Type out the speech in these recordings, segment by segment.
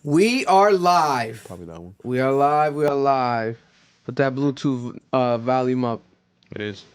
We are live. Probably that one. We are live. We are live. Put that Bluetooth volume up. It is.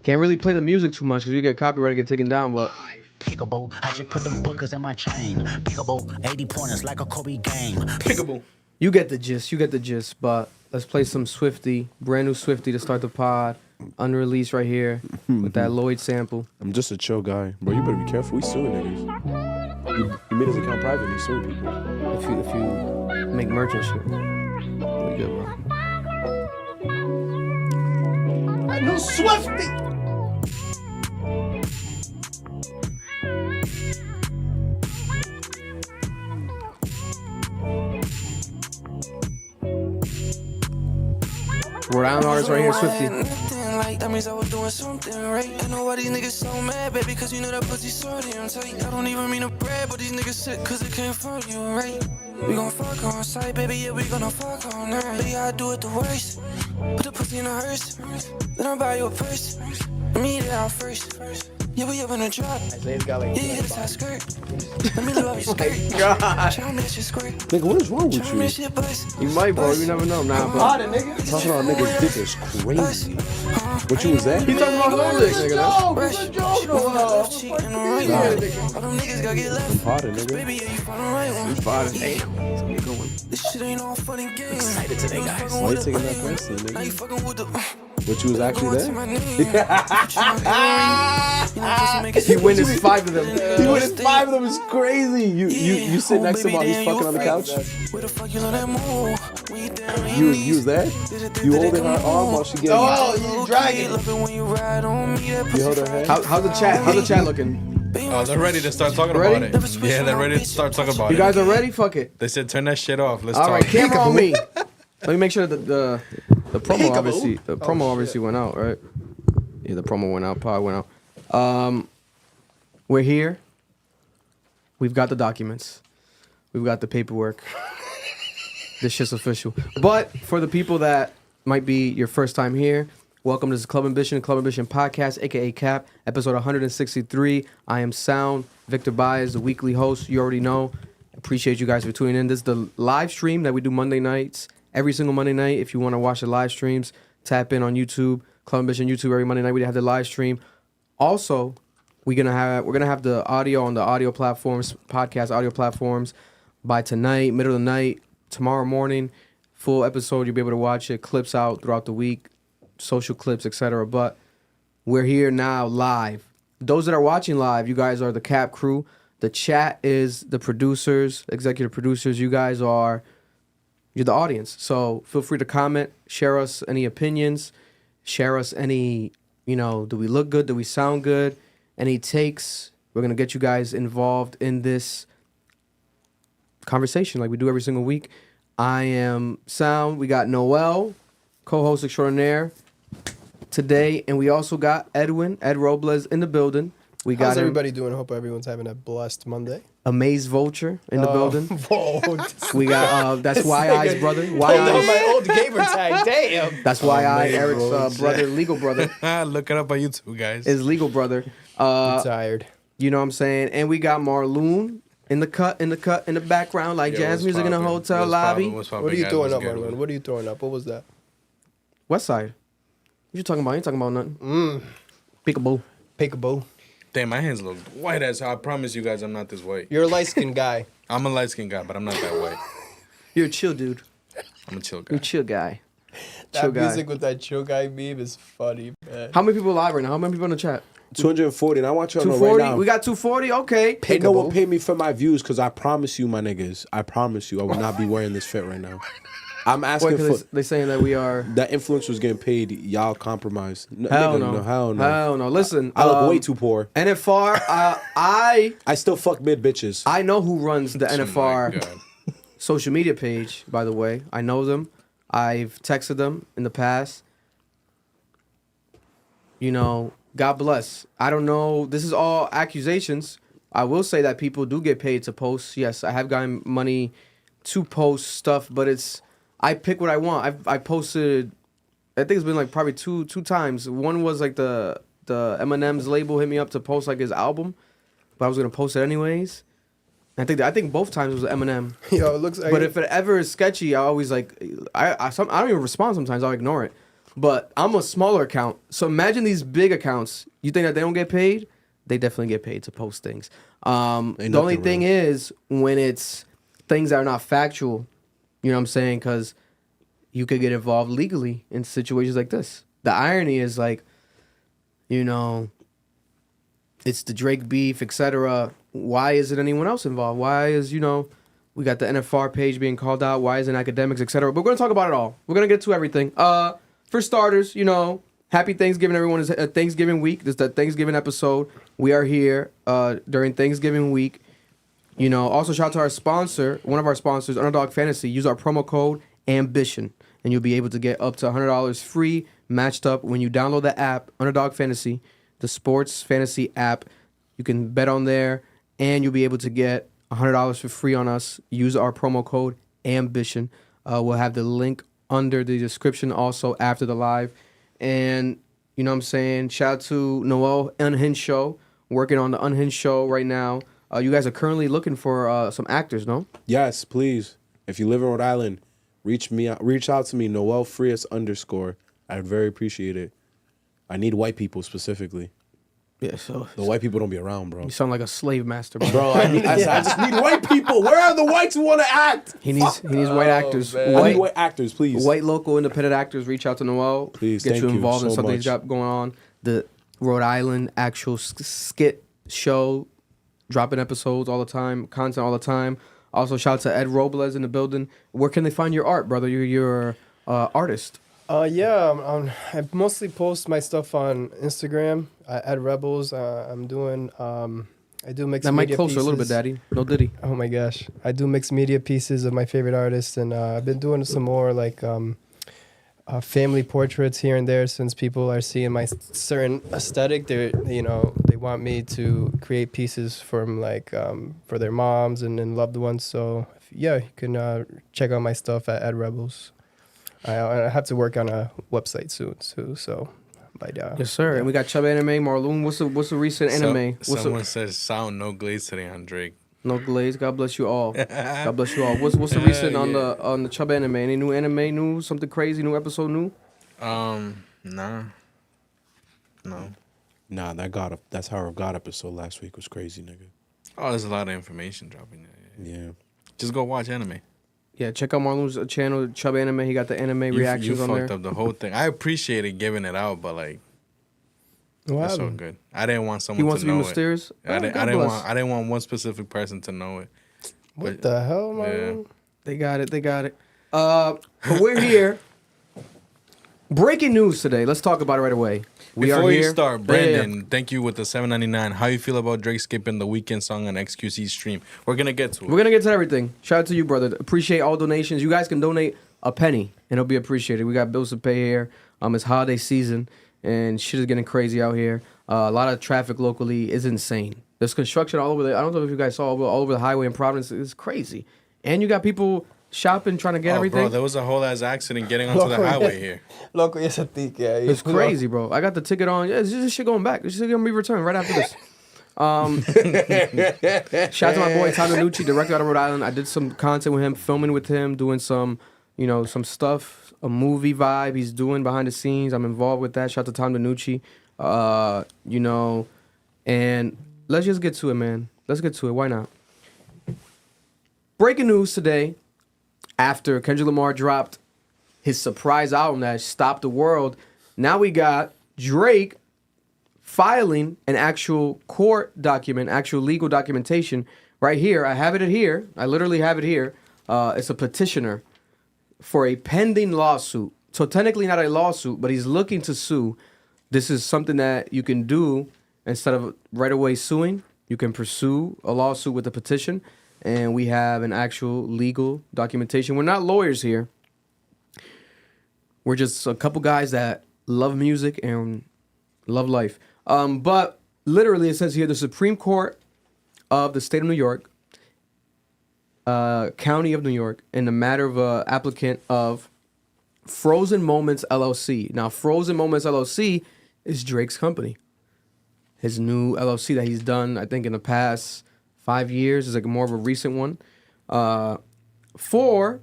Can't really play the music too much because you get copyright get taken down. But Pickable, I just put them bookers in my chain. Pickable, 80 pointers like a Kobe game. Pickable. you get the gist. You get the gist. But let's play some Swifty, brand new Swifty to start the pod. Unreleased right here with that Lloyd sample. I'm just a chill guy. Bro, you better be careful. We suing niggas. He made his account private. He's suing people. If you make merch and shit, we good, bro. I know Swifty. Rhode Island artist right here, Swifty. Like that means I was doing something right. I know why these niggas so mad, baby, cause you know that pussy so damn tight. I don't even mean to brag, but these niggas sick cause it came from you, right? We gon' fuck on sight, baby, yeah, we gonna fuck all night. Baby, I do it the worst. Put the pussy in a hearse, then I'll buy you a purse. Let me eat it out first. Yeah, we up in a drop. Yeah, that's how skirt. Let me love your skirt. God. Tell me that shit squirt. Nigga, what is wrong with Tell me that you? shit bust. You might, bro. You never know. Nah, bro. Talking about niggas dick is crazy. What you was that? He talking about whole dick, nigga. All them niggas gotta get left. Potter, nigga. Baby, yeah, you found the right one. Damn. It's gonna be a good one. This shit ain't all fun and games. Excited today, guys. Why you taking that personally, Now you nigga? fucking with the What you was actually to my there? name. You know, pussy make it He witnessed 5 of them. He went in 5 of them. It's crazy. You sit next to him while he's fucking on the couch. Where the fuck you learn that move? When you down on your You was there? You holding her arm while she getting. you dragging. Love it when you ride on me. That You hold her hand. How's the chat? How's the chat looking? Oh, they're ready to start talking Ready? about it. Yeah, they're ready to start talking about You it. guys are ready? Fuck it. They said turn that shit off. Let's All talk. right, camera on me. Let me make sure that the promo obviously went out, right? Yeah, the promo went out. Pod went out. We're here. We've got the documents. We've got the paperwork. This shit's official. But for the people that might be your first time here, welcome to this Club Ambition podcast, aka Cap, episode 163. I am Sound. Victor Baez, the weekly host. You already know. Appreciate you guys for tuning in. This is the live stream that we do Monday nights. Every single Monday night. If you want to watch the live streams, tap in on YouTube. Club Ambition YouTube every Monday night. We have the live stream. Also, we're gonna have the audio on the audio platforms, podcast audio platforms by tonight, middle of the night, tomorrow morning. Full episode, you'll be able to watch it. Clips out throughout the week, social clips, etc. But we're here now live. Those that are watching live, you guys are the Cap crew. The chat is the producers, executive producers. You're the audience. So feel free to comment, share us any opinions, share us any, do we look good? Do we sound good? Any takes? We're going to get you guys involved in this conversation like we do every single week. I am Sound. We got Noel, co-host extraordinaire today. And we also got Ed Robles in the building. We got How's everybody doing? I hope everyone's having a blessed Monday. Amaze Vulture in the building. Whoa. We got that's YI's brother. Hold on, YI's, my old gamer tag. Damn. that's YI, Eric's brother, legal brother. Look it up on YouTube, guys. His legal brother. I'm tired. You know what I'm saying? And we got Marloon in the background, like Yo, jazz what's music in a poppin'? hotel What's lobby. poppin'? What's poppin', What are you guys? throwing What's up, good? Marlon? What are you throwing up? What was that? West Side. What you talking about? You ain't talking about nothing. Peekaboo. Peekaboo. Damn, my hands look white as hell. I promise you guys I'm not this white. You're a light-skinned guy. I'm a light-skinned guy, but I'm not that white. You're a chill dude. I'm a chill You're a guy. chill guy. That Chill guy. music with that chill guy meme is funny, man. How many people live right now? How many people in the chat? 240, and I want you to know right 240. now. We got 240. Okay. Ain't no one pay me for my views, because I promise you, my niggas, I promise you, I will not be wearing this fit right now. I'm asking Wait, for... because they saying that we are. That influencer's getting paid. Y'all compromised. Hell Nigga, no. Hell no. Hell no. Listen. I look way too poor. NFR. I still fuck mid bitches. I know who runs the Oh my NFR God. social media page, by the way. I know them. I've texted them in the past. God bless. I don't know. This is all accusations. I will say that people do get paid to post. Yes, I have gotten money to post stuff, but it's I pick what I want. I posted, I think it's been like probably two times. One was like the Eminem's label hit me up to post like his album, but I was gonna post it anyways. I think both times was Eminem. Yo, it looks like. But if it ever is sketchy, I always like I don't even respond sometimes. I'll ignore it. But I'm a smaller account, so imagine these big accounts. You think that they don't get paid? They definitely get paid to post things. The only thing is when it's things that are not factual. You know what I'm saying? Because you could get involved legally in situations like this. The irony is like, you know, it's the Drake beef, etc. Why isn't anyone else involved? Why is, you know, we got the NFR page being called out. Why isn't academics, etc. But we're going to talk about it all. We're going to get to everything. For starters, you know, happy Thanksgiving, everyone. It's Thanksgiving week. This is the Thanksgiving episode. We are here during Thanksgiving week. You know, also shout out to our sponsor, one of our sponsors, Underdog Fantasy. Use our promo code AMBITION, and you'll be able to get up to $100 free matched up when you download the app, Underdog Fantasy, the sports fantasy app. You can bet on there, and you'll be able to get $100 for free on us. Use our promo code AMBITION. We'll have the link under the description also after the live. And, you know what I'm saying, shout out to Noel Unhinged Show, working on the Unhinged Show right now. You guys are currently looking for some actors, no? Yes, please. If you live in Rhode Island, reach out to me, Noel Frias _. I'd very appreciate it. I need white people specifically. Yeah, so The white people don't be around, bro. you sound like a slave master, bro. Bro, I just need white people. Where are the whites who want to act? He needs white actors. man. I need white actors, please. White local independent actors, reach out to Noel. Please, get thank you you involved in so something much. he's got going on. The Rhode Island actual skit show, dropping episodes all the time, content all the time. Also, shout out to Ed Robles in the building. Where can they find your art, brother? You're artist. I mostly post my stuff on Instagram at Rebels. I'm doing I do mixed That mic media closer pieces. a little bit, Daddy. No Diddy. Oh my gosh, I do mixed media pieces of my favorite artists, and I've been doing some more like family portraits here and there since people are seeing my certain aesthetic. They want me to create pieces from like for their moms and loved ones. So yeah, you can check out my stuff at Rebels. I have to work on a website soon too. So, but Yes, sir. And we got Chub Anime, Marloon. What's the recent anime? Someone says sound no glaze today on Drake. No glaze. God bless you all. God bless you all. What's the recent on the Chub Anime? Any new anime news? Something crazy? New episode new? Nah. No. Nah, that's Hour of God episode last week was crazy, nigga. Oh, there's a lot of information dropping there. Yeah. Just go watch anime. Yeah, check out Marloon's channel, Chub Anime. He got the anime reactions you on there. fucked up the whole thing. I appreciated giving it out, but like, it's so good. I didn't want someone He wants to to be know mysterious. it. I didn't want one specific person to know it. what the hell, man? They got it. But we're here. Breaking news today. Let's talk about it right away. Before you here. start, Yeah, Brandon, thank you with the $7.99. How you feel about Drake skipping the weekend song on XQC stream? We're gonna get to it. We're gonna get to everything. Shout out to you, brother. Appreciate all donations. You guys can donate a penny, and it'll be appreciated. We got bills to pay here. It's holiday season, and shit is getting crazy out here. A lot of traffic locally is insane. There's construction all over there. I don't know if you guys saw all over the highway in Providence. It's crazy, and you got people shopping, trying to get everything. Bro, there was a whole ass accident getting onto the highway here. Loco, yes, I think, yeah. It's crazy, bro. I got the ticket on. Yeah, this shit going back. This shit gonna be returned right after this. Shout out to my boy Tom Nucci, director out of Rhode Island. I did some content with him, filming with him, doing some, some stuff, a movie vibe he's doing behind the scenes. I'm involved with that. Shout out to Tom Nucci. And let's just get to it, man. Let's get to it. Why not? Breaking news today. After Kendrick Lamar dropped his surprise album that stopped the world, now we got Drake filing an actual court document, actual legal documentation right here. I have it here. I literally have it here. It's a petitioner for a pending lawsuit. So technically not a lawsuit, but he's looking to sue. This is something that you can do instead of right away suing. You can pursue a lawsuit with a petition. And we have an actual legal documentation. We're not lawyers here. We're just a couple guys that love music and love life. But literally it says here, the Supreme Court of the state of New York County of New York in the matter of applicant of Frozen Moments LLC. Now, Frozen Moments LLC is Drake's company. His new LLC that he's done, I think, in the past 5 years is like more of a recent one. For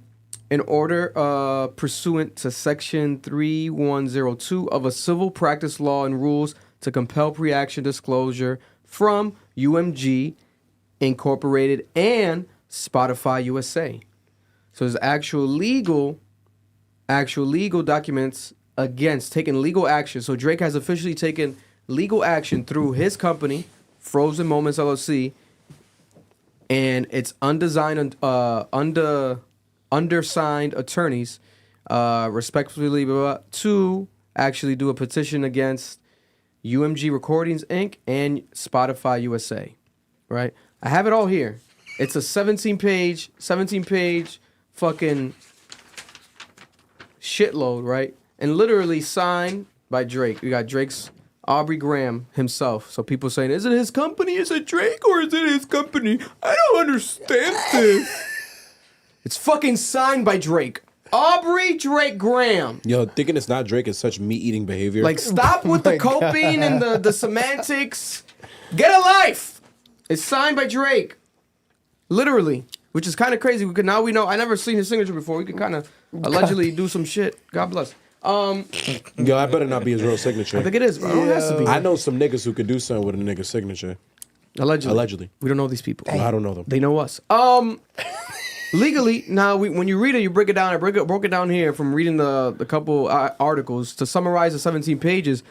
in order pursuant to Section 3102 of a civil practice law and rules to compel pre-action disclosure from UMG Incorporated and Spotify USA. So there's actual legal documents against taking legal action. So Drake has officially taken legal action through his company, Frozen Moments LLC, and its undersigned attorneys, respectively, to actually do a petition against UMG Recordings Inc. and Spotify USA. Right? I have it all here. It's a 17-page fucking shitload, right? And literally signed by Drake. We got Drake's Aubrey Graham himself. So people saying, is it his company? Is it Drake or is it his company? I don't understand this. It's fucking signed by Drake. Aubrey Drake Graham. Yo, thinking it's not Drake is such meat-eating behavior. Like, stop with the coping and the semantics. Get a life. It's signed by Drake. Literally. Which is kind of crazy because now we know. I never seen his signature before. We can kind of allegedly do some shit. God bless. Yo, I better not be his real signature. I think it is, bro. It has to be. I know some niggas who could do something with a nigga's signature. Allegedly. We don't know these people. I don't know them. They know us. Legally, now when you read it, you break it down. I broke it down here from reading the couple articles to summarize the 17 pages.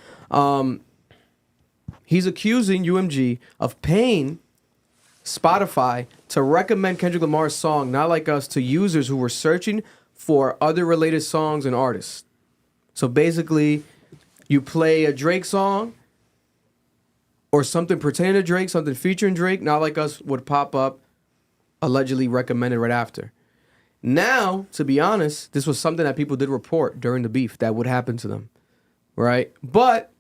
He's accusing UMG of paying Spotify to recommend Kendrick Lamar's song "Not Like Us" to users who were searching for other related songs and artists. So basically, you play a Drake song or something pertaining to Drake, something featuring Drake, "Not Like Us" would pop up, allegedly recommended right after. Now, to be honest, this was something that people did report during the beef that would happen to them, right? But,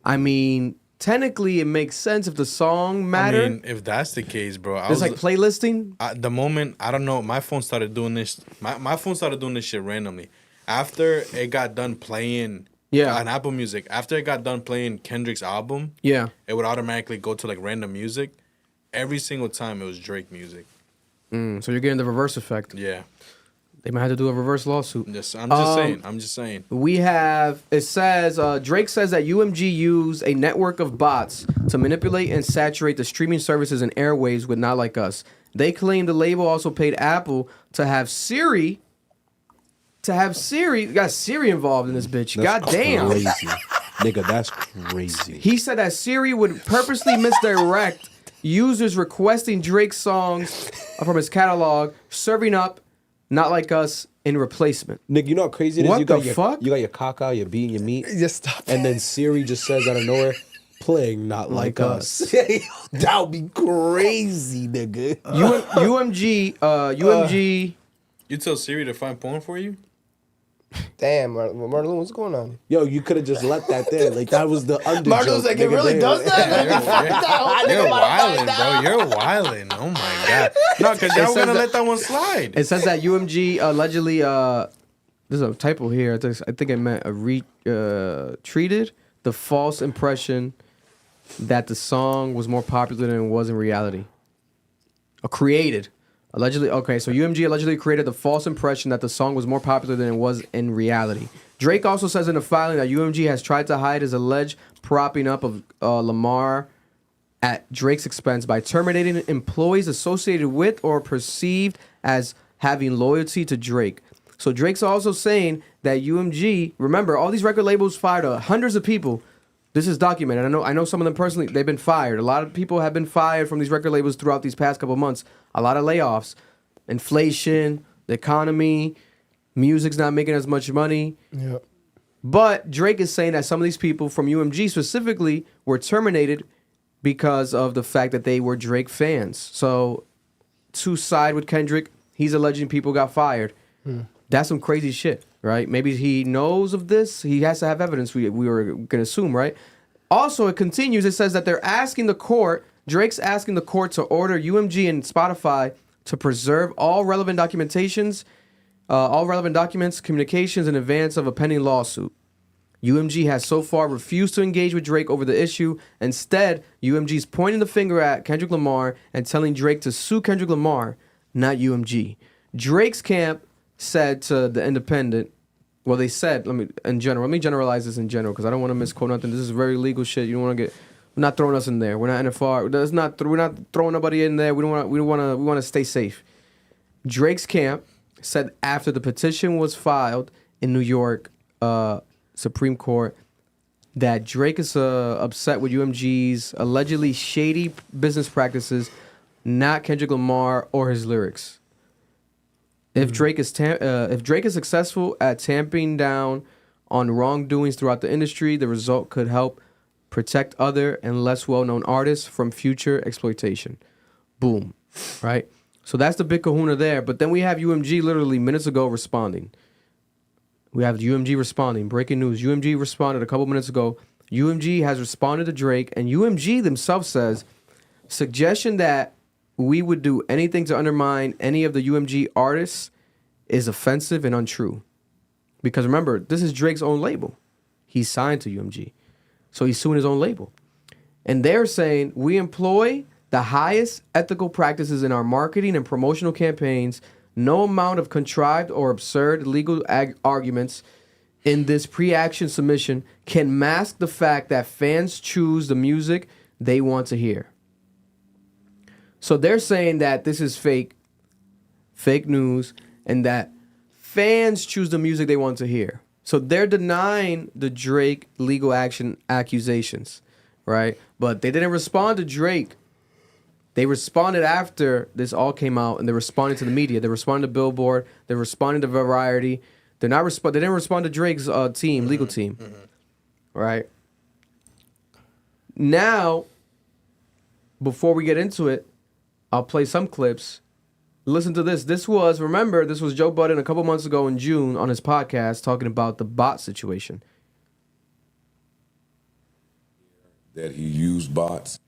I mean, technically it makes sense if the song mattered. I mean, if that's the case, bro. It's like playlisting. The moment, I don't know, my phone started doing this. My phone started doing this shit randomly. After it got done playing on Apple Music, after it got done playing Kendrick's album, it would automatically go to like random music. Every single time it was Drake music. So you're getting the reverse effect. Yeah. They might have to do a reverse lawsuit. I'm just saying. We have, it says, Drake says that UMG used a network of bots to manipulate and saturate the streaming services and airwaves with Not Like Us. They claim the label also paid Apple to have Siri. We got Siri involved in this bitch. That's goddamn. crazy. Nigga, that's crazy. He said that Siri would purposely misdirect users requesting Drake songs from his catalog, serving up Not Like Us in replacement. Nigga, you know how crazy it is? What You got the your, fuck? You got your caca, your bean, and your meat. Just stop. And then Siri just says out of nowhere, playing Not Like Us. That would be crazy, nigga. UMG. You tell Siri to find porn for you? Damn, Marlon, what's going on? Yo, you could have just left that there. Like, that was the under Marlon's like, it really does that? You're wildin', bro. You're wildin'. Oh, my God. No, because y'all going to let that one slide. It says that UMG allegedly, there's a typo here. I think it meant treated the false impression that the song was more popular than it was in reality. Or created. Allegedly, okay, so UMG allegedly created the false impression that the song was more popular than it was in reality. Drake also says in the filing that UMG has tried to hide his alleged propping up of Lamar at Drake's expense by terminating employees associated with or perceived as having loyalty to Drake. So Drake's also saying that UMG, remember, all these record labels fired hundreds of people. This is documented. I know some of them personally. They've been fired. A lot of people have been fired from these record labels throughout these past couple of months. A lot of layoffs, inflation, the economy, music's not making as much money. Yep. But Drake is saying that some of these people from UMG specifically were terminated because of the fact that they were Drake fans. So to side with Kendrick, he's alleging people got fired. That's some crazy shit, right? Maybe he knows of this. He has to have evidence, we were going to assume, right? Also, it continues. It says that they're asking the court, Drake's asking the court to order UMG and Spotify to preserve all relevant documents, communications in advance of a pending lawsuit. UMG has so far refused to engage with Drake over the issue. Instead, UMG is pointing the finger at Kendrick Lamar and telling Drake to sue Kendrick Lamar, not UMG. Drake's camp said to The Independent, well, they said, let me generalize this in general because I don't want to misquote nothing. This is very legal shit. You don't want to we're not throwing us in there. We're not NFR. We're not throwing nobody in there. We want to stay safe. Drake's camp said after the petition was filed in New York Supreme Court that Drake is upset with UMG's allegedly shady business practices, not Kendrick Lamar or his lyrics. If Drake is successful at tamping down on wrongdoings throughout the industry, the result could help protect other and less well-known artists from future exploitation. Boom. Right? So that's the big kahuna there. But then we have UMG literally minutes ago responding. We have UMG responding. Breaking news. UMG responded a couple minutes ago. UMG has responded to Drake, and UMG themselves says, suggestion that we would do anything to undermine any of the UMG artists is offensive and untrue. Because remember, this is Drake's own label. He's signed to UMG. So he's suing his own label. And they're saying, we employ the highest ethical practices in our marketing and promotional campaigns. No amount of contrived or absurd legal arguments in this pre-action submission can mask the fact that fans choose the music they want to hear. So they're saying that this is fake news, and that fans choose the music they want to hear. So they're denying the Drake legal action accusations, right? But they didn't respond to Drake. They responded after this all came out, and they're responding to the media. They're responding to Billboard. They're responding to Variety. They didn't respond to Drake's legal team, right? Now, before we get into it, I'll play some clips. Listen to this. This was Joe Budden a couple months ago in June on his podcast talking about the bot situation. That he used bots.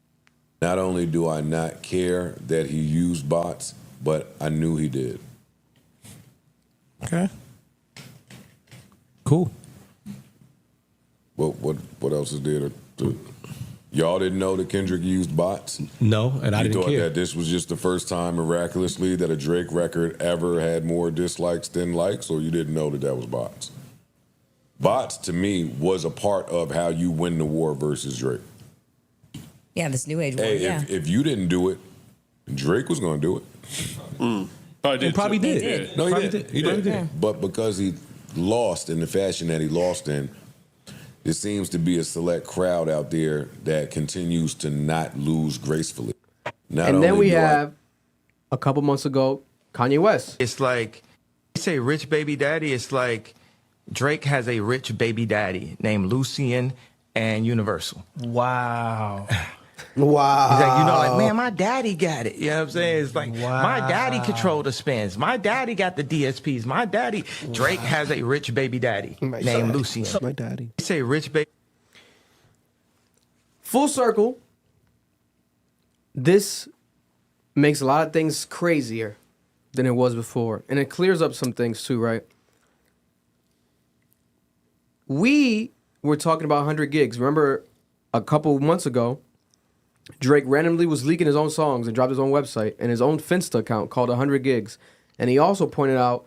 Not only do I not care that he used bots, but I knew he did. Okay. Cool. What else is there to y'all didn't know that Kendrick used bots? No, and I didn't care. You thought that this was just the first time miraculously that a Drake record ever had more dislikes than likes, or you didn't know that was bots? Bots, to me, was a part of how you win the war versus Drake. Yeah, this new age war, Hey, yeah. if you didn't do it, Drake was going to do it. He probably did. No, he did. He did. Yeah. But because he lost in the fashion that he lost in, there seems to be a select crowd out there that continues to not lose gracefully. And then we have, a couple months ago, Kanye West. It's like, they say rich baby daddy, it's like Drake has a rich baby daddy named Lucien and Universal. Wow. Wow. He's like, like, man, my daddy got it. You know what I'm saying? It's like, my daddy controlled the spins. My daddy got the DSPs. My daddy. Drake has a rich baby daddy named Lucien. My daddy. They say rich baby. Full circle. This makes a lot of things crazier than it was before. And it clears up some things too, right? We were talking about 100 gigs. Remember a couple months ago, Drake randomly was leaking his own songs and dropped his own website and his own Finsta account called 100 gigs. And he also pointed out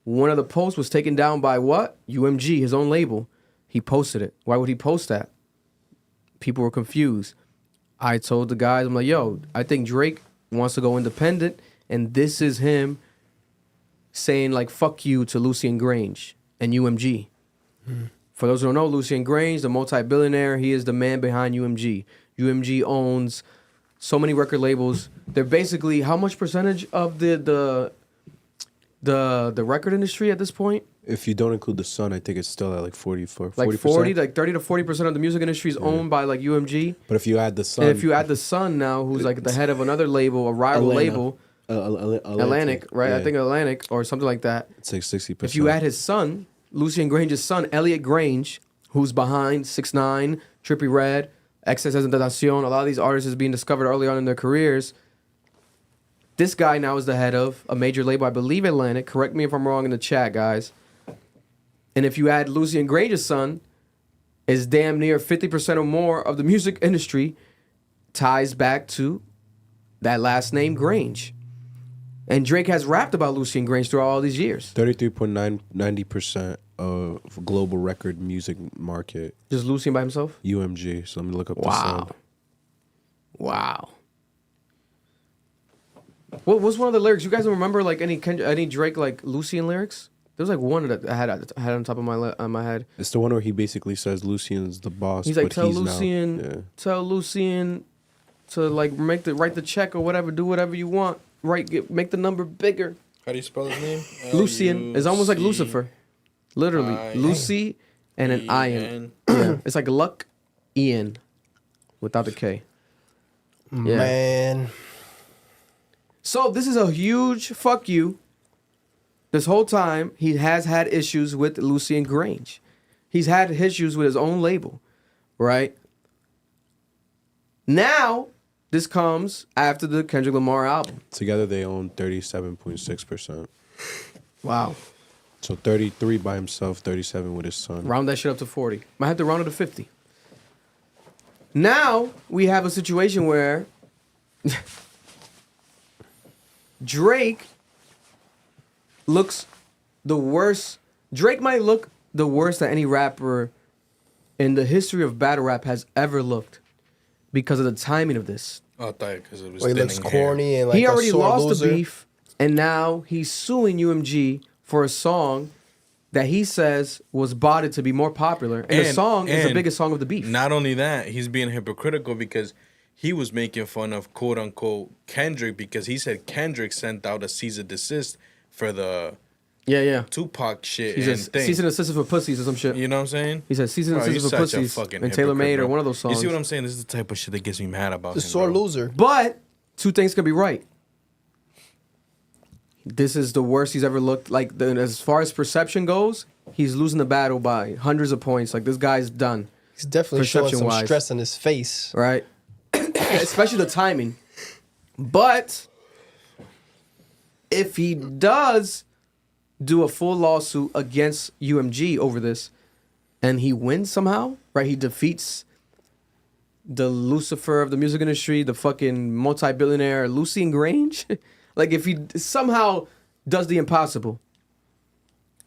one of the posts was taken down by what? UMG, his own label. He posted it. Why would he post that? People were confused. I told the guys, I'm like, yo, I think Drake wants to go independent, and this is him saying, like, fuck you to Lucien Grange and UMG. For those who don't know, Lucien Grange, the multi-billionaire, he is the man behind UMG. UMG owns so many record labels. They're basically, how much percentage of the record industry at this point? If you don't include the Sun, I think it's still at like 40%. Like 40, like 30 to 40% of the music industry is owned by like UMG. But if you add the Sun, and if you add the Sun now, who's like the head of another label, a rival label, Atlantic, right? Yeah. I think Atlantic or something like that. It's like 60%. If you add his son, Lucien Grange's son, ELLIOTT Grange, who's behind 6ix9ine, Trippie Redd, XXXTentacion, a lot of these artists is being discovered early on in their careers. This guy now is the head of a major label, I believe Atlantic. Correct me if I'm wrong in the chat, guys. And if you add Lucian Grange's son, is damn near 50% or more of the music industry ties back to that last name Grange. And Drake has rapped about Lucian Grange throughout all these years. 33.90% of global record music market. Just Lucian by himself? UMG. So let me look up the Wow. sound. Wow. What was one of the lyrics? You guys remember like any Drake like Lucian lyrics? There was like one that I had on top of my head. It's the one where he basically says Lucian's the boss. He's like, but tell he's Lucian, now, tell Lucian to like write the check or whatever, do whatever you want. Make the number bigger. How do you spell his name? Lucian. It's almost like Lucifer. Literally. Lucy and an I-N. Yeah. It's like Luck Ian without the K. Yeah. Man. So this is a huge fuck you. This whole time, he has had issues with Lucian Grange. He's had issues with his own label, right? Now, this comes after the Kendrick Lamar album. Together, they own 37.6%. Wow. So 33 by himself, 37 with his son. Round that shit up to 40. Might have to round it to 50. Now, we have a situation where Drake looks the worst. Drake might look the worst that any rapper in the history of battle rap has ever looked because of the timing of this. Oh, I thought because it was He looks corny and like he already a sore lost loser. the beef, and now he's suing UMG for a song that he says was botted to be more popular. And the song is the biggest song of the beef. Not only that, he's being hypocritical because he was making fun of quote unquote Kendrick because he said Kendrick sent out a cease and desist for the Tupac shit. He says cease and desist for pussies or some shit. You know what I'm saying? He said cease and desist for pussies and Taylor Made or one of those songs. You see what I'm saying? This is the type of shit that gets me mad about The him, sore bro. loser. But two things could be right. This is the worst he's ever looked. Like as far as perception goes, he's losing the battle by hundreds of points. Like this guy's done. He's definitely showing some perception-wise. stress on his face. Right. Especially the timing. But if he does do a full lawsuit against UMG over this and he wins somehow, right? He defeats the Lucifer of the music industry, the fucking multi-billionaire Lucian Grange. Like if he somehow does the impossible,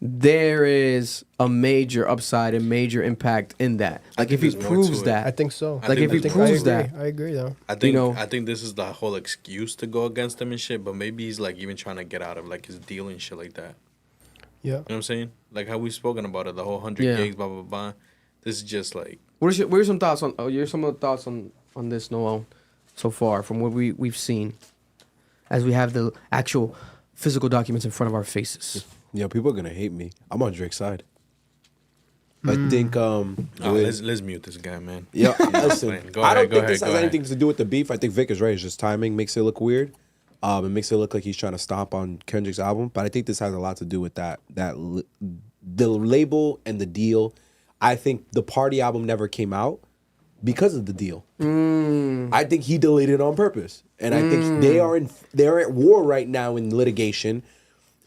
there is a major upside and major impact in that. Like if he proves that. I think so. Like if he proves that. I agree though. I think this is the whole excuse to go against him and shit, but maybe he's like even trying to get out of like his deal and shit like that. Yeah. You know what I'm saying? Like how we've spoken about it, the whole 100 gigs, blah blah blah. This is just like What are your some thoughts on some of the thoughts on this, Noel, so far from what we've seen as we have the actual physical documents in front of our faces. Yeah, people are gonna hate me. I'm on Drake's side. I think let's mute this guy, man. Yeah, listen. I don't think this has ahead. anything to do with the beef. I think Vic is right. It's just timing makes it look weird. It makes it look like he's trying to stomp on Kendrick's album. But I think this has a lot to do with the label and the deal. I think the Party album never came out because of the deal. I think he delayed it on purpose, and I think they're at war right now in litigation.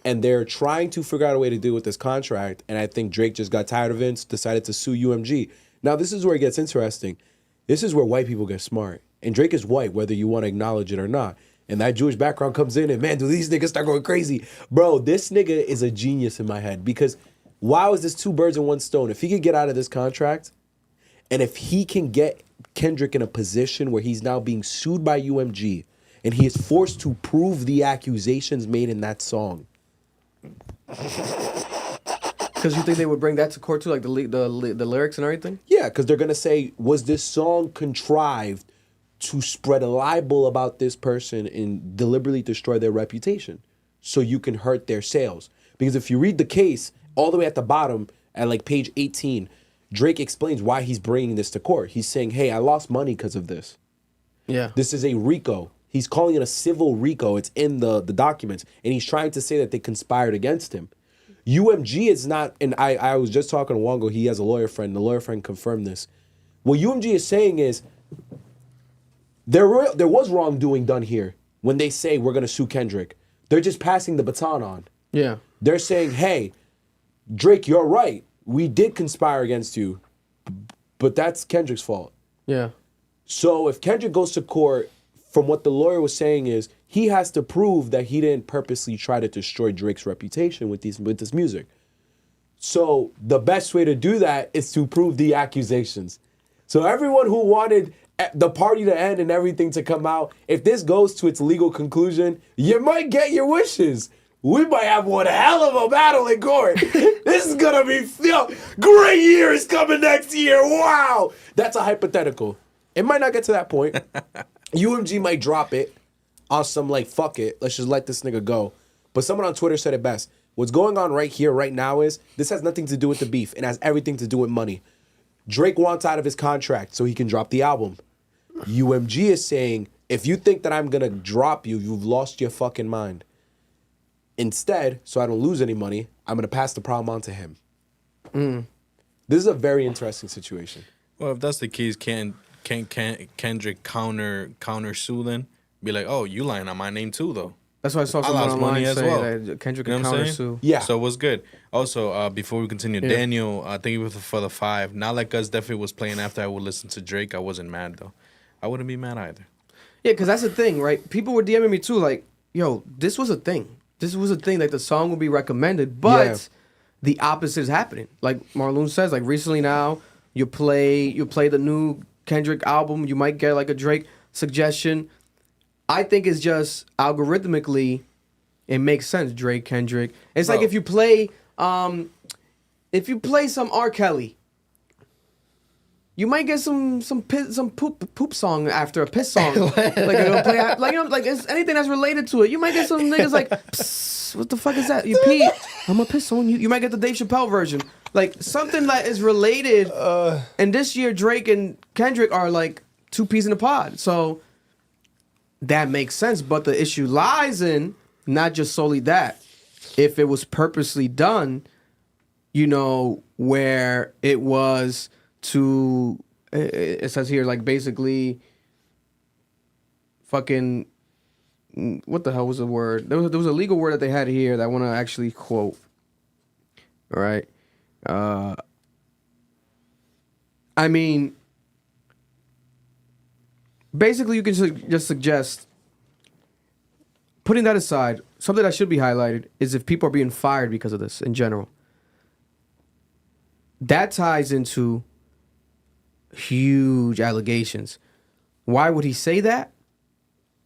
And they're trying to figure out a way to deal with this contract. And I think Drake just got tired of it and decided to sue UMG. Now, this is where it gets interesting. This is where white people get smart. And Drake is white, whether you want to acknowledge it or not. And that Jewish background comes in and, man, do these niggas start going crazy. Bro, this nigga is a genius in my head. Because why is this two birds in one stone? If he could get out of this contract, and if he can get Kendrick in a position where he's now being sued by UMG, and he is forced to prove the accusations made in that song, Because you think they would bring that to court too, like the lyrics and everything? Yeah, because they're gonna say, was this song contrived to spread a libel about this person and deliberately destroy their reputation, so you can hurt their sales? Because if you read the case all the way at the bottom at like page 18, Drake explains why he's bringing this to court. He's saying, "Hey, I lost money because of this. Yeah, this is a RICO." He's calling it a civil RICO. It's in the documents. And he's trying to say that they conspired against him. UMG is not, and I was just talking to Wongo, he has a lawyer friend. The lawyer friend confirmed this. What UMG is saying is, there was wrongdoing done here. when they say we're gonna sue Kendrick. They're just passing the baton on. Yeah. They're saying, hey, Drake, you're right. We did conspire against you, but that's Kendrick's fault. Yeah. So if Kendrick goes to court, from what the lawyer was saying is, he has to prove that he didn't purposely try to destroy Drake's reputation with this music. So the best way to do that is to prove the accusations. So everyone who wanted the party to end and everything to come out, if this goes to its legal conclusion, you might get your wishes. We might have one hell of a battle in court. This is gonna be great years coming next year. Wow. That's a hypothetical. It might not get to that point. UMG might drop it on some like, fuck it, let's just let this nigga go. But someone on Twitter said it best. What's going on right here, right now is, this has nothing to do with the beef. It has everything to do with money. Drake wants out of his contract so he can drop the album. UMG is saying, if you think that I'm gonna drop you, you've lost your fucking mind. Instead, so I don't lose any money, I'm gonna pass the problem on to him. This is a very interesting situation. Well, if that's the case, can Kendrick counter sue then? Be like, oh, you lying on my name too, though. That's why I saw someone online say that Kendrick can counter sue. Yeah. So what's good? Also, before we continue, Daniel, thank you for the 5. Not Like Us definitely was playing after I would listen to Drake. I wasn't mad though. I wouldn't be mad either. Yeah, because that's the thing, right? People were DMing me too, like, yo, this was a thing. This was a thing, like the song would be recommended, but the opposite is happening. Like Marlon says, like recently now, you play the new Kendrick album, you might get like a Drake suggestion. I think it's just algorithmically, it makes sense. Drake, Kendrick. It's like if you play some R. Kelly, you might get some poop song after a piss song. Like it'll play, like, you know, like it's anything that's related to it. You might get some niggas like, psst, what the fuck is that? You pee, I'm gonna piss on you. You might get the Dave Chappelle version, like something that is related. And this year, Drake and Kendrick are like 2 peas in a pod. So that makes sense. But the issue lies in not just solely that. If it was purposely done, you know, where it was to, it says here, like basically fucking, what the hell was the word? There was a legal word that they had here that I want to actually quote. All right. I mean, basically you can just suggest, putting that aside, something that should be highlighted is if people are being fired because of this in general. That ties into huge allegations. Why would he say that?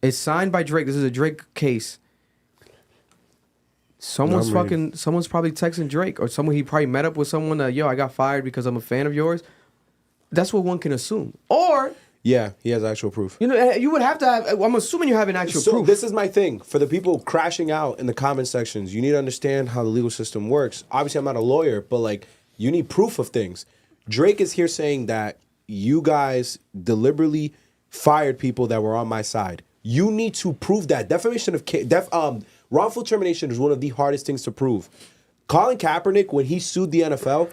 It's signed by Drake. This is a Drake case. Someone's probably texting Drake, or someone he probably met up with someone that, yo, I got fired because I'm a fan of yours. That's what one can assume. Or yeah, he has actual proof. You know, you would have to have, I'm assuming you have an actual proof. So this is my thing. For the people crashing out in the comment sections, you need to understand how the legal system works. Obviously, I'm not a lawyer, but like, you need proof of things. Drake is here saying that you guys deliberately fired people that were on my side. You need to prove that. Defamation of wrongful termination is one of the hardest things to prove. Colin Kaepernick, when he sued the NFL,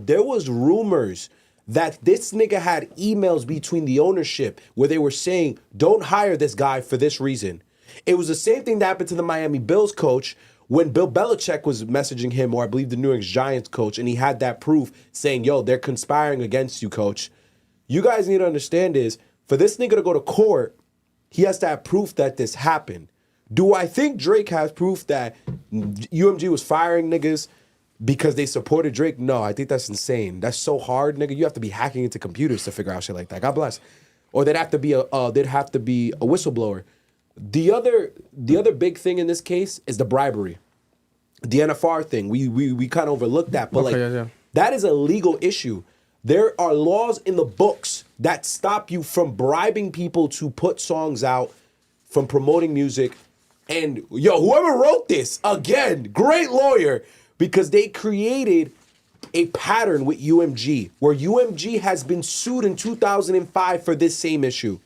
there was rumors that this nigga had emails between the ownership where they were saying, don't hire this guy for this reason. It was the same thing that happened to the Miami Bills coach when Bill Belichick was messaging him, or I believe the New York Giants coach, and he had that proof saying, they're conspiring against you, coach. You guys need to understand is, for this nigga to go to court, he has to have proof that this happened. Do I think Drake has proof that UMG was firing niggas because they supported Drake? No, I think that's insane. That's so hard, nigga. You have to be hacking into computers to figure out shit like that. God bless. Or they'd have to be a whistleblower. The other big thing in this case is the bribery. The NFR thing. We kind of overlooked that, but that is a legal issue. There are laws in the books that stop you from bribing people to put songs out, from promoting music. And whoever wrote this, again, great lawyer, because they created a pattern with UMG, where UMG has been sued in 2005 for this same issue,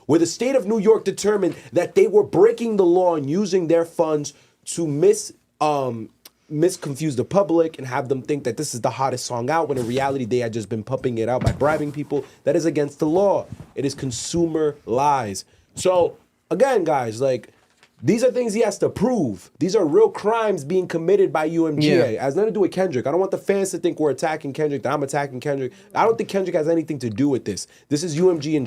where the state of New York determined that they were breaking the law and using their funds to misconfuse the public and have them think that this is the hottest song out, when in reality they had just been pumping it out by bribing people. That is against the law. It is consumer lies. So again, guys, like, these are things he has to prove. These are real crimes being committed by UMG. It has nothing to do with Kendrick. I don't want the fans to think we're attacking Kendrick, that I'm attacking Kendrick. I don't think Kendrick has anything to do with this. This is UMG and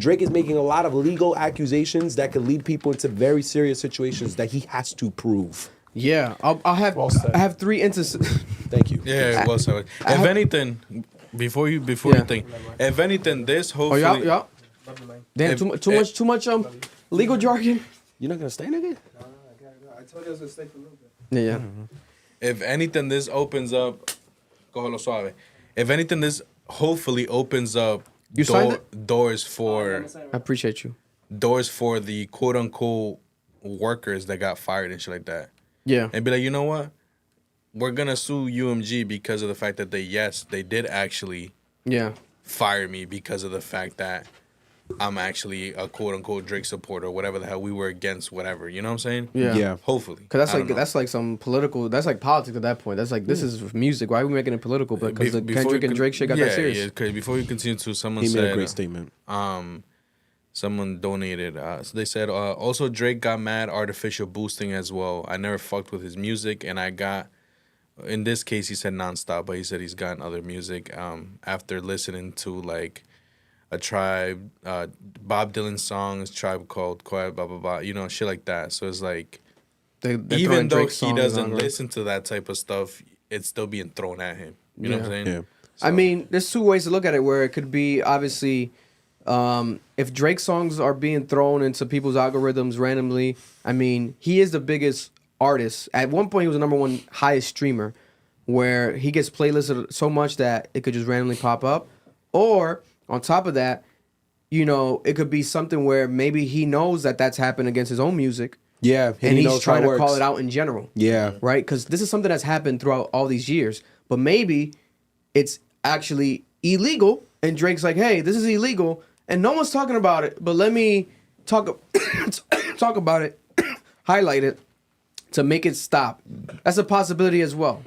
Drake is making a lot of legal accusations that could lead people into very serious situations that he has to prove. Yeah, I have 3 instances. Thank you. Yeah, well said. If anything, before you think, if anything, this hopefully. Oh, y'all. Damn, too much legal jargon. You're not gonna stay, nigga? No, I gotta go. I told you I was gonna stay for a little bit. Yeah. If anything, this opens up. Cógelo suave. If anything, this hopefully opens up doors for. I appreciate you. Doors for the quote unquote workers that got fired and shit like that. Yeah. And be like, you know what? We're gonna sue UMG because of the fact that they did actually fire me because of the fact that I'm actually a quote unquote Drake supporter or whatever the hell, we were against whatever. You know what I'm saying? Yeah. Hopefully. Because that's like some political. That's like politics at that point. That's like this is music. Why are we making it political? Because the Kendrick and Drake shit got that serious. Yeah. Because before you continue to, someone made a great statement. Someone donated. So they said also Drake got mad artificial boosting as well. I never fucked with his music, and I got. In this case, he said nonstop, but he said he's gotten other music after listening to like a Tribe, Bob Dylan songs, Tribe Called Quiet, blah blah blah, you know, shit like that. So it's like, even though he doesn't listen to that type of stuff, it's still being thrown at him. You know what I'm saying? Yeah. So. I mean, there's 2 ways to look at it. Where it could be obviously, if Drake songs are being thrown into people's algorithms randomly. I mean, he is the biggest artist. At one point, he was the #1 highest streamer, where he gets playlisted so much that it could just randomly pop up. Or on top of that, you know, it could be something where maybe he knows that that's happened against his own music. Yeah, and he's trying to call it out in general. Yeah. Right? Because this is something that's happened throughout all these years. But maybe it's actually illegal, and Drake's like, hey, this is illegal, and no one's talking about it, but let me talk about it, highlight it, to make it stop. That's a possibility as well.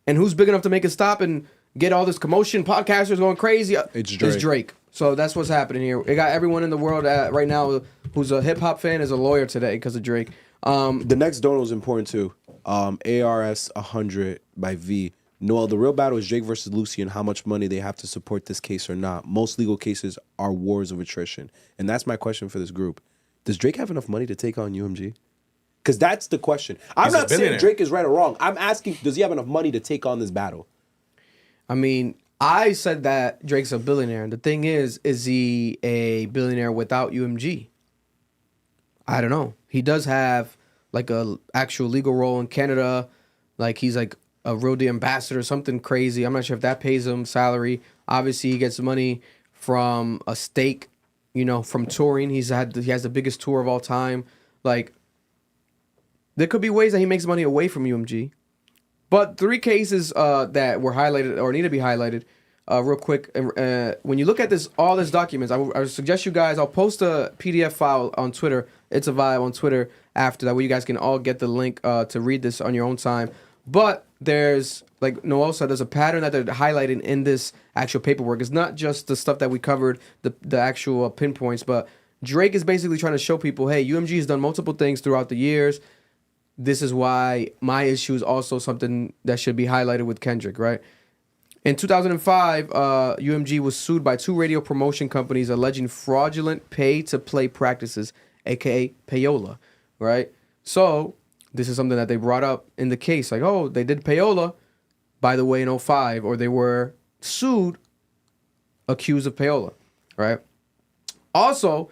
And who's big enough to make it stop and get all this commotion, podcasters going crazy? It's Drake. So that's what's happening here. It got everyone in the world right now who's a hip hop fan is a lawyer today because of Drake. The next donor is important too. ARS 100 by V. Noel, the real battle is Drake versus Lucy and how much money they have to support this case or not. Most legal cases are wars of attrition. And that's my question for this group. Does Drake have enough money to take on UMG? Because that's the question. I'm not saying Drake is right or wrong. I'm asking, does he have enough money to take on this battle? I mean, I said that Drake's a billionaire. The thing is he a billionaire without UMG? I don't know. He does have like a actual legal role in Canada. Like he's like a real deal ambassador, something crazy. I'm not sure if that pays him salary. Obviously, he gets money from a stake, you know, from touring. He has the biggest tour of all time. Like, there could be ways that he makes money away from UMG. But 3 cases that were highlighted or need to be highlighted real quick. When you look at all this documents, I would suggest you guys, I'll post a PDF file on Twitter. It's a vibe on Twitter after that, where you guys can all get the link to read this on your own time. But there's, like Noel said, there's a pattern that they're highlighting in this actual paperwork. It's not just the stuff that we covered, the actual pinpoints, but Drake is basically trying to show people, hey, UMG has done multiple things throughout the years. This is why my issue is also something that should be highlighted with Kendrick, right? In 2005, UMG was sued by 2 radio promotion companies alleging fraudulent pay-to-play practices, a.k.a. payola, right? So this is something that they brought up in the case. Like, oh, they did payola, by the way, in 2005, or they were sued, accused of payola, right? Also,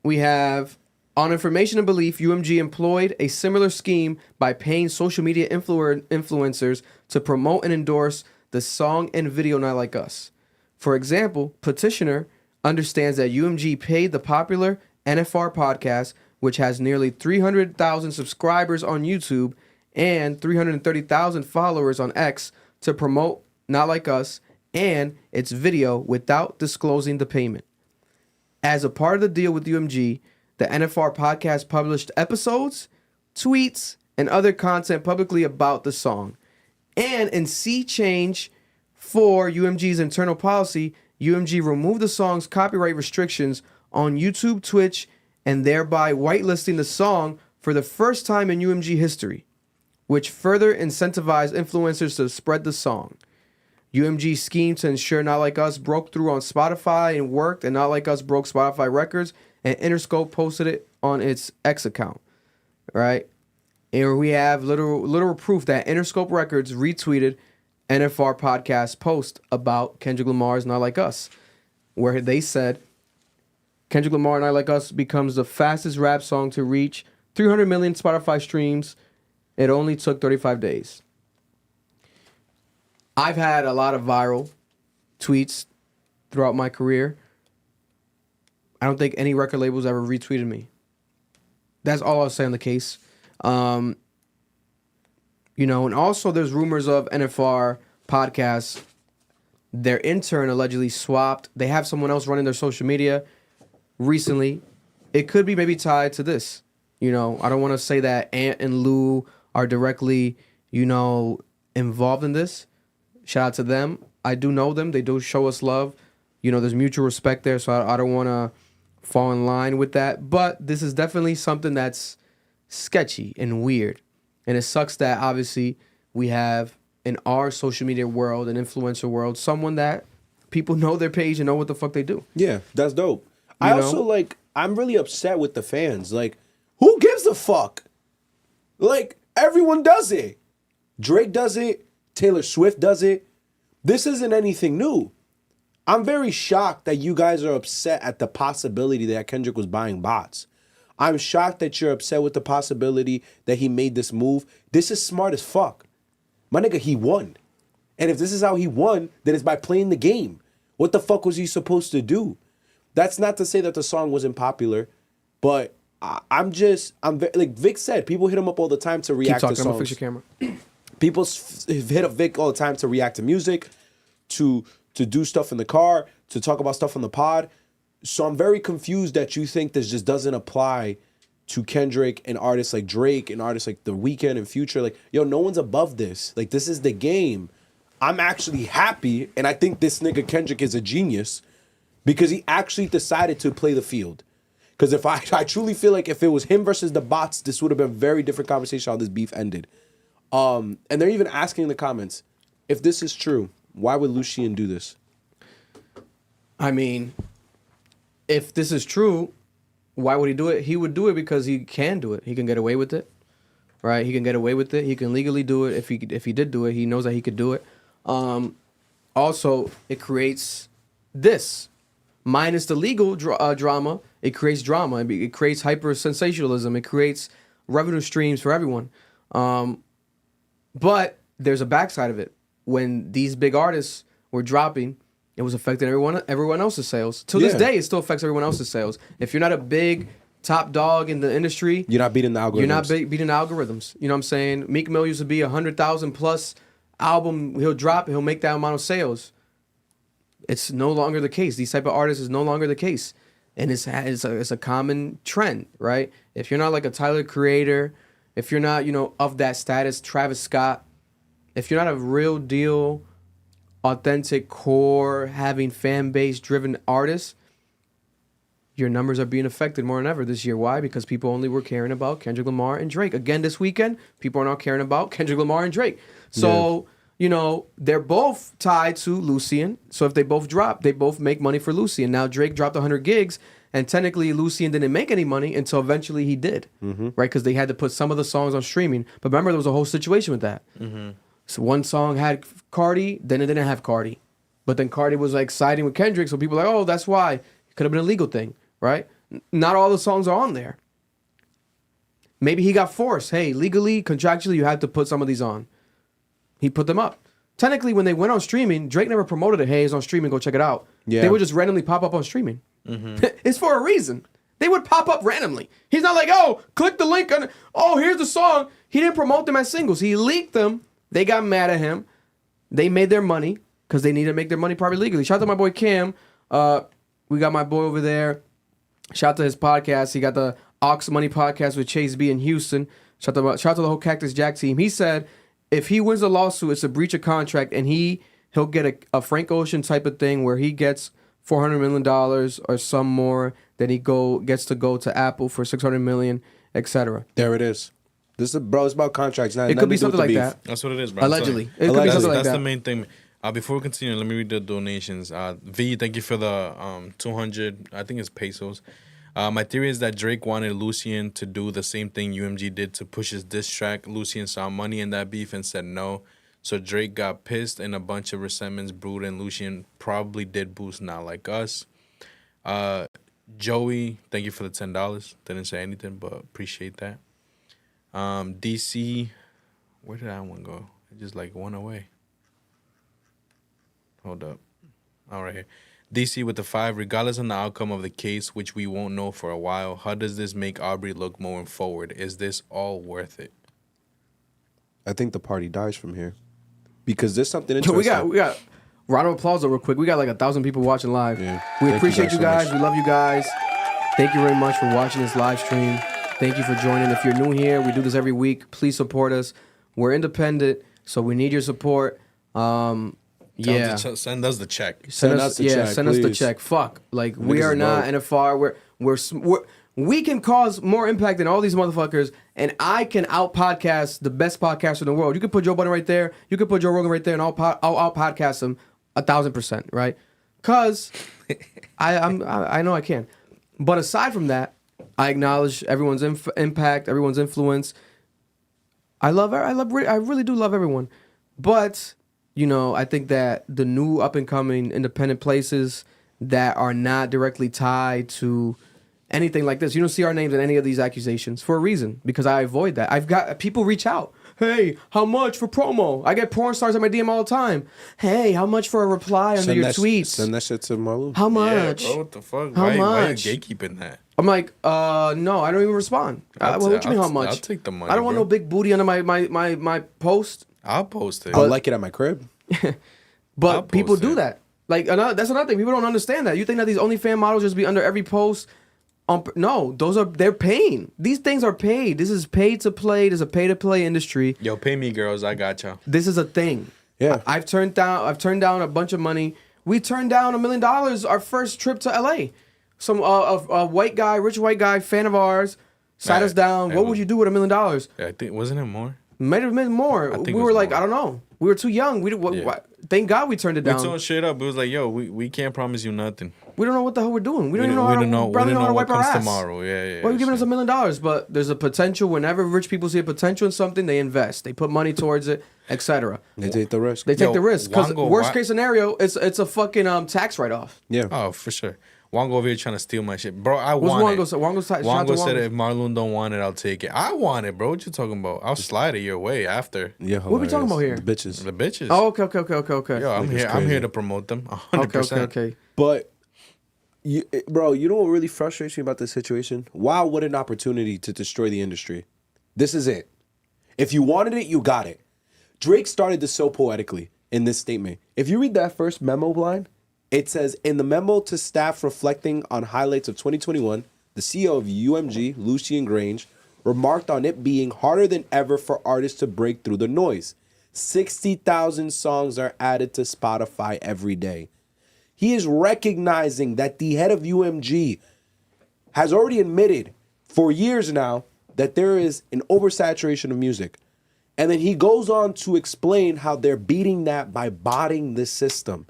we have... On information and belief, UMG employed a similar scheme by paying social media influencers to promote and endorse the song and video Not Like Us. For example, Petitioner understands that UMG paid the popular NFR podcast, which has nearly 300,000 subscribers on YouTube and 330,000 followers on X, to promote Not Like Us and its video without disclosing the payment. As a part of the deal with UMG, the NFR podcast published episodes, tweets, and other content publicly about the song. And in sea change for UMG's internal policy, UMG removed the song's copyright restrictions on YouTube, Twitch, and thereby whitelisting the song for the first time in UMG history, which further incentivized influencers to spread the song. UMG schemed to ensure Not Like Us broke through on Spotify and worked, and Not Like Us broke Spotify records, and Interscope posted it on its X account, right? And we have literal proof that Interscope Records retweeted NFR podcast post about Kendrick Lamar's Not Like Us, where they said, Kendrick Lamar Not Like Us becomes the fastest rap song to reach 300 million Spotify streams. It only took 35 days. I've had a lot of viral tweets throughout my career. I don't think any record labels ever retweeted me. That's all I'll say on the case. And also there's rumors of NFR podcasts. Their intern allegedly swapped. They have someone else running their social media recently. It could be maybe tied to this. I don't want to say that Ant and Lou are directly, involved in this. Shout out to them. I do know them. They do show us love. There's mutual respect there, so I don't want to fall in line with that. But this is definitely something that's sketchy and weird. And it sucks that obviously we have in our social media world and influencer world someone that people know their page and know what the fuck they do. Yeah, that's dope. I'm really upset with the fans. Like, who gives a fuck? Like, everyone does it. Drake does it. Taylor Swift does it. This isn't anything new. I'm very shocked that you guys are upset at the possibility that Kendrick was buying bots. I'm shocked that you're upset with the possibility that he made this move. This is smart as fuck. My nigga, he won. And if this is how he won, then it's by playing the game. What the fuck was he supposed to do? That's not to say that the song wasn't popular, but like Vic said, people hit him up all the time to react to songs. I'm gonna fix your camera. People hit up Vic all the time to react to music, to do stuff in the car, to talk about stuff on the pod. So I'm very confused that you think this just doesn't apply to Kendrick and artists like Drake and artists like The Weeknd and Future. Like, yo, no one's above this. Like, this is the game. I'm actually happy, and I think this nigga Kendrick is a genius because he actually decided to play the field. Because if I truly feel like if it was him versus the bots, this would have been a very different conversation how this beef ended. And they're even asking in the comments, if this is true, why would Lucien do this? I mean, if this is true, why would he do it? He would do it because he can do it. He can get away with it, right? He can get away with it. He can legally do it. If he did do it, he knows that he could do it. Also, it creates this. Minus the legal drama, it creates drama. It creates hyper sensationalism. It creates revenue streams for everyone. But there's a backside of it. When these big artists were dropping, it was affecting everyone else's sales. To this day, it still affects everyone else's sales. If you're not a big top dog in the industry, you're not beating the algorithms. You're not beating the algorithms. You know what I'm saying? Meek Mill used to be 100,000 plus album. He'll drop. He'll make that amount of sales. It's no longer the case. These type of artists is no longer the case, and it's a common trend, right? If you're not like a Tyler Creator, if you're not of that status, Travis Scott, if you're not a real deal, authentic core, having fan base driven artist, your numbers are being affected more than ever this year. Why? Because people only were caring about Kendrick Lamar and Drake. Again, this weekend, people are not caring about Kendrick Lamar and Drake. So. Yeah. They're both tied to Lucien. So if they both drop, they both make money for Lucien. Now Drake dropped 100 gigs, and technically Lucien didn't make any money until eventually he did, right? Because they had to put some of the songs on streaming. But remember, there was a whole situation with that. So one song had Cardi, then it didn't have Cardi. But then Cardi was like siding with Kendrick, so people were like, oh, that's why. It could have been a legal thing, right? Not all the songs are on there. Maybe he got forced. Hey, legally, contractually, you have to put some of these on. He put them up. Technically, when they went on streaming, Drake never promoted it. Hey, it's on streaming. Go check it out. Yeah. They would just randomly pop up on streaming. It's for a reason. They would pop up randomly. He's not like, oh, click the link. Here's the song. He didn't promote them as singles. He leaked them. They got mad at him. They made their money because they needed to make their money probably legally. Shout out to my boy Cam. We got my boy over there. Shout out to his podcast. He got the Ox Money podcast with Chase B in Houston. Shout out to the whole Cactus Jack team. He said, if he wins a lawsuit, it's a breach of contract, and he'll get a Frank Ocean type of thing where he gets $400 million or some more. Then he gets to go to Apple for $600 million, etc. There it is. This is, bro, it's about contracts. It could be something like that. That's what it is, bro. Allegedly. It could be something like that. That's the main thing. Before we continue, let me read the donations. V, thank you for the 200, I think it's pesos. My theory is that Drake wanted Lucien to do the same thing UMG did to push his diss track. Lucien saw money in that beef and said no. So Drake got pissed and a bunch of resentments brewed, and Lucien probably did boost Not Like Us. Joey, thank you for the $10. Didn't say anything, but appreciate that. DC, where did that one go? It just like went away. Hold up. All right here. DC with the 5. Regardless of the outcome of the case, which we won't know for a while, how does this make Aubrey look moving forward? Is this all worth it? I think the party dies from here. Because there's something interesting. We got round of applause real quick. We got like 1,000 people watching live. Yeah. We appreciate you guys. We love you guys. Thank you very much for watching this live stream. Thank you for joining. If you're new here, we do this every week. Please support us. We're independent, so we need your support. Send us the check. Send us the check. Fuck. Like, we are not NFR. We can cause more impact than all these motherfuckers, and I can out-podcast the best podcaster in the world. You can put Joe Budden right there. You can put Joe Rogan right there, and I'll out-podcast them 1,000%, right? Because I know I can. But aside from that, I acknowledge everyone's impact, everyone's influence. I really do love everyone. But, you know, I think that the new up-and-coming independent places that are not directly tied to anything like this, you don't see our names in any of these accusations for a reason, because I avoid that. I've got people reach out. Hey, how much for promo? I get porn stars at my DM all the time. Hey, how much for a reply under your tweets? Send that shit to Marlon. How much? Yeah, bro, what the fuck? How much? Why are you gatekeeping that? I'm like, no, I don't even respond. What you mean how much? I'll take the money. I don't want no big booty under my post. I'll post it. I'll like it at my crib. But people do that. Like, that's another thing. People don't understand that. You think that these OnlyFans models just be under every post? No, they're paying. These things are paid. This is paid to play. There's a pay to play industry. Yo, pay me, girls. I got y'all. This is a thing. Yeah. I've turned down a bunch of money. We turned down $1 million our first trip to LA. Some a white guy, rich white guy, fan of ours, sat us down. What would you do with $1 million? Yeah, I think wasn't it more? Might have been more. We were like, more. I don't know. We were too young. Thank God we turned it down. We told straight up. It was like, yo, we can't promise you nothing. We don't know what the hell we're doing. We don't know how to wipe our ass. Tomorrow. Yeah. Well, you're giving us $1 million, but there's a potential. Whenever rich people see a potential in something, they invest. They put money towards it, etc. They take the risk. They take the risk because worst case scenario, it's a fucking tax write off. Yeah. Oh, for sure. Wongo over here trying to steal my shit, bro. I want it. Wongo said if Marlon don't want it, I'll take it. I want it, bro. What you talking about? I'll slide it your way after. Yeah. What are we talking about here? The bitches. The bitches. Oh, okay. Yo, I'm here to promote them. 100%. Okay. But you know what really frustrates me about this situation? Wow, what an opportunity to destroy the industry. This is it. If you wanted it, you got it. Drake started this so poetically in this statement. If you read that first memo line, it says, in the memo to staff reflecting on highlights of 2021, the CEO of UMG, Lucien Grange, remarked on it being harder than ever for artists to break through the noise. 60,000 songs are added to Spotify every day. He is recognizing that the head of UMG has already admitted for years now that there is an oversaturation of music. And then he goes on to explain how they're beating that by botting the system.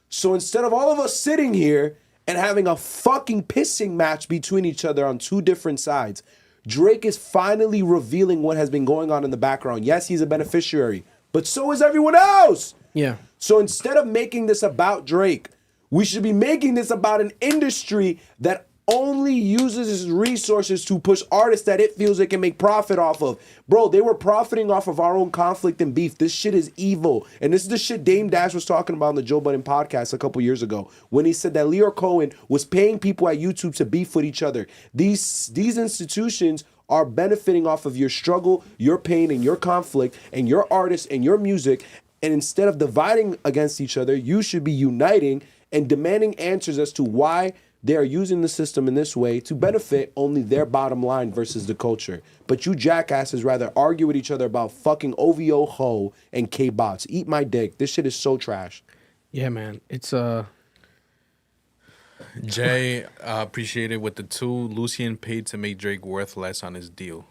So instead of all of us sitting here and having a fucking pissing match between each other on two different sides, Drake is finally revealing what has been going on in the background. Yes, he's a beneficiary, but so is everyone else. Yeah. So instead of making this about Drake, we should be making this about an industry that only uses its resources to push artists that it feels it can make profit off of. Bro, they were profiting off of our own conflict and beef. This shit is evil. And this is the shit Dame Dash was talking about on the Joe Budden podcast a couple years ago when he said that Leo Cohen was paying people at YouTube to beef with each other. These institutions are benefiting off of your struggle, your pain, and your conflict, and your artists and your music. And instead of dividing against each other, you should be uniting and demanding answers as to why they are using the system in this way to benefit only their bottom line versus the culture. But you jackasses rather argue with each other about fucking OVO Ho and K-Bots. Eat my dick. This shit is so trash. Yeah, man. It's Jay appreciated with the 2. Lucian paid to make Drake worth less on his deal.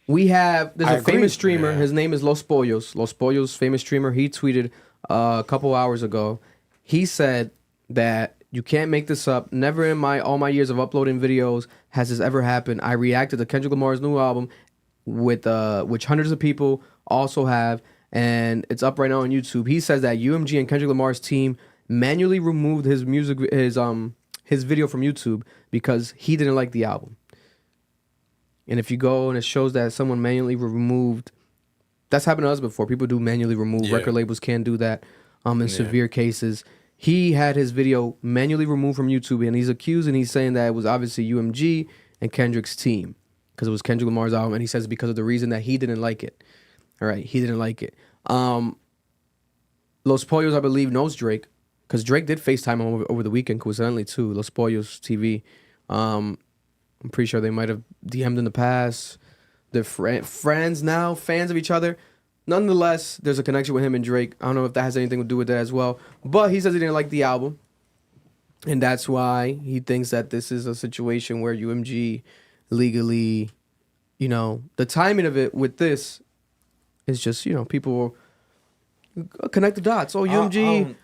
There's a famous streamer. Yeah. His name is Los Pollos. Los Pollos, famous streamer. He tweeted a couple hours ago. He said that you can't make this up. Never in all my years of uploading videos has this ever happened. I reacted to Kendrick Lamar's new album, which hundreds of people also have, and it's up right now on YouTube. He says that UMG and Kendrick Lamar's team manually removed his video from YouTube because he didn't like the album. And if you go and it shows that someone manually removed, that's happened to us before. People do manually remove. Record labels can do that in severe cases. He had his video manually removed from YouTube, and he's accused, and he's saying that it was obviously UMG and Kendrick's team because it was Kendrick Lamar's album, and he says because of the reason that he didn't like it. All right, he didn't like it. Los Pollos, I believe, knows Drake because Drake did FaceTime him over the weekend, coincidentally, too. Los Pollos TV. I'm pretty sure they might have DM'd in the past. They're friends now, fans of each other. Nonetheless, there's a connection with him and Drake. I don't know if that has anything to do with that as well. But he says he didn't like the album. And that's why he thinks that this is a situation where UMG legally, the timing of it with this is just, people connect the dots. Oh, UMG.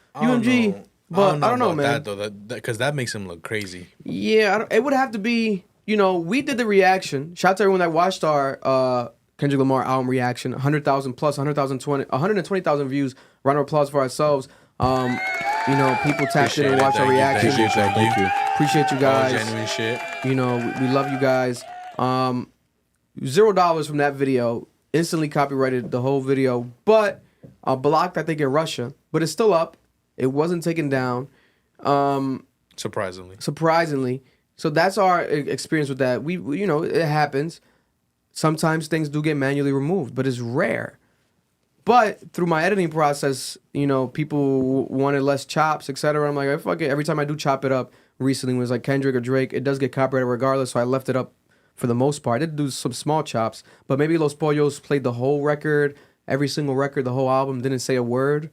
But I don't know, man. Because that makes him look crazy. Yeah, it would have to be, we did the reaction. Shout out to everyone that watched our Kendrick Lamar album reaction. 100,000 plus, 120,000 views. Round of applause for ourselves. People tapped in and watched our reaction. Thank you. Appreciate you guys. Genuine shit. We love you guys. $0 from that video. Instantly copyrighted the whole video, but blocked, I think, in Russia. But it's still up. It wasn't taken down. Surprisingly. So that's our experience with that. We it happens. Sometimes things do get manually removed, but it's rare. But through my editing process, people wanted less chops, etc. I'm like, fuck it. Every time I do chop it up, recently when it was like Kendrick or Drake, it does get copyrighted regardless, so I left it up for the most part. I did do some small chops, but maybe Los Pollos played the whole record, every single record, the whole album, didn't say a word.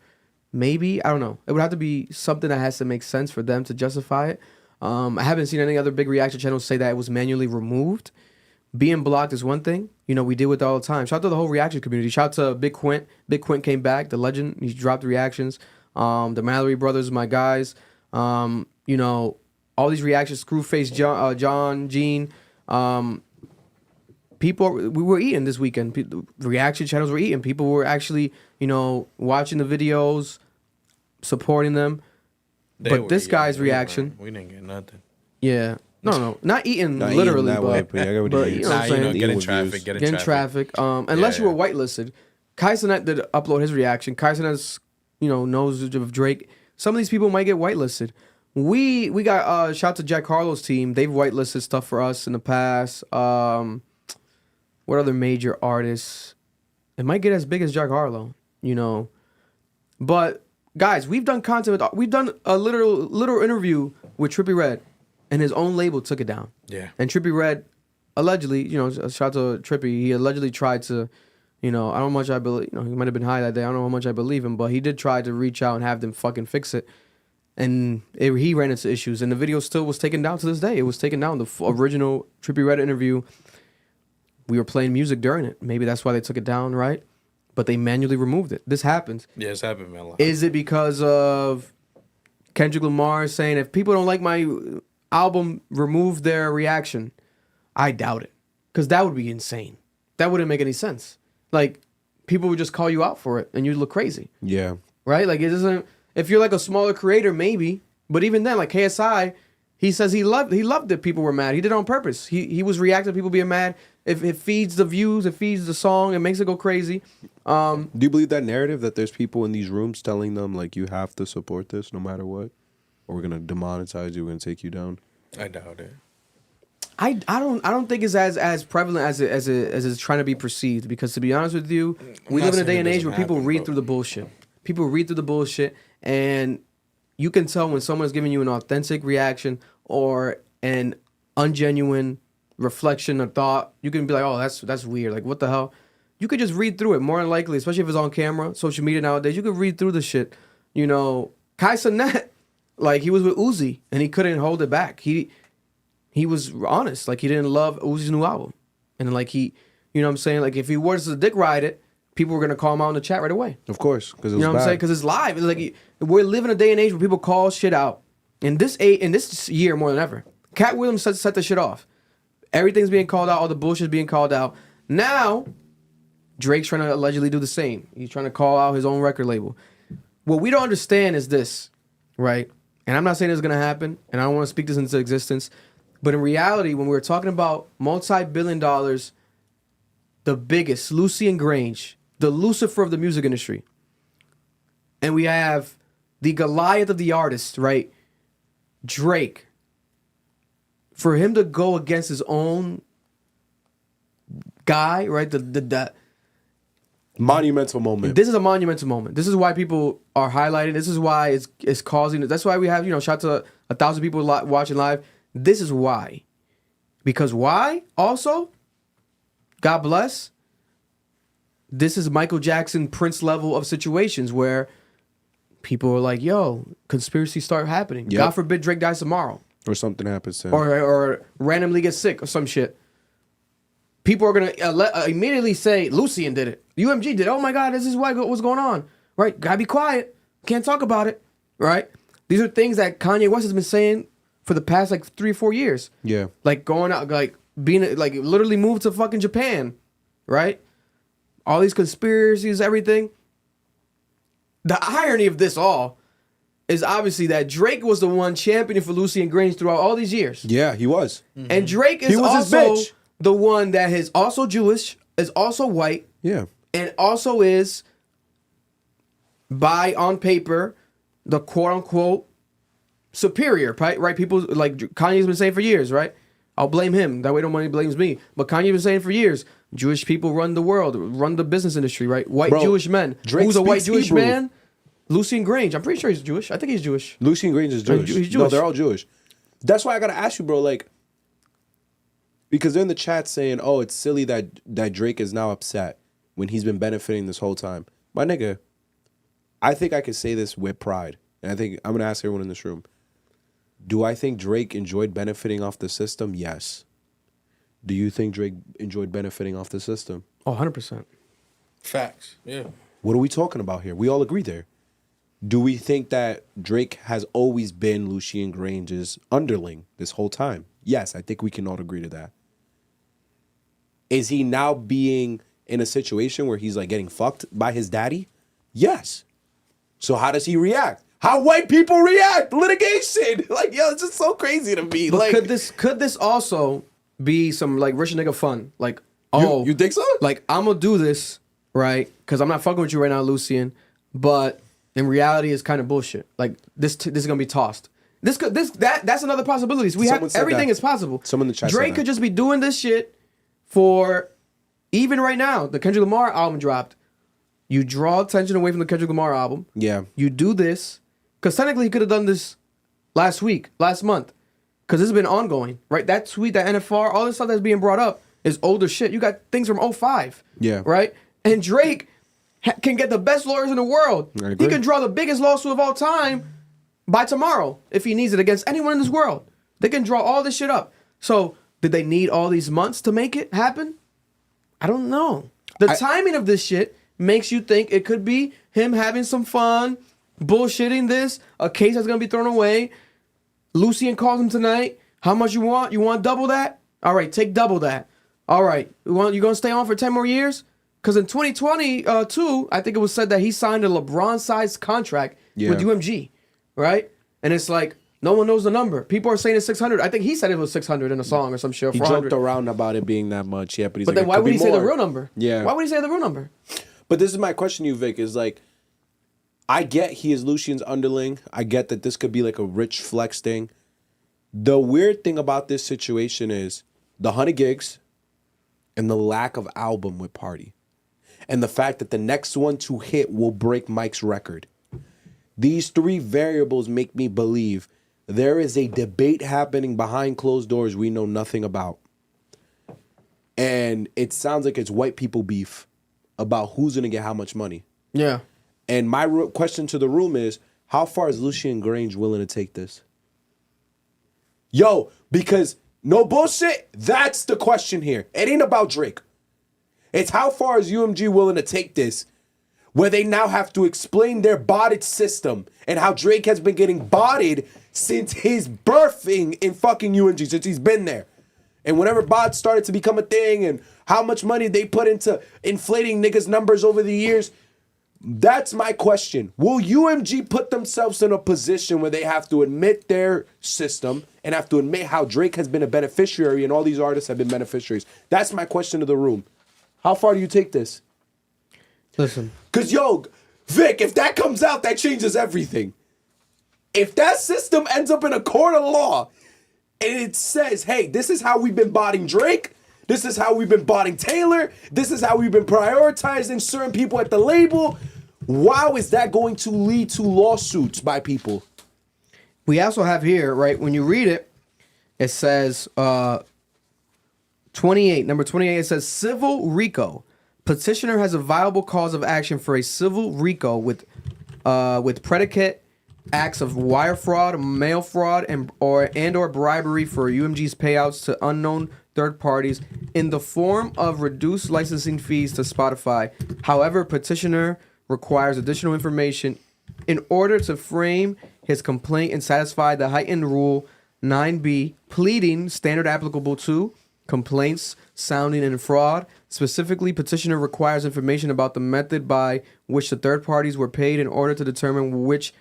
Maybe, I don't know. It would have to be something that has to make sense for them to justify it. I haven't seen any other big reaction channels say that it was manually removed. Being blocked is one thing. We deal with it all the time. Shout out to the whole reaction community. Shout out to Big Quint. Big Quint came back, the legend. He dropped reactions. The Mallory brothers, my guys. All these reactions. Screwface, John, Gene. People, we were eating this weekend. The reaction channels were eating. People were actually, watching the videos, supporting them. But this guy's reaction. We didn't get nothing. Yeah. No. Not eating literally, but getting traffic. Unless you were whitelisted. Cenat did upload his reaction. Cenat's, knows of Drake. Some of these people might get whitelisted. We got shout out to Jack Harlow's team. They've whitelisted stuff for us in the past. What other major artists? It might get as big as Jack Harlow, But guys, we've done content we've done a literal interview with Trippie Redd, and his own label took it down. Yeah. And Trippie Redd allegedly, shout out to Trippie, he allegedly tried to, I don't know how much I believe, he might have been high that day. I don't know how much I believe him, but he did try to reach out and have them fucking fix it. And he ran into issues, and the video still was taken down to this day. It was taken down. The original Trippie Redd interview, we were playing music during it. Maybe that's why they took it down, right? But they manually removed it. This happens. Yeah, it's happened, man. Is it because of Kendrick Lamar saying, if people don't like my album, remove their reaction? I doubt it. Because that would be insane. That wouldn't make any sense. Like, people would just call you out for it, and you'd look crazy. Yeah. Right? Like, it doesn't... If you're like a smaller creator, maybe. But even then, like KSI, he says he loved that people were mad. He did it on purpose. He was reacting to people being mad. If it feeds the views, it feeds the song, it makes it go crazy. Do you believe that narrative that there's people in these rooms telling them like you have to support this no matter what, or we're gonna demonetize you, we're gonna take you down? I doubt it. I don't think it's as prevalent as it's trying to be perceived. Because to be honest with you, we live in a day and age where people read through the bullshit. People read through the bullshit, and you can tell when someone's giving you an authentic reaction or an ungenuine reflection or thought. You can be like, oh, that's weird. Like, what the hell? You could just read through it more than likely, especially if it's on camera, social media nowadays. You could read through the shit. Cenat Like he was with Uzi and he couldn't hold it back. He was honest. Like he didn't love Uzi's new album. And like you know what I'm saying? Like if he was to dick ride it, people were gonna call him out in the chat right away. Of course, because you know what I'm saying? Because it's live. It's like we're living a day and age where people call shit out. In this year more than ever, Katt Williams set the shit off. Everything's being called out. All the bullshit's being called out. Now, Drake's trying to allegedly do the same. He's trying to call out his own record label. What we don't understand is this, right? And I'm not saying it's gonna happen, and I don't want to speak this into existence. But in reality, when we're talking about multi-billion dollars, the biggest, Lucian Grange, the Lucifer of the music industry, and we have the Goliath of the artist, right? Drake, for him to go against his own guy, right? The monumental moment. This is a monumental moment. This is why people are highlighting. This is why it's causing. That's why we have, shout to 1,000 people watching live. This is why. Because why? Also, God bless. This is Michael Jackson, Prince level of situations where people are like, yo, conspiracies start happening. Yep. God forbid Drake dies tomorrow. Or something happens to him. Or randomly gets sick or some shit. People are going to immediately say, Lucian did it. UMG did it. Oh my God, this is what's going on. Right? Gotta be quiet. Can't talk about it. Right? These are things that Kanye West has been saying for the past like 3 or 4 years. Yeah. Like going out, like being, like literally moved to fucking Japan. Right? All these conspiracies, everything. The irony of this all is obviously that Drake was the one championing for Lucian Grange throughout all these years. Yeah, he was. Mm-hmm. And Drake is also the one that is also Jewish, is also white. Yeah. And also is, on paper, the quote-unquote superior, right? People, like Kanye's been saying for years, right? I'll blame him. That way nobody blames me. But Kanye's been saying for years, Jewish people run the world, run the business industry, right? White Jewish men. Drake Who's a white Jewish Hebrew. man? Lucian Grange. I'm pretty sure he's Jewish. I think he's Jewish. Lucian Grange is Jewish. He's Jewish. No, they're all Jewish. That's why I gotta ask you, bro. Like, because they're in the chat saying, "Oh, it's silly that Drake is now upset when he's been benefiting this whole time." My nigga, I think I can say this with pride, and I think I'm gonna ask everyone in this room: do I think Drake enjoyed benefiting off the system? Yes. Do you think Drake enjoyed benefiting off the system? Oh, 100%. Facts. Yeah. What are we talking about here? We all agree there. Do we think that Drake has always been Lucian Grange's underling this whole time? Yes, I think we can all agree to that. Is he now being in a situation where he's like getting fucked by his daddy? Yes. So how does he react? How white people react? Litigation. Like, yo, it's just so crazy to me. But like, could this also be some like rich nigga fun? Like, oh, you think so? Like, I'm gonna do this, right? Because I'm not fucking with you right now, Lucian. But in reality, it's kind of bullshit. Like, this is gonna be tossed. That's another possibility. So everything is possible. Someone in the chat Drake could just be doing this shit for, even right now, the Kendrick Lamar album dropped. You draw attention away from the Kendrick Lamar album. Yeah. You do this. Because technically he could have done this last month. Because this has been ongoing, right? That tweet, that NFR, all this stuff that's being brought up is older shit. You got things from 05. Yeah. Right? And Drake can get the best lawyers in the world. He can draw the biggest lawsuit of all time by tomorrow if he needs it against anyone in this world. They can draw all this shit up. So did they need all these months to make it happen? I don't know. The timing of this shit makes you think it could be him having some fun, bullshitting this, a case that's going to be thrown away. Lucian calls him tonight. How much you want? You want double that? All right, take double that. All right, you going to stay on for 10 more years? Because in 2022, I think it was said that he signed a LeBron-sized contract with UMG, right? And it's like, no one knows the number. People are saying it's 600. I think he said it was 600 in a song or some shit. He joked around about it being that much, yeah. But, then why would he say the real number? Yeah. Why would he say the real number? But this is my question to you, Vic, is like, I get he is Lucian's underling. I get that this could be like a rich flex thing. The weird thing about this situation is the 100 gigs and the lack of album with Party. And the fact that the next one to hit will break Mike's record. These three variables make me believe there is a debate happening behind closed doors we know nothing about. And it sounds like it's white people beef about who's going to get how much money. Yeah. And my question to the room is, How far is Lucian Grange willing to take this? Yo, because no bullshit, that's the question here. It ain't about Drake. It's how far is UMG willing to take this, where they now have to explain their botted system and how Drake has been getting botted since his birthing in fucking UMG, since he's been there. And whenever bots started to become a thing and how much money they put into inflating niggas' numbers over the years, that's my question. Will UMG put themselves in a position where they have to admit their system and have to admit how Drake has been a beneficiary and all these artists have been beneficiaries? That's my question to the room. How far do you take this? Listen. Because, yo, Vic, if that comes out, that changes everything. If that system ends up in a court of law and it says, hey, this is how we've been botting Drake, this is how we've been botting Taylor, this is how we've been prioritizing certain people at the label, wow, is that going to lead to lawsuits by people? We also have here, right, when you read it, it says 28, number 28, it says civil RICO. Petitioner has a viable cause of action for a civil RICO with predicate acts of wire fraud, mail fraud, and or bribery for UMG's payouts to unknown third parties in the form of reduced licensing fees to Spotify. However, petitioner requires additional information in order to frame his complaint and satisfy the heightened Rule 9b pleading standard applicable to complaints sounding in fraud. Specifically, petitioner requires information about the method by which the third parties were paid in order to determine which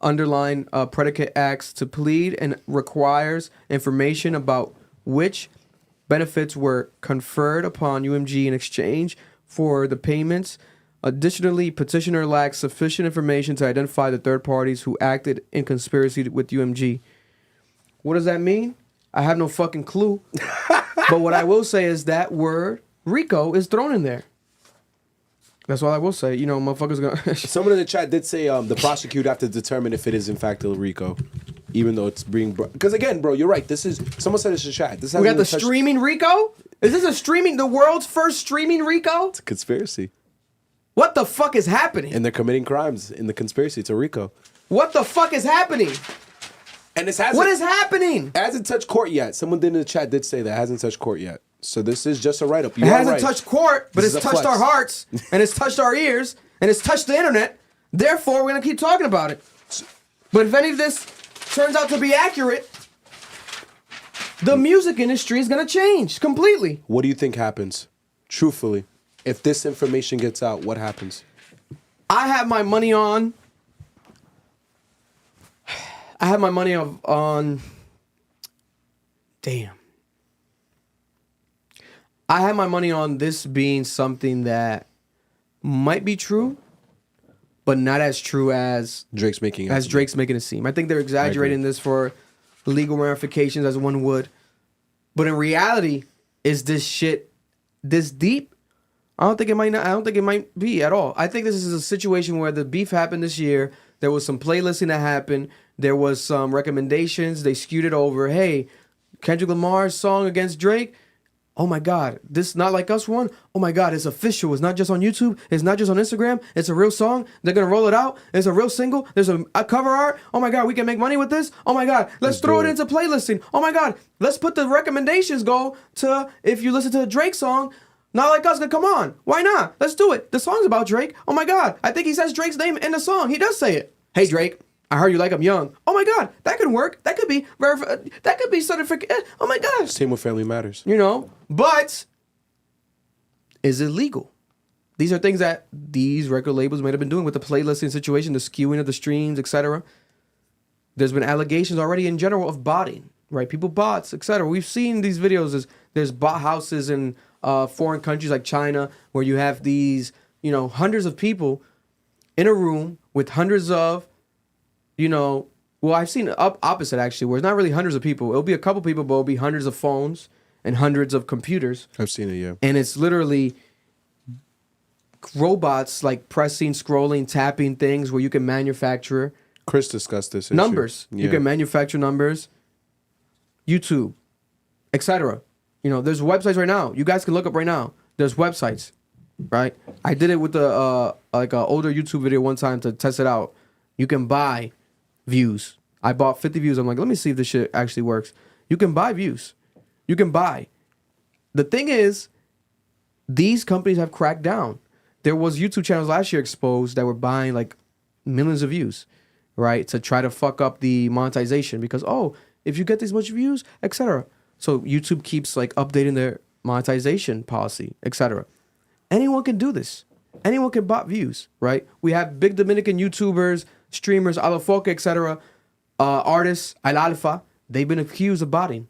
underlying predicate acts to plead, and requires information about which benefits were conferred upon UMG in exchange for the payments. Additionally, petitioner lacks sufficient information to identify the third parties who acted in conspiracy with UMG. What does that mean? I have no fucking clue. But what I will say is that word RICO is thrown in there. That's all I will say. You know, motherfuckers gonna. Someone in the chat did say the prosecutor have to determine if it is in fact a RICO, even though it's being. Because again, bro, you're right. This is. Someone said it's a chat. This we got the streaming RICO. Is this a streaming? The world's first streaming RICO? It's a conspiracy. What the fuck is happening? And they're committing crimes in the conspiracy. It's a RICO. What the fuck is happening? And this hasn't. What is happening? It hasn't touched court yet. Someone in the chat did say that it hasn't touched court yet. So this is just a write-up. It hasn't touched court, but it's touched our hearts, and it's touched our ears, and it's touched the internet. Therefore, we're going to keep talking about it. But if any of this turns out to be accurate, the music industry is going to change completely. What do you think happens? Truthfully, if this information gets out, what happens? I have my money on... Damn. I have my money on this being something that might be true, but not as true as Drake's making it seem. I think they're exaggerating this for legal ramifications, as one would. But in reality, is this shit this deep? I don't think it might be at all. I think this is a situation where the beef happened this year. There was some playlisting that happened. There was some recommendations. They skewed it over. Hey, Kendrick Lamar's song against Drake. Oh my God, this Not Like Us one? Oh my God, it's official. It's not just on YouTube. It's not just on Instagram. It's a real song. They're going to roll it out. It's a real single. There's a cover art. Oh my God, we can make money with this. Oh my God, let's throw it into playlisting. Oh my God, let's put the recommendations go to, if you listen to a Drake song, Not Like Us, come on. Why not? Let's do it. The song's about Drake. Oh my God, I think he says Drake's name in the song. He does say it. Hey Drake, I heard you like I'm young. Oh my God, that could work. That could be that could be certificate. Oh my God. Same with Family Matters. You know, but is it legal? These are things that these record labels might have been doing with the playlisting situation, the skewing of the streams, etc. There's been allegations already in general of botting, right? People bots, etc. We've seen these videos. There's bot houses in foreign countries like China where you have these, you know, hundreds of people in a room with hundreds of, you know, well, I've seen opposite actually, where it's not really hundreds of people. It'll be a couple people, but it'll be hundreds of phones and hundreds of computers. I've seen it, yeah. And it's literally robots like pressing, scrolling, tapping things where you can manufacture. Chris discussed this issue. Numbers. Yeah. You can manufacture numbers. YouTube, etc. You know, there's websites right now. You guys can look up right now. There's websites, right? I did it with the like an older YouTube video one time to test it out. You can buy views. I bought 50 views. I'm like, let me see if this shit actually works. You can buy views. You can buy. The thing is, these companies have cracked down. There was YouTube channels last year exposed that were buying like millions of views, right? To try to fuck up the monetization because, oh, if you get these much views, etc. So YouTube keeps like updating their monetization policy, etc. Anyone can do this. Anyone can bot views, right? We have big Dominican YouTubers, streamers, Alafoca, etc. Artists, Al Alfa. They've been accused of botting,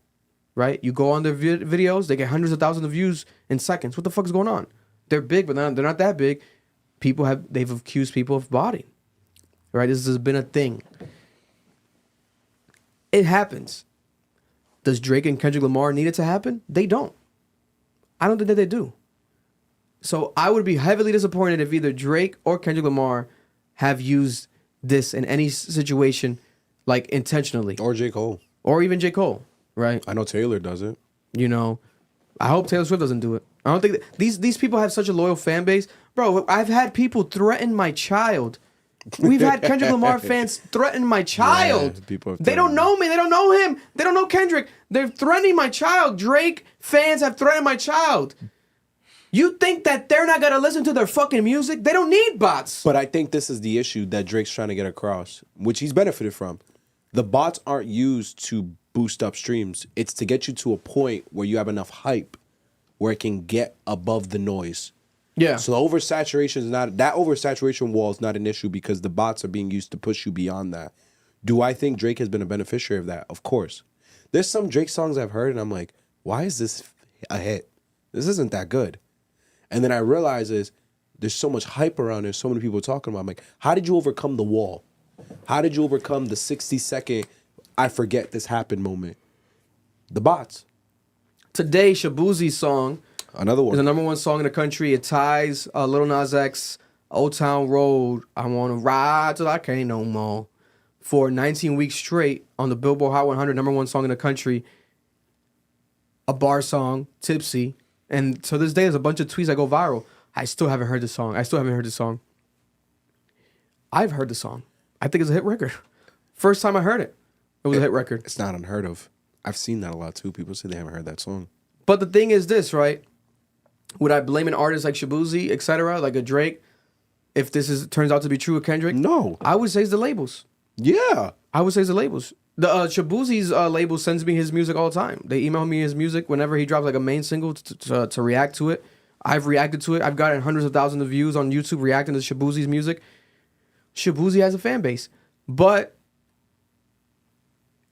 right? You go on their videos, they get hundreds of thousands of views in seconds. What the fuck is going on? They're big, but they're not that big. They've accused people of botting, right? This has been a thing. It happens. Does Drake and Kendrick Lamar need it to happen? They don't. I don't think that they do. So I would be heavily disappointed if either Drake or Kendrick Lamar have used this in any situation, like intentionally. Or J. Cole. Or even J. Cole, right? I know Taylor does it. You know, I hope Taylor Swift doesn't do it. I don't think these people have such a loyal fan base. Bro, I've had people threaten my child. We've had Kendrick Lamar fans threaten my child. Yeah, they don't know me. They don't know him. They don't know Kendrick. They're threatening my child. Drake fans have threatened my child. You think that they're not going to listen to their fucking music? They don't need bots. But I think this is the issue that Drake's trying to get across, which he's benefited from. The bots aren't used to boost up streams. It's to get you to a point where you have enough hype where it can get above the noise. Yeah. So the oversaturation is not, that oversaturation wall is not an issue because the bots are being used to push you beyond that. Do I think Drake has been a beneficiary of that? Of course. There's some Drake songs I've heard and I'm like, why is this a hit? This isn't that good. And then I realize there's so much hype around, there's so many people talking about it. I'm like, how did you overcome the wall? How did you overcome the 60-second I forget this happened moment? The bots. Today, Shaboozey's song Another one. is the #1 song in the country. It ties Lil Nas X, Old Town Road, I Want to Ride Till I Can't No More, for 19 weeks straight on the Billboard Hot 100, #1 song in the country. A bar song, Tipsy. And to this day, there's a bunch of tweets that go viral. I still haven't heard this song. I've heard the song. I think it's a hit record. First time I heard it, it was a hit record. It's not unheard of. I've seen that a lot too. People say they haven't heard that song. But the thing is this, right? Would I blame an artist like Shaboozey, etc., like a Drake, if this turns out to be true with Kendrick? No. I would say it's the labels. Yeah. I would say it's the labels. The Shaboozey's label sends me his music all the time. They email me his music whenever he drops like a main single to react to it. I've reacted to it. I've gotten hundreds of thousands of views on YouTube reacting to Shaboozey's music. Shaboozey has a fan base. But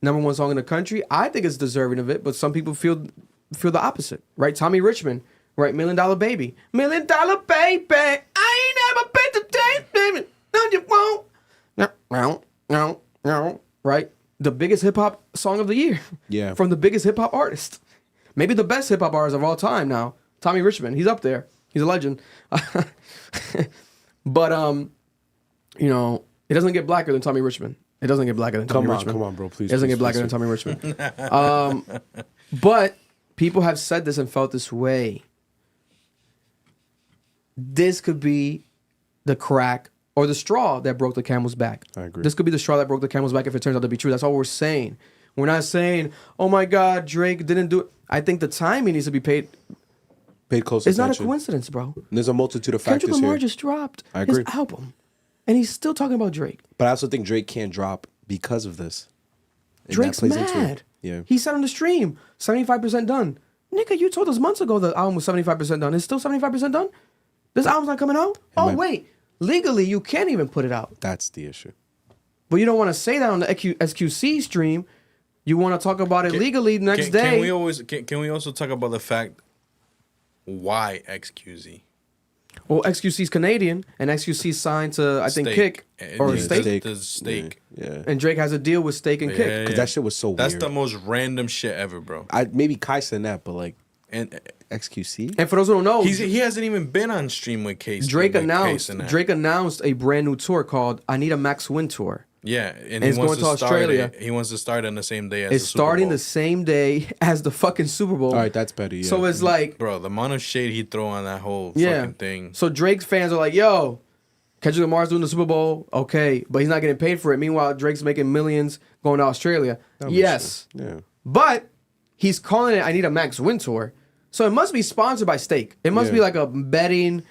#1 song in the country, I think it's deserving of it, but some people feel the opposite, right? Tommy Richmond, right? $1 Million Baby. $1 Million Baby. I ain't never been to date, baby. No, you won't. No. Right? The biggest hip hop song of the year. Yeah. From the biggest hip hop artist. Maybe the best hip hop artist of all time now. Tommy Richmond. He's up there. He's a legend. But you know, it doesn't get blacker than Tommy Richmond. It doesn't get blacker than Tommy Richmond. Come on, bro, please. It doesn't please, get blacker please. than Tommy Richmond. But people have said this and felt this way. This could be the crack or the straw that broke the camel's back. I agree. This could be the straw that broke the camel's back if it turns out to be true. That's all we're saying. We're not saying, oh my God, Drake didn't do it. I think the timing needs to be paid close It's attention. not a coincidence, bro. There's a multitude of factors Kendrick Lamar here. just dropped I his agree. album. And he's still talking about Drake. But I also think Drake can't drop because of this. And that Drake's plays into it. mad. Yeah. He said on the stream, 75% done. Nigga, you told us months ago the album was 75% done. It's still 75% done? This album's not coming out? Wait. Legally, you can't even put it out. That's the issue. But you don't want to say that on the SQC stream. You want to talk about it legally the next day. Can we also talk about the fact why XQZ? Well, XQC's Canadian, and XQC signed to, I think, Steak. Kick. Or Steak. The Steak. Yeah. And Drake has a deal with Steak and Kick. Because that shit was so weird. That's the most random shit ever, bro. Maybe Kai said that, but like, and XQC? And for those who don't know, he hasn't even been on stream with Case. Drake with announced Case and that. Drake announced a brand new tour called I Need a Max Win Tour. Yeah, and he's he wants going to start Australia. He wants to start on the same day as It's the Super starting Bowl. the same day as the fucking Super Bowl. All right, that's petty. Yeah. So it's like, bro, the amount of shade he throw on that whole yeah. fucking thing. So Drake's fans are like, yo, Kendrick Lamar's doing the Super Bowl, okay, but he's not getting paid for it. Meanwhile, Drake's making millions going to Australia. Yes. Yeah. But he's calling it I Need a Max Win Tour. So it must be sponsored by Stake. It must be like a betting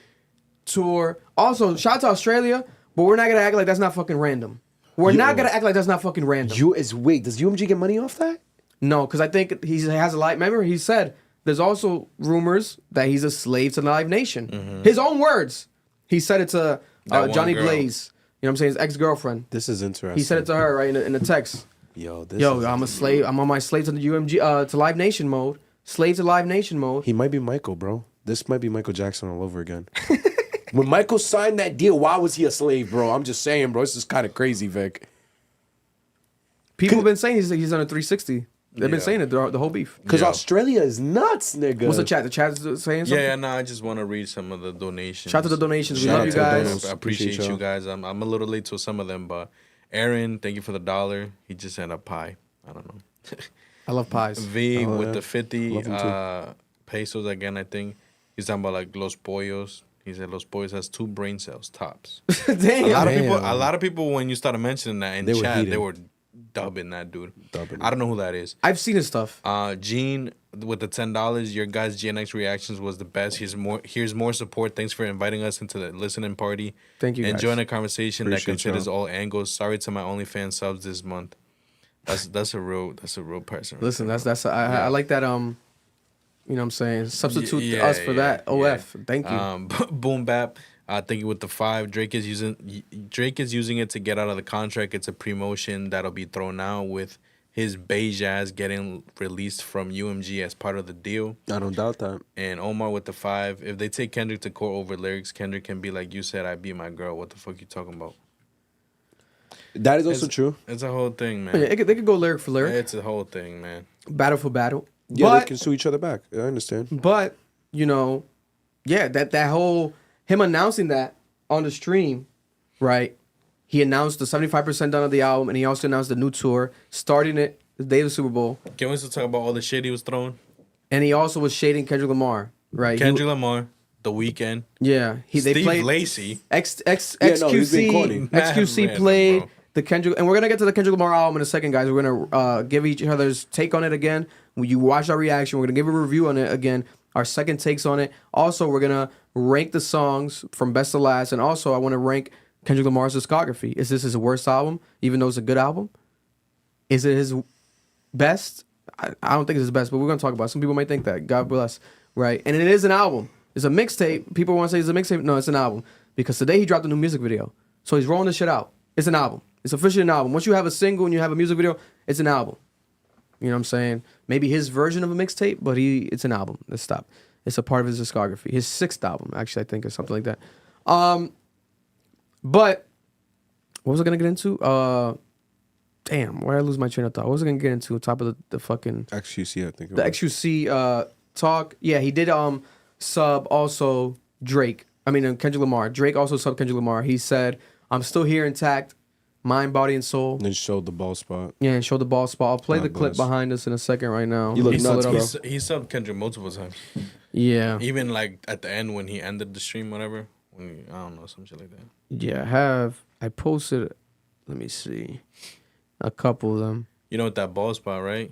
tour. Also, shout out to Australia, but we're not going to act like that's not fucking random. We're not going to act like that's not fucking random. Wait, does UMG get money off that? No, because I think he has a lot. Remember, he said there's also rumors that he's a slave to the Live Nation. His own words. He said it to Johnny Blaze. You know what I'm saying? His ex-girlfriend. This is interesting. He said it to her, right, in the text. Yo, I'm a slave. I'm on my slave to the UMG, to Live Nation mode. Slave to Live Nation mode. He might be Michael, bro. This might be Michael Jackson all over again. When Michael signed that deal, why was he a slave, bro? I'm just saying, bro. This is kind of crazy, Vic. People have been saying he's on a 360. They've been saying it the whole beef. Because Australia is nuts, nigga. What's the chat? The chat is saying something? Yeah, no, I just want to read some of the donations. Shout out to the donations. We love you guys. I appreciate you guys. I'm a little late to some of them, but Aaron, thank you for the $1. He just sent a pie. I don't know. I love pies. V with the 50 pesos again, I think. He's talking about like Los Pollos. He said Los Pollos has 2 brain cells, tops. Damn. A lot of people, when you started mentioning that in chat, they were dubbing that dude. I don't know who that is. I've seen his stuff. Gene with the $10. Your guys' GNX reactions was the best. Here's more support. Thanks for inviting us into the listening party. Thank you. Enjoying guys. a conversation that considers all angles. Sorry to my OnlyFans subs this month. That's a real person. Right? Listen, I like that. You know what I'm saying? Substitute us for that. OF. Thank you. Boom Bap. Thank you with the 5. Drake is using it to get out of the contract. It's a promotion that'll be thrown out with his beige ass getting released from UMG as part of the deal. I don't doubt that. And Omar with the 5. If they take Kendrick to court over lyrics, Kendrick can be like, you said I beat my girl. What the fuck you talking about? That is also true. It's a whole thing, man. Yeah, they could go lyric for lyric. It's a whole thing, man. Battle for battle. Yeah, but, they can sue each other back. I understand. But, you know, yeah, that whole, him announcing that on the stream, right? He announced the 75% done of the album, and he also announced the new tour, starting it the day of the Super Bowl. Can we still talk about all the shit he was throwing? And he also was shading Kendrick Lamar, right? Kendrick Lamar, The Weeknd. Yeah. They played Lacey. XQC played the Kendrick, and we're gonna get to the Kendrick Lamar album in a second, guys. We're gonna give each other's take on it again. When you watch our reaction, we're gonna give a review on it again. Our second takes on it. Also, we're gonna rank the songs from best to last, and also I want to rank Kendrick Lamar's discography. Is this his worst album, even though it's a good album? Is it his best? I don't think it's his best, but we're gonna talk about it. Some people might think that. God bless, right? And it is an album. It's a mixtape. People want to say it's a mixtape. No, it's an album because today he dropped a new music video, so he's rolling this shit out. It's an album. It's officially an album. Once you have a single and you have a music video, it's an album. You know what I'm saying? Maybe his version of a mixtape, but it's an album. Let's stop. It's a part of his discography. His 6th album, actually, I think, or something like that. But what was I gonna get into? Damn, where did I lose my train of thought? What was I gonna get into? On top of the fucking XQC, I think. The XQC talk. Yeah, he did sub also Drake. I mean Kendrick Lamar. Drake also subbed Kendrick Lamar. He said, "I'm still here intact, mind, body, and soul." And showed the ball spot. Yeah, and showed the ball spot. I'll play the clip behind us in a second right now. You look nuts, bro. He subbed Kendrick multiple times. Yeah. Even like at the end when he ended the stream, whatever. I don't know, some shit like that. Yeah, I posted, let me see, a couple of them. You know, with that ball spot, right?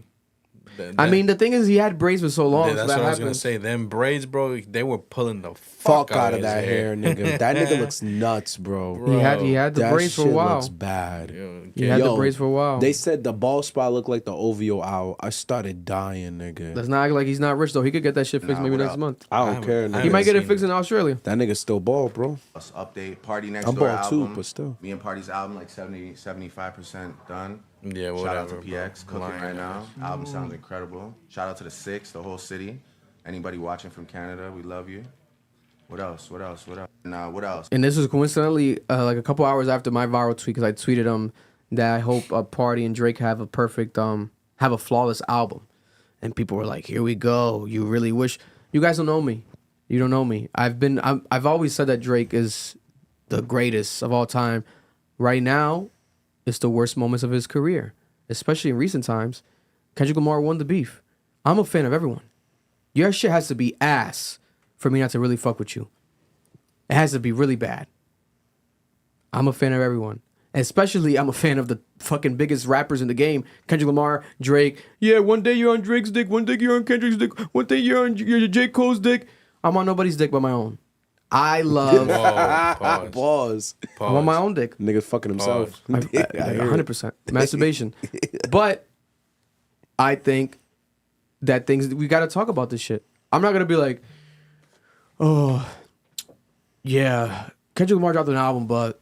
I mean, the thing is, he had braids for so long. That's so what I was going to say. Them braids, bro, they were pulling the fuck out of that hair, nigga. That nigga looks nuts, bro. He had the braids for a while. That shit looks bad. He had the braids for a while. They said the ball spot looked like the OVO owl. I started dying, nigga. Let's not act like he's not rich, though. He could get that shit fixed maybe next month. I don't care, nigga. He might get it fixed in Australia. That nigga still bald, bro. Let's update Party Next I'm Door bald album. too, but still. Me and Party's album like 75% done. Yeah, Shout out to whatever, PX, bro. cooking right now. Album sounds incredible. Shout out to the 6, the whole city. Anybody watching from Canada, we love you. What else? What else? And this was coincidentally like a couple hours after my viral tweet, because I tweeted that I hope Party and Drake have a perfect have a flawless album, and people were like, "Here we go." You really wish you guys don't know me. You don't know me. I've always said that Drake is the greatest of all time. Right now, it's the worst moments of his career, especially in recent times. Kendrick Lamar won the beef. I'm a fan of everyone. Your shit has to be ass for me not to really fuck with you. It has to be really bad. I'm a fan of everyone. Especially, I'm a fan of the fucking biggest rappers in the game. Kendrick Lamar, Drake. Yeah, one day you're on Drake's dick, one day you're on Kendrick's dick, one day you're on J. Cole's dick. I'm on nobody's dick but my own. I love... Whoa, pause. I'm on my own dick. Nigga fucking himself. 100%. Masturbation. But I think that we got to talk about this shit. I'm not going to be like, oh, yeah, Kendrick Lamar dropped an album, but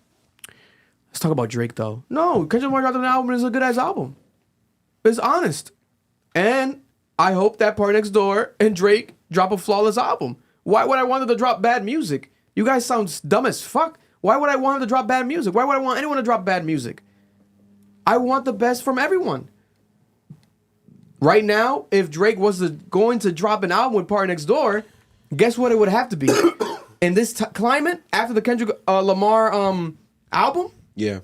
let's talk about Drake, though. No, Kendrick Lamar dropped an album and it's a good-ass album. It's honest. And I hope that Party Next Door and Drake drop a flawless album. Why would I want them to drop bad music? You guys sound dumb as fuck. Why would I want them to drop bad music? Why would I want anyone to drop bad music? I want the best from everyone. Right now, if Drake was going to drop an album with Party Next Door, guess what it would have to be? In this climate, after the Kendrick Lamar album, yeah,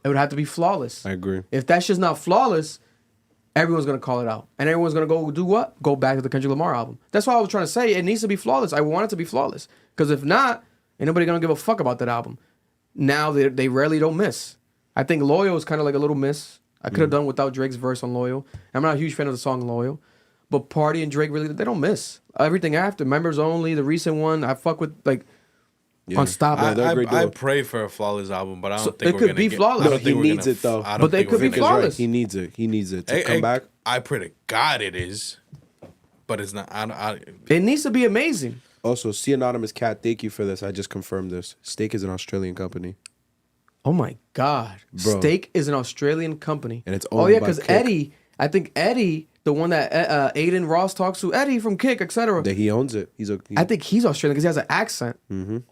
it would have to be flawless. I agree. If that shit's not flawless, everyone's gonna call it out, and everyone's gonna go do what? Go back to the Kendrick Lamar album. That's why I was trying to say it needs to be flawless. I want it to be flawless, because if not, ain't nobody gonna give a fuck about that album. Now they rarely don't miss. I think Loyal is kind of like a little miss. I could have done without Drake's verse on Loyal. I'm not a huge fan of the song Loyal, but Party and Drake really, they don't miss. Everything after, Members Only, the recent one, I fuck with, like, Unstoppable. I pray for a flawless album, but I don't think it could be flawless. No, he needs it though. But they could be flawless. He needs it. He needs it to come back. I pray to God it is, but it's not. It needs to be amazing. Also, C Anonymous Cat, thank you for this. I just confirmed this. Steak is an Australian company. Oh my God. Bro. Steak is an Australian company. And it's owned by because Kick. Eddie, I think Eddie, the one that Aiden Ross talks to, Eddie from Kick, etc. That he owns it. I think he's Australian because he has an accent.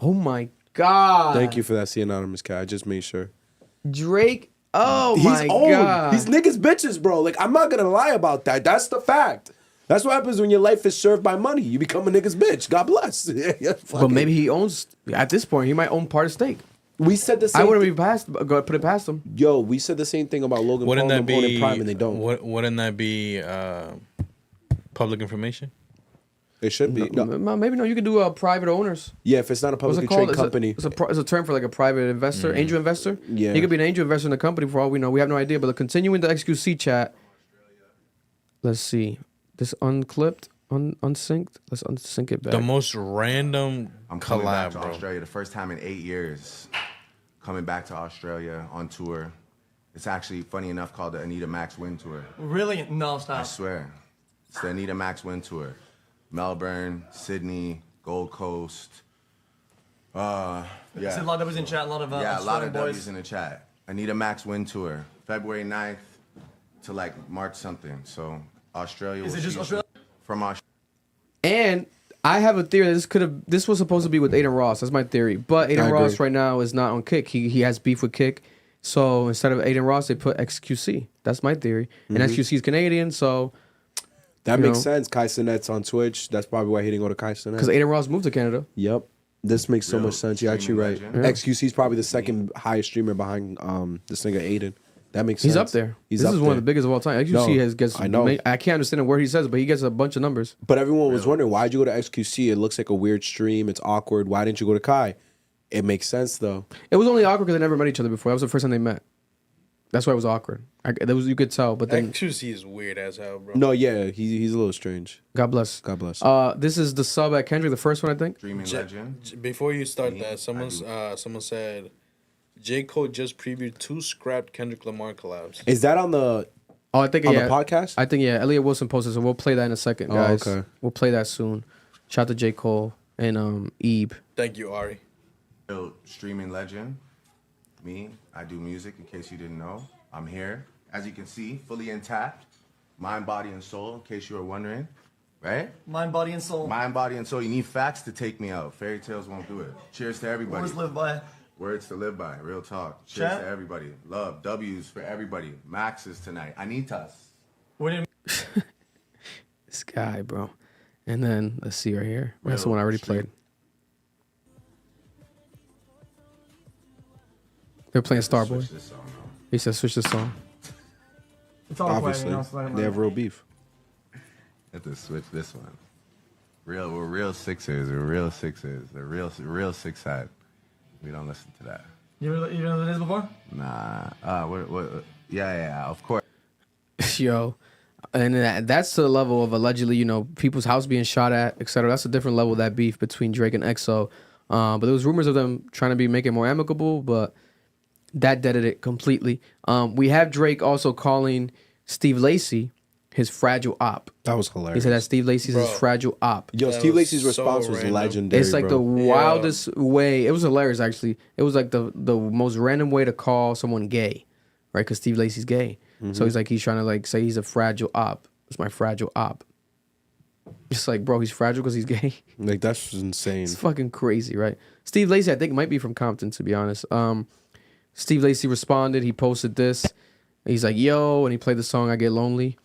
Oh my God. Thank you for that, C Anonymous Cat. I just made sure. Drake, oh He's my owned. God. These niggas bitches, bro. Like, I'm not gonna lie about that. That's the fact. That's what happens when your life is served by money. You become a nigga's bitch. God bless. But maybe he owns, at this point, he might own part of Steak. We said the same. I wouldn't be put it past him. Yo, we said the same thing about Logan Paul and owning Prime, and they don't. Wouldn't that be public information? It should be. No, maybe no. You could do private owners. Yeah, if it's not a publicly traded company. It's a term for like a private investor, angel investor. Yeah. He could be an angel investor in the company for all we know. We have no idea. But continuing the XQC chat. Let's see. This unclipped, unsynced. Let's unsync it back. The most random I'm coming back collab, to bro. Australia the first time in 8 years. Coming back to Australia on tour. It's actually, funny enough, called the Anita Max Win Tour. Really? No, I stop. swear. It's the Anita Max Win Tour. Melbourne, Sydney, Gold Coast. Yeah. A lot of was in chat. A lot of Yeah, a lot of boys. W's in the chat. Anita Max Win Tour. February 9th to like March something. So Australia. Is it just Australia? From Australia. And I have a theory that this was supposed to be with Aiden Ross. That's my theory. But Aiden Ross right now is not on Kick. He has beef with Kick. So instead of Aiden Ross, they put XQC. That's my theory. And XQC is Canadian, so that makes sense. Kai Cenat's on Twitch. That's probably why he didn't go to Kai Cenat. Because Aiden Ross moved to Canada. Yep. This makes so much sense. You're actually right. legend. Yeah. XQC is probably the second highest streamer behind this nigga Aiden. That makes sense. He's up there. He's this up is one there. of the biggest of all time. XQC gets. I know. I can't understand where he says, but he gets a bunch of numbers. But everyone was wondering, why'd you go to XQC? It looks like a weird stream. It's awkward. Why didn't you go to Kai? It makes sense though. It was only awkward because they never met each other before. That was the first time they met. That's why it was awkward. You could tell, but then XQC is weird as hell, bro. No, yeah, he's a little strange. God bless. God bless. This is the sub at Kendrick, the first one, I think. Dreaming Legend. Before you start that, someone said J. Cole just previewed 2 scrapped Kendrick Lamar collabs. Is that on the? Oh, I think on the podcast. I think Elliot Wilson posted, so we'll play that in a second, guys. Oh, okay. We'll play that soon. Shout out to J. Cole and Ebe. Thank you, Ari. Streaming Legend. Me, I do music. In case you didn't know, I'm here. As you can see, fully intact, mind, body, and soul. In case you were wondering, right? Mind, body, and soul. Mind, body, and soul. You need facts to take me out. Fairy tales won't do it. Cheers to everybody. Words live by. Words to live by. Real talk. Cheers Chat. to everybody. Love. W's for everybody. Maxes tonight. Anitas. What do you mean? This guy, bro. And then let's see right here. That's the one I already played. They're playing Starboy. He said, "Switch this song." It's all Obviously, they have real beef. Have to switch this one. We're real Sixers. We're real Sixers. They're real Six side. We don't listen to that. You know what it is before? Nah. What? Yeah, of course. Yo. And that's to the level of allegedly, people's house being shot at, etc. That's a different level of that beef between Drake and EXO. But there was rumors of them trying to make it more amicable, but that deaded it completely. We have Drake also calling Steve Lacy his fragile op. That was hilarious. He said that Steve Lacy's his fragile op. Yo, Steve Lacy's response was legendary. It's like the wildest way. It was hilarious, actually. It was like the most random way to call someone gay, right? Because Steve Lacy's gay. So he's trying to say he's a fragile op. It's my fragile op. Just like, bro, he's fragile because he's gay. Like, that's insane. It's fucking crazy, right? Steve Lacy, I think, might be from Compton, to be honest. Steve Lacy responded. He posted this. He's like, yo, and he played the song I Get Lonely.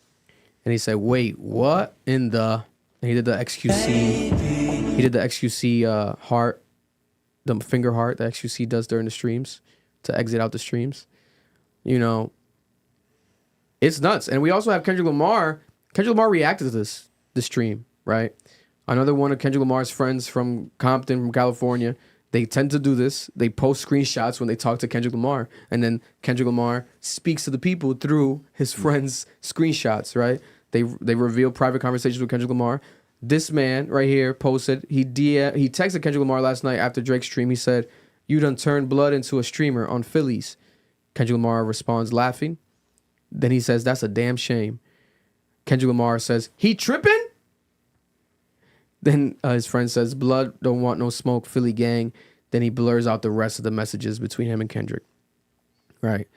And he said, wait, what in the... And he did the XQC. He did the XQC heart, the finger heart that XQC does during the streams to exit out the streams. It's nuts. And we also have Kendrick Lamar. Kendrick Lamar reacted to this stream, right? Another one of Kendrick Lamar's friends from Compton, from California. They tend to do this. They post screenshots when they talk to Kendrick Lamar. And then Kendrick Lamar speaks to the people through his friends' screenshots, right? They reveal private conversations with Kendrick Lamar. This man right here posted, he texted Kendrick Lamar last night after Drake's stream. He said, you done turned blood into a streamer on Phillies. Kendrick Lamar responds laughing. Then he says, that's a damn shame. Kendrick Lamar says, he tripping? Then his friend says, blood don't want no smoke, Philly gang. Then he blurs out the rest of the messages between him and Kendrick. Right.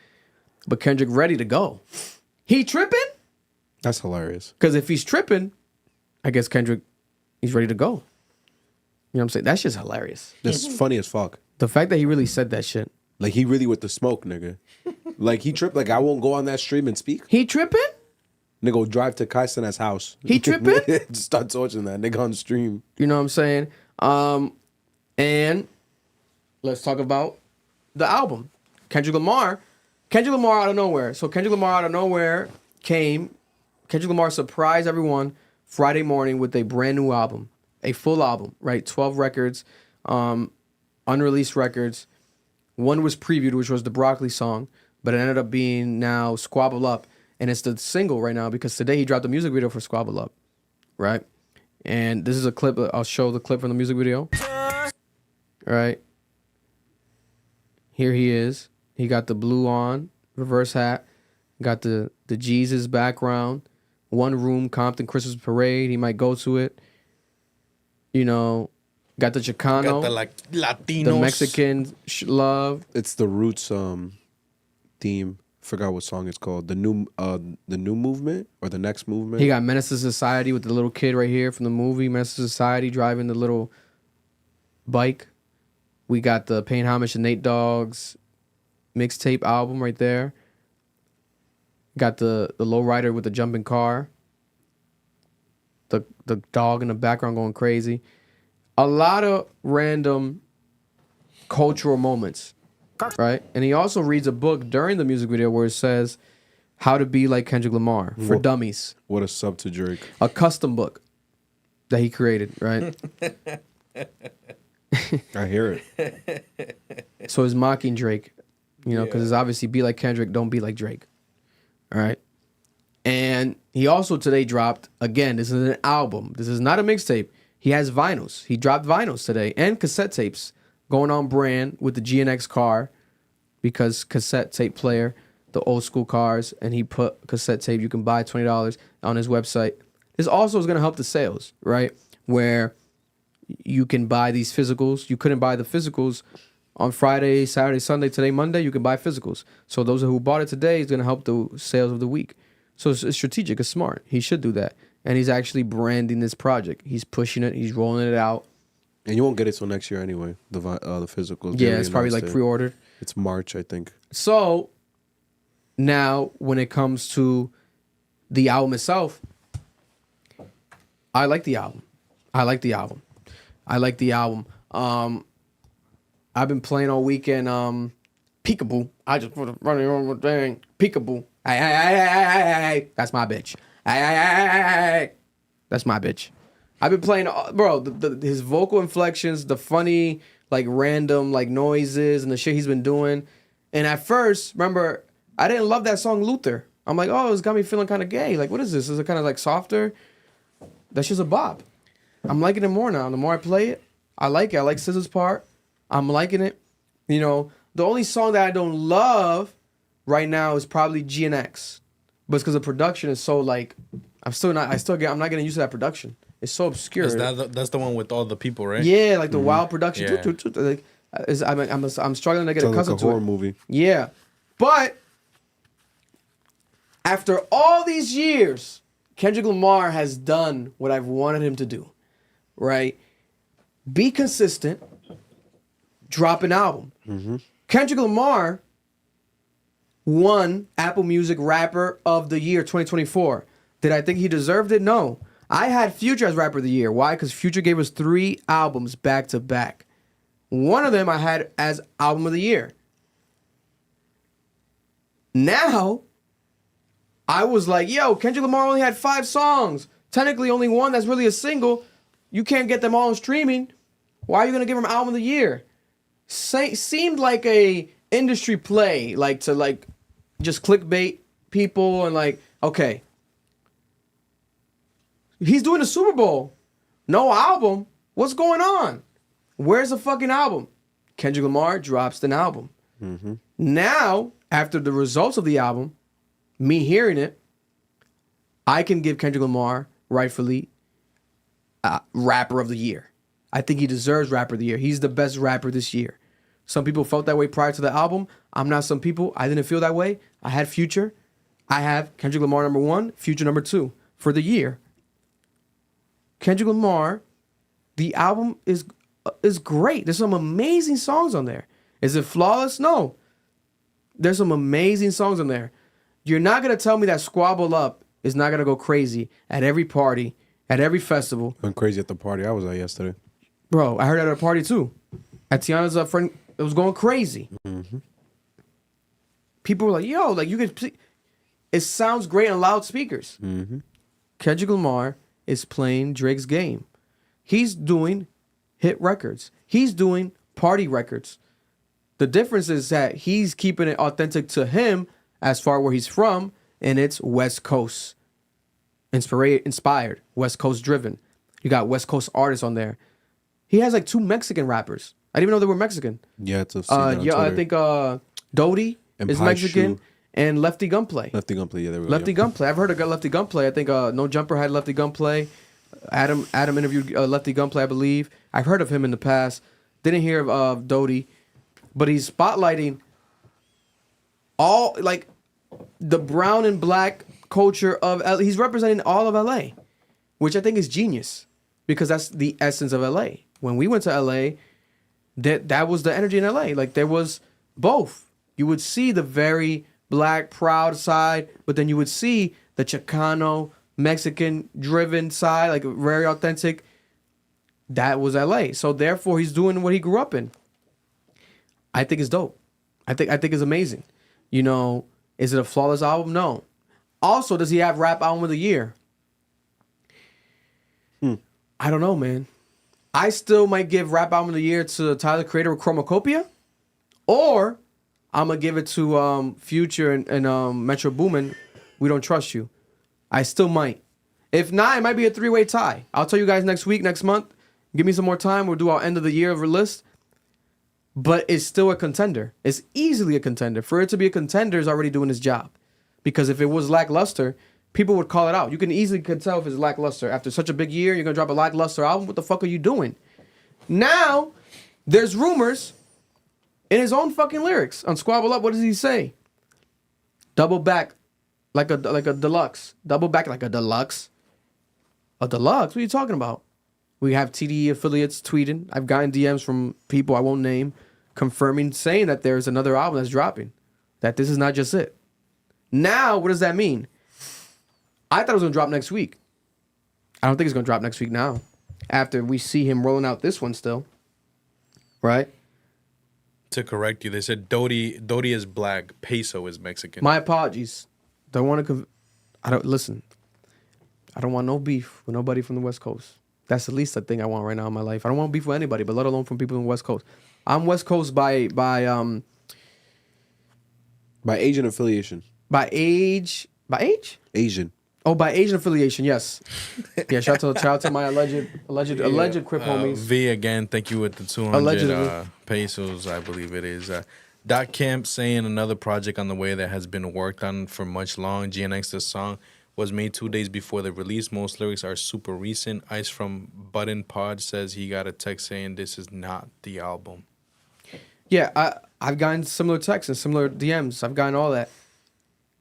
But Kendrick ready to go. He tripping? That's hilarious. Because if he's tripping, I guess Kendrick, he's ready to go. You know what I'm saying? That's just hilarious. That's funny as fuck. The fact that he really said that shit. Like, he really with the smoke, nigga. Like, he tripped. Like, I won't go on that stream and speak. He tripping? Nigga go drive to Kai Cenat's house. He tripping? Just start torching that nigga on the stream. You know what I'm saying? And let's talk about the album. Kendrick Lamar out of nowhere. So Kendrick Lamar out of nowhere came. Kendrick Lamar surprised everyone Friday morning with a brand new album. A full album, right? 12 records, unreleased records. One was previewed, which was the Broccoli song, but it ended up being now Squabble Up. And it's the single right now because today he dropped a music video for Squabble Up, right? And this is a clip. I'll show the clip from the music video. All right. Here he is. He got the blue on, reverse hat. Got the Jesus background. One room, Compton Christmas parade. He might go to it. Got the Chicano. Got the Latinos. The Mexican love. It's the Roots theme. Forgot what song it's called. The new movement or the next movement. He got Menace to Society with the little kid right here from the movie Menace to Society driving the little bike. We got the paying homage to Nate Dogg's mixtape album right there. Got the lowrider with the jumping car. The dog in the background going crazy. A lot of random cultural moments. Right? And he also reads a book during the music video where it says how to be like Kendrick Lamar for dummies. What a sub to Drake. A custom book that he created, right? I hear it. So he's mocking Drake, because it's obviously be like Kendrick, don't be like Drake. All right? And he also today dropped, again, this is an album. This is not a mixtape. He has vinyls. He dropped vinyls today and cassette tapes. Going on brand with the GNX car because cassette tape player, the old school cars, and he put cassette tape you can buy $20 on his website. This also is going to help the sales, right? Where you can buy these physicals. You couldn't buy the physicals on Friday, Saturday, Sunday, today, Monday. You can buy physicals. So those who bought it today is going to help the sales of the week. So it's strategic. It's smart. He should do that. And he's actually branding this project. He's pushing it. He's rolling it out. And you won't get it till next year anyway. The physicals. Yeah, it's probably like pre-ordered. It's March, I think. So now, when it comes to the album itself, I like the album. I've been playing all weekend. Peekaboo. I just put a running on my thing. Peekaboo. Hey. That's my bitch. Hey. That's my bitch. I've been playing, bro, his vocal inflections, the funny like random like noises and the shit he's been doing. And at first, remember, I didn't love that song Luther. I'm like, oh, it's got me feeling kind of gay. Like, what is this? Is it kind of like softer? That's just a bop. I'm liking it more now. The more I play it, I like it. I like SZA's part. I'm liking it. You know, the only song that I don't love right now is probably GNX. But it's because the production is so like, I'm not getting used to that production. It's so obscure. That's the one with all the people, right? Yeah, like the wild production. Yeah. Like, I'm struggling to get accustomed to like a horror it. movie. Yeah, but after all these years, Kendrick Lamar has done what I've wanted him to do, right? Be consistent, drop an album. Mm-hmm. Kendrick Lamar won Apple Music Rapper of the Year 2024. Did I think he deserved it? No. I had Future as Rapper of the Year. Why? Because Future gave us 3 albums back to back. One of them I had as Album of the Year. Now, I was like, yo, Kendrick Lamar only had 5 songs. Technically only one that's really a single. You can't get them all on streaming. Why are you going to give him Album of the Year? Seemed like a industry play, like to like just clickbait people and like, okay. He's doing the Super Bowl. No album. What's going on? Where's the fucking album? Kendrick Lamar drops an album. Mm-hmm. Now, after the results of the album, me hearing it, I can give Kendrick Lamar, rightfully, Rapper of the Year. I think he deserves Rapper of the Year. He's the best rapper this year. Some people felt that way prior to the album. I'm not some people. I didn't feel that way. I had Future. I have Kendrick Lamar number 1, Future number 2 for the year. Kendrick Lamar, the album is great. There's some amazing songs on there. Is it flawless? No. There's some amazing songs on there. You're not going to tell me that Squabble Up is not going to go crazy at every party, at every festival. Went crazy at the party I was at yesterday. Bro, I heard it at a party too. At Tiana's friend, it was going crazy. Mm-hmm. People were like, yo, like you could... It sounds great on loudspeakers. Mm-hmm. Kendrick Lamar is playing Drake's game. He's doing hit records. He's doing party records. The difference is that he's keeping it authentic to him as far where he's from, and it's West Coast inspired, West Coast driven. You got West Coast artists on there. He has like 2 Mexican rappers. I didn't even know they were Mexican. Yeah, it's a I think Dodie is Mexican. And Lefty Gunplay. Lefty Gunplay, yeah, there we go. Lefty Gunplay. I've heard of Lefty Gunplay. I think No Jumper had Lefty Gunplay. Adam interviewed Lefty Gunplay, I believe. I've heard of him in the past. Didn't hear of Dodie. But he's spotlighting all, like, the brown and black culture of LA. He's representing all of LA, which I think is genius because that's the essence of LA. When we went to LA, that was the energy in LA. Like, there was both. You would see the very black, proud side, but then you would see the Chicano, Mexican-driven side, like very authentic. That was LA. So therefore, he's doing what he grew up in. I think it's dope. I think it's amazing. You know, is it a flawless album? No. Also, does he have Rap Album of the Year? I don't know, man. I still might give Rap Album of the Year to Tyler Creator with Chromacopia, or I'm going to give it to Future and Metro Boomin, We Don't Trust You. I still might. If not, it might be a 3-way tie. I'll tell you guys next week, next month. Give me some more time. We'll do our end of the year of a list. But it's still a contender. It's easily a contender. For it to be a contender is already doing his job. Because if it was lackluster, people would call it out. You can easily tell if it's lackluster. After such a big year, you're going to drop a lackluster album? What the fuck are you doing? Now, there's rumors in his own fucking lyrics on Squabble Up. What does he say? Double back like a deluxe. Double back like a deluxe. A deluxe? What are you talking about? We have TDE affiliates tweeting. I've gotten DMs from people I won't name confirming, saying that there's another album that's dropping. That this is not just it. Now, what does that mean? I thought it was going to drop next week. I don't think it's going to drop next week now. After we see him rolling out this one still. Right? To correct you, they said Dodie is black, Peso is Mexican. My apologies. Don't want to... I don't want no beef with nobody from the West Coast. That's the least thing I want right now in my life. I don't want to beef with anybody, but let alone from people in the West Coast. I'm West Coast by Asian affiliation. By age? Asian. Oh, by Asian affiliation, yes. Yeah, shout out to my alleged Crip homies. V again, thank you with the 200 pesos, I believe it is. Doc Camp saying another project on the way that has been worked on for much long. GNX, the song was made 2 days before the release. Most lyrics are super recent. Ice from Button Pod says he got a text saying this is not the album. Yeah, I've gotten similar texts and similar DMs. I've gotten all that.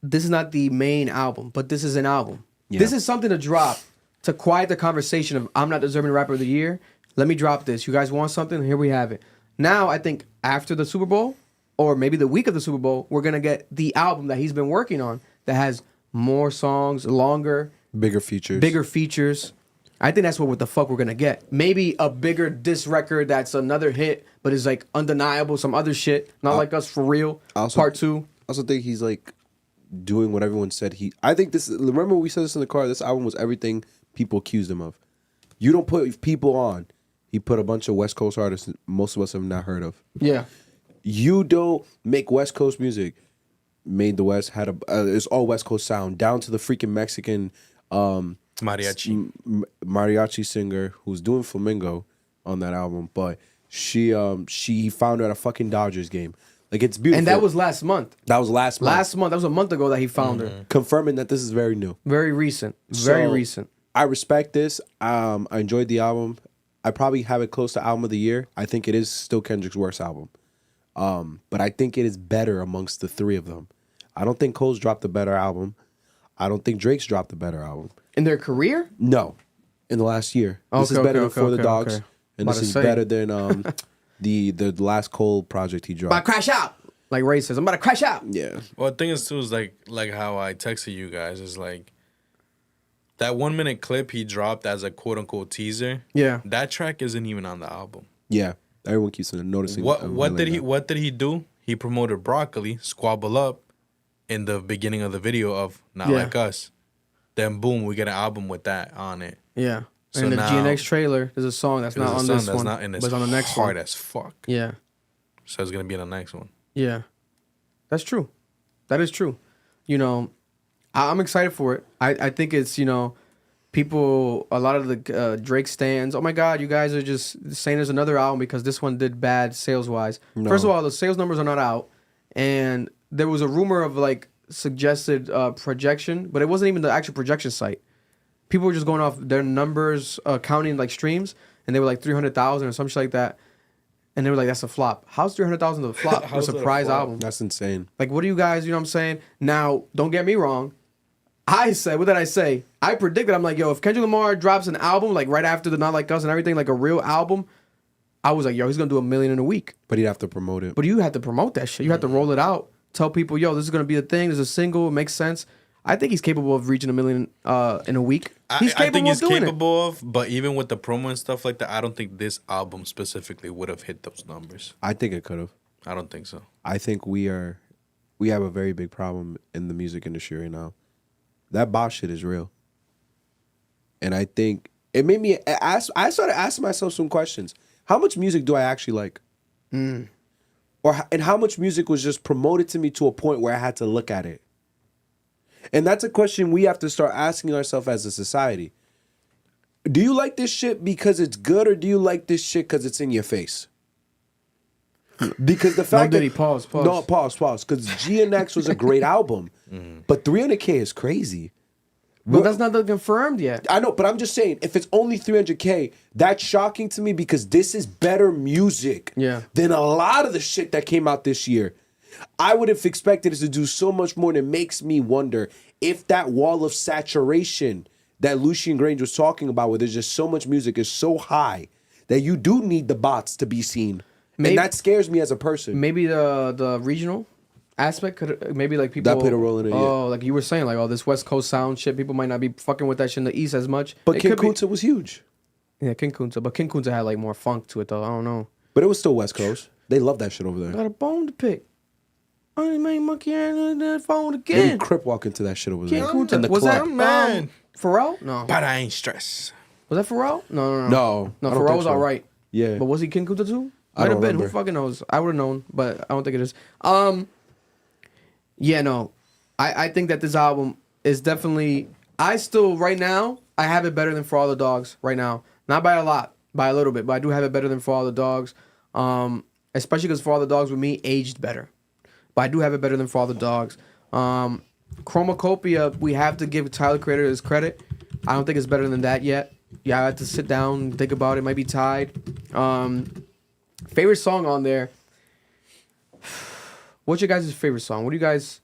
This is not the main album, but this is an album. Yeah. This is something to drop to quiet the conversation of I'm not deserving rapper of the year. Let me drop this. You guys want something? Here we have it. Now, I think after the Super Bowl, or maybe the week of the Super Bowl, we're going to get the album that he's been working on that has more songs, longer. Bigger features. I think that's what the fuck we're going to get. Maybe a bigger diss record that's another hit, but is like undeniable, some other shit. Not like us, for real. Part 2. I also think he's like doing what everyone said I think this, remember we said this in the car, this album was everything people accused him of. You don't put people on. He put a bunch of West Coast artists most of us have not heard of. Yeah. You don't make West Coast music. Made the West, had it's all West Coast sound, down to the freaking Mexican mariachi singer who's doing Flamingo on that album, but she found her at a fucking Dodgers game. Like, it's beautiful. And that was last month. That was last month. That was a month ago that he found her. Confirming that this is very new. Very recent. Very recent. I respect this. I enjoyed the album. I probably have it close to album of the year. I think it is still Kendrick's worst album. But I think it is better amongst the three of them. I don't think Cole's dropped a better album. I don't think Drake's dropped a better album. In their career? No. In the last year. This is better than For the Dogs. And this is better than the last Cole project he dropped. About to crash out. Like Ray says, I'm about to crash out. Yeah. Well, the thing is, too, is like how I texted you guys is like that 1 minute clip he dropped as a quote unquote teaser. Yeah. That track isn't even on the album. Yeah. Everyone keeps noticing. What did he do? He promoted Broccoli, Squabble Up, in the beginning of the video of Not Like Us. Then boom, we get an album with that on it. Yeah. So in the GNX trailer, there's a song that's not on this one. But it's on the next one. Hard as fuck. Yeah. So it's gonna be on the next one. Yeah. That's true. That is true. You know, I'm excited for it. I think it's, you know, people, a lot of the Drake stands, oh my God, you guys are just saying there's another album because this one did bad sales-wise. No. First of all, the sales numbers are not out. And there was a rumor of like suggested projection, but it wasn't even the actual projection site. People were just going off their numbers, counting like streams, and they were like 300,000 or some shit like that. And they were like, that's a flop. How's 300,000 a flop for a surprise album? That's insane. Like, what do you guys, you know what I'm saying? Now, don't get me wrong. I said, what did I say? I predicted, I'm like, yo, if Kendrick Lamar drops an album, like right after the Not Like Us and everything, like a real album, I was like, yo, he's going to do $1 million in a week. But he'd have to promote it. But you have to promote that shit. You have to roll it out. Tell people, yo, this is going to be a thing. There's a single. It makes sense. I think he's capable of reaching $1 million in a week. I think he's capable of, but even with the promo and stuff like that, I don't think this album specifically would have hit those numbers. I think it could have. I don't think so. I think we have a very big problem in the music industry right now. That boss shit is real. And I think it made me ask, I started asking myself some questions. How much music do I actually like? And how much music was just promoted to me to a point where I had to look at it? And that's a question we have to start asking ourselves as a society. Do you like this shit because it's good, or do you like this shit because it's in your face? Because the fact that... pause. No, pause. Because GNX was a great album. But 300K is crazy. But that's not confirmed yet. I know, but I'm just saying, if it's only 300K, that's shocking to me because this is better music than a lot of the shit that came out this year. I would have expected it to do so much more, and it makes me wonder if that wall of saturation that Lucian Grange was talking about, where there's just so much music, is so high that you do need the bots to be seen. And that scares me as a person. Maybe the regional aspect could, maybe like people... That played a role in it, like you were saying, like, this West Coast sound shit, people might not be fucking with that shit in the East as much. But King Kunta was huge. Yeah, King Kunta. But King Kunta had like more funk to it, though. I don't know. But it was still West Coast. They love that shit over there. Got a bone to pick. I made monkey on the phone again. Maybe Crip walk into that shit over there. King Kunta. In the was club. that Pharrell? No. But I ain't stressed. Was that Pharrell? No. No, I don't Pharrell think was so. all right. Yeah. But was he King Kunta too? I Might don't have been. Who remember. fucking knows? I would have known, but I don't think it is. Yeah, no. I think that this album is definitely. I still right now I have it better than For All the Dogs right now. Not by a lot, by a little bit, but I do have it better than For All the Dogs. Especially because For All the Dogs with me aged better. But I do have it better than For All the Dogs. Chromacopia, we have to give Tyler Creator his credit. I don't think it's better than that yet. Yeah, I have to sit down and think about it. Might be tied. Favorite song on there. What's your guys' favorite song? What do you guys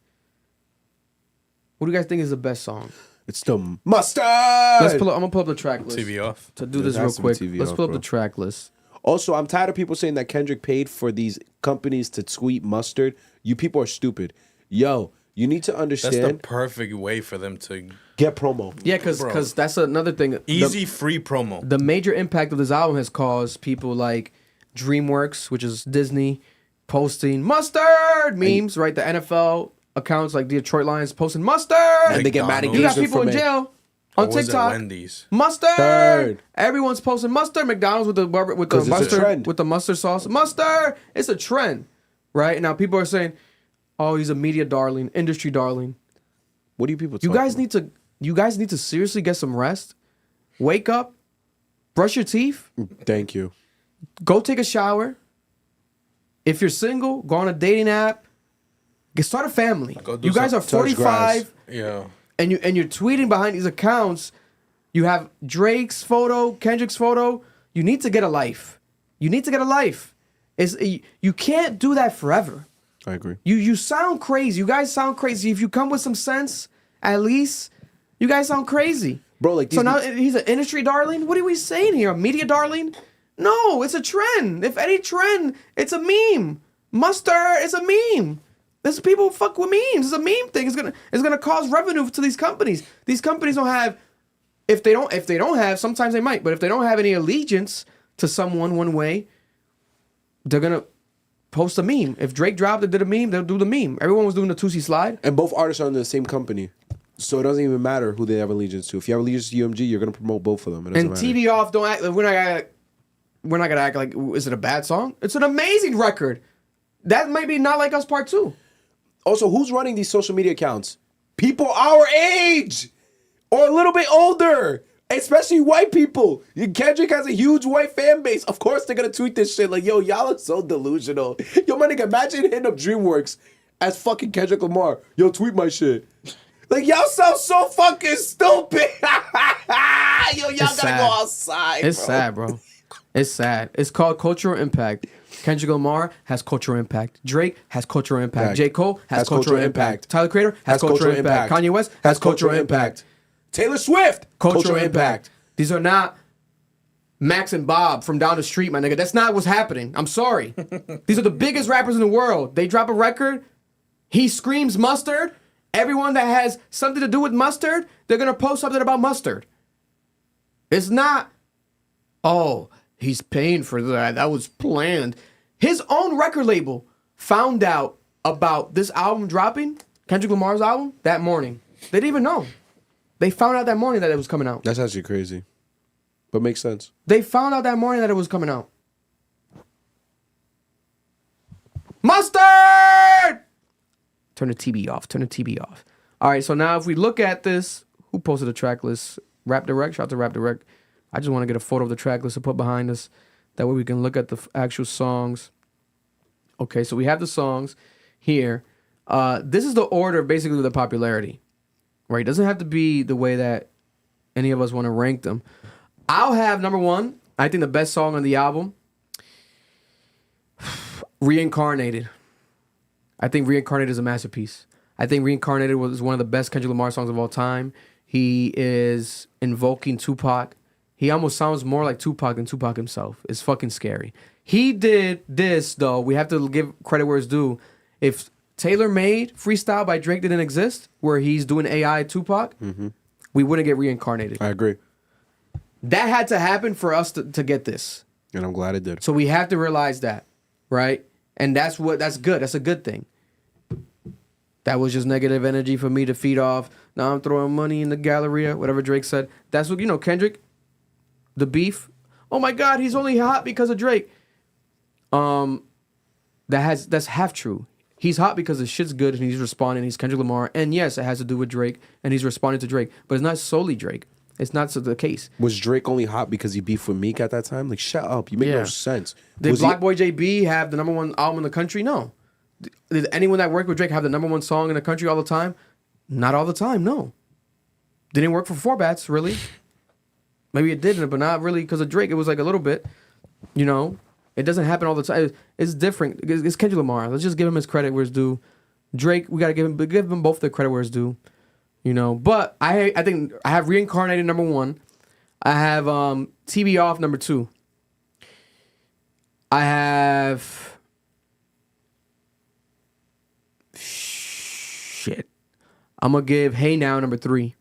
think is the best song? It's the Mustardddd. I'm gonna pull up the track list. TV off. To do Yeah, this it real has to be quick. TV Let's off, pull up bro. the track list. Also, I'm tired of people saying that Kendrick paid for these companies to tweet Mustard. You people are stupid. Yo, you need to That's understand. the perfect way for them to get promo. Yeah, because that's another thing. easy free promo. The major impact of this album has caused people like DreamWorks, which is Disney, posting Mustardddd memes, right? The NFL accounts like Detroit Lions posting Mustardddd. And they get mad at You got Gazer people from in it. jail Or on was it TikTok. Wendy's? Mustardddd. Third. Everyone's posting Mustardddd. McDonald's with the 'Cause it's a mustard trend. with the mustard sauce. Mustardddd. It's a trend, right? Now people are saying, "Oh, he's a media darling, industry darling." What do you people? You talking guys about? you guys need to seriously get some rest. Wake up, brush your teeth, Thank you. go take a shower. If you're single, go on a dating app. Start a family. Go do You guys are some- touch 45 Yeah. and you're tweeting behind these accounts. You have Drake's photo, Kendrick's photo. You need to get a life. You need to get a life. You can't do that forever. I agree. You sound crazy. You guys sound crazy. If you come with some sense, at least, you guys sound crazy. Bro, like So these- now he's an industry darling? What are we saying here? A media darling? No, it's a trend. If any trend, it's a meme. Mustardddd is a meme. There's people fuck with memes. It's a meme thing. It's gonna cause revenue to these companies. These companies don't have if they don't have, sometimes they might, but if they don't have any allegiance to someone one way, they're gonna post a meme. If Drake dropped and did a meme, they'll do the meme. Everyone was doing the Tootsie slide. And both artists are under the same company. So it doesn't even matter who they have allegiance to. If you have allegiance to UMG, you're gonna promote both of them. It doesn't And matter. TV off, don't act. We're not gonna act like. Is it a bad song? It's an amazing record. That might be Not Like Us Part 2. Also, who's running these social media accounts? People our age or a little bit older, especially white people. Kendrick has a huge white fan base. Of course, they're gonna tweet this shit like, "Yo, y'all are so delusional." Yo, my nigga, imagine hitting up DreamWorks as fucking Kendrick Lamar. Yo, tweet my shit. Like, y'all sound so fucking stupid. Yo, y'all It's gotta sad. go outside. It's bro. sad, bro. It's sad. It's called cultural impact. Kendrick Lamar has cultural impact. Drake has cultural impact. Fact. J. Cole has Has cultural cultural impact. impact. Tyler Creator has cultural impact. Kanye West has cultural impact. Taylor Swift, Cultural impact. These are not Max and Bob from down the street, my nigga. That's not what's happening. I'm sorry. These are the biggest rappers in the world. They drop a record. He screams Mustardddd. Everyone that has something to do with Mustardddd, they're going to post something about Mustardddd. It's not, oh, he's paying for that. That was planned. His own record label found out about this album dropping, Kendrick Lamar's album, that morning. They didn't even know. They found out that morning that it was coming out. That's actually crazy, but makes sense. They found out that morning that it was coming out. Mustardddd! Turn the TV off. Turn the TV off. All right, so now if we look at this, who posted the track list? Rap Direct. Shout out to Rap Direct. I just want to get a photo of the track list to put behind us. That way we can look at the actual songs. Okay, so we have the songs here. This is the order basically of the popularity. Right? It doesn't have to be the way that any of us want to rank them. I'll have number one, I think the best song on the album, Reincarnated. I think Reincarnated is a masterpiece. I think Reincarnated was one of the best Kendrick Lamar songs of all time. He is invoking Tupac. He almost sounds more like Tupac than Tupac himself. It's fucking scary. He did this, though. We have to give credit where it's due. If Taylor Made Freestyle by Drake didn't exist, where he's doing AI Tupac, we wouldn't get Reincarnated. I agree. That had to happen for us to get this. And I'm glad it did. So we have to realize that, right? And that's good. That's a good thing. That was just negative energy for me to feed off. Now I'm throwing money in the Galleria, whatever Drake said. That's what, Kendrick, the beef. Oh my God, he's only hot because of Drake. That's half true. He's hot because the shit's good and he's responding. He's Kendrick Lamar, and yes, it has to do with Drake, and he's responding to Drake. But it's not solely Drake. It's not the case. Was Drake only hot because he beefed with Meek at that time? Like, shut up. You make no sense. Did Black Boy JB have the #1 album in the country? No. Did anyone that worked with Drake have the #1 song in the country all the time? Not all the time, no. Didn't work for Four Bats, really. Maybe it didn't, but not really because of Drake. It was like a little bit, you know. It doesn't happen all the time. It's different. It's Kendrick Lamar. Let's just give him his credit where it's due. Drake, we gotta give him both the credit where it's due. You know, but I think I have Reincarnated #1. I have TV Off #2. I have shit. I'm gonna give Hey Now #3.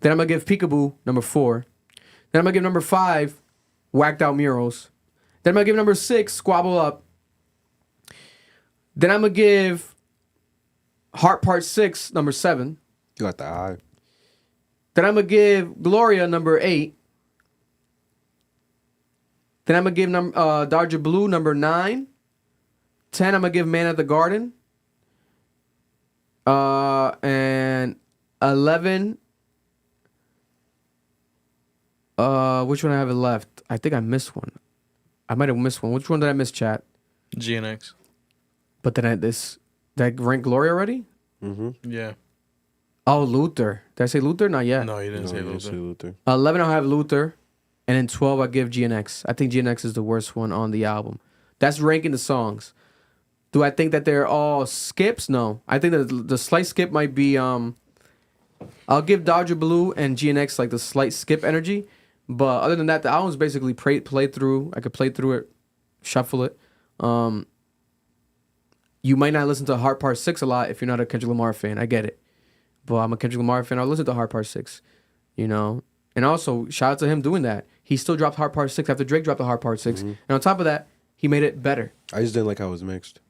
Then I'm gonna give Peekaboo #4. Then I'm gonna give #5 Whacked Out Murals. Then I'm gonna give #6 Squabble Up. Then I'm gonna give Heart Part 6 #7. You got the eye. Then I'm gonna give Gloria #8. Then I'm gonna give Dodger Blue #9. 10 I'm gonna give Man at the Garden. And 11. Which one I have left? I think I missed one. I might have missed one. Which one did I miss, chat? GNX. But then did I rank Gloria already? Mm-hmm. Yeah. Oh, Luther. Did I say Luther? Not yet. No, you didn't say Luther. 11 I'll have Luther. And then 12 I'll give GNX. I think GNX is the worst one on the album. That's ranking the songs. Do I think that they're all skips? No. I think that the slight skip might be I'll give Dodger Blue and GNX like the slight skip energy. But other than that, the album's basically played through. I could play through it, shuffle it. You might not listen to Heart Part 6 a lot if you're not a Kendrick Lamar fan. I get it. But I'm a Kendrick Lamar fan. I'll listen to Heart Part 6. You know? And also, shout out to him doing that. He still dropped Heart Part 6 after Drake dropped the Heart Part 6. And on top of that, he made it better. I just didn't like how it was mixed.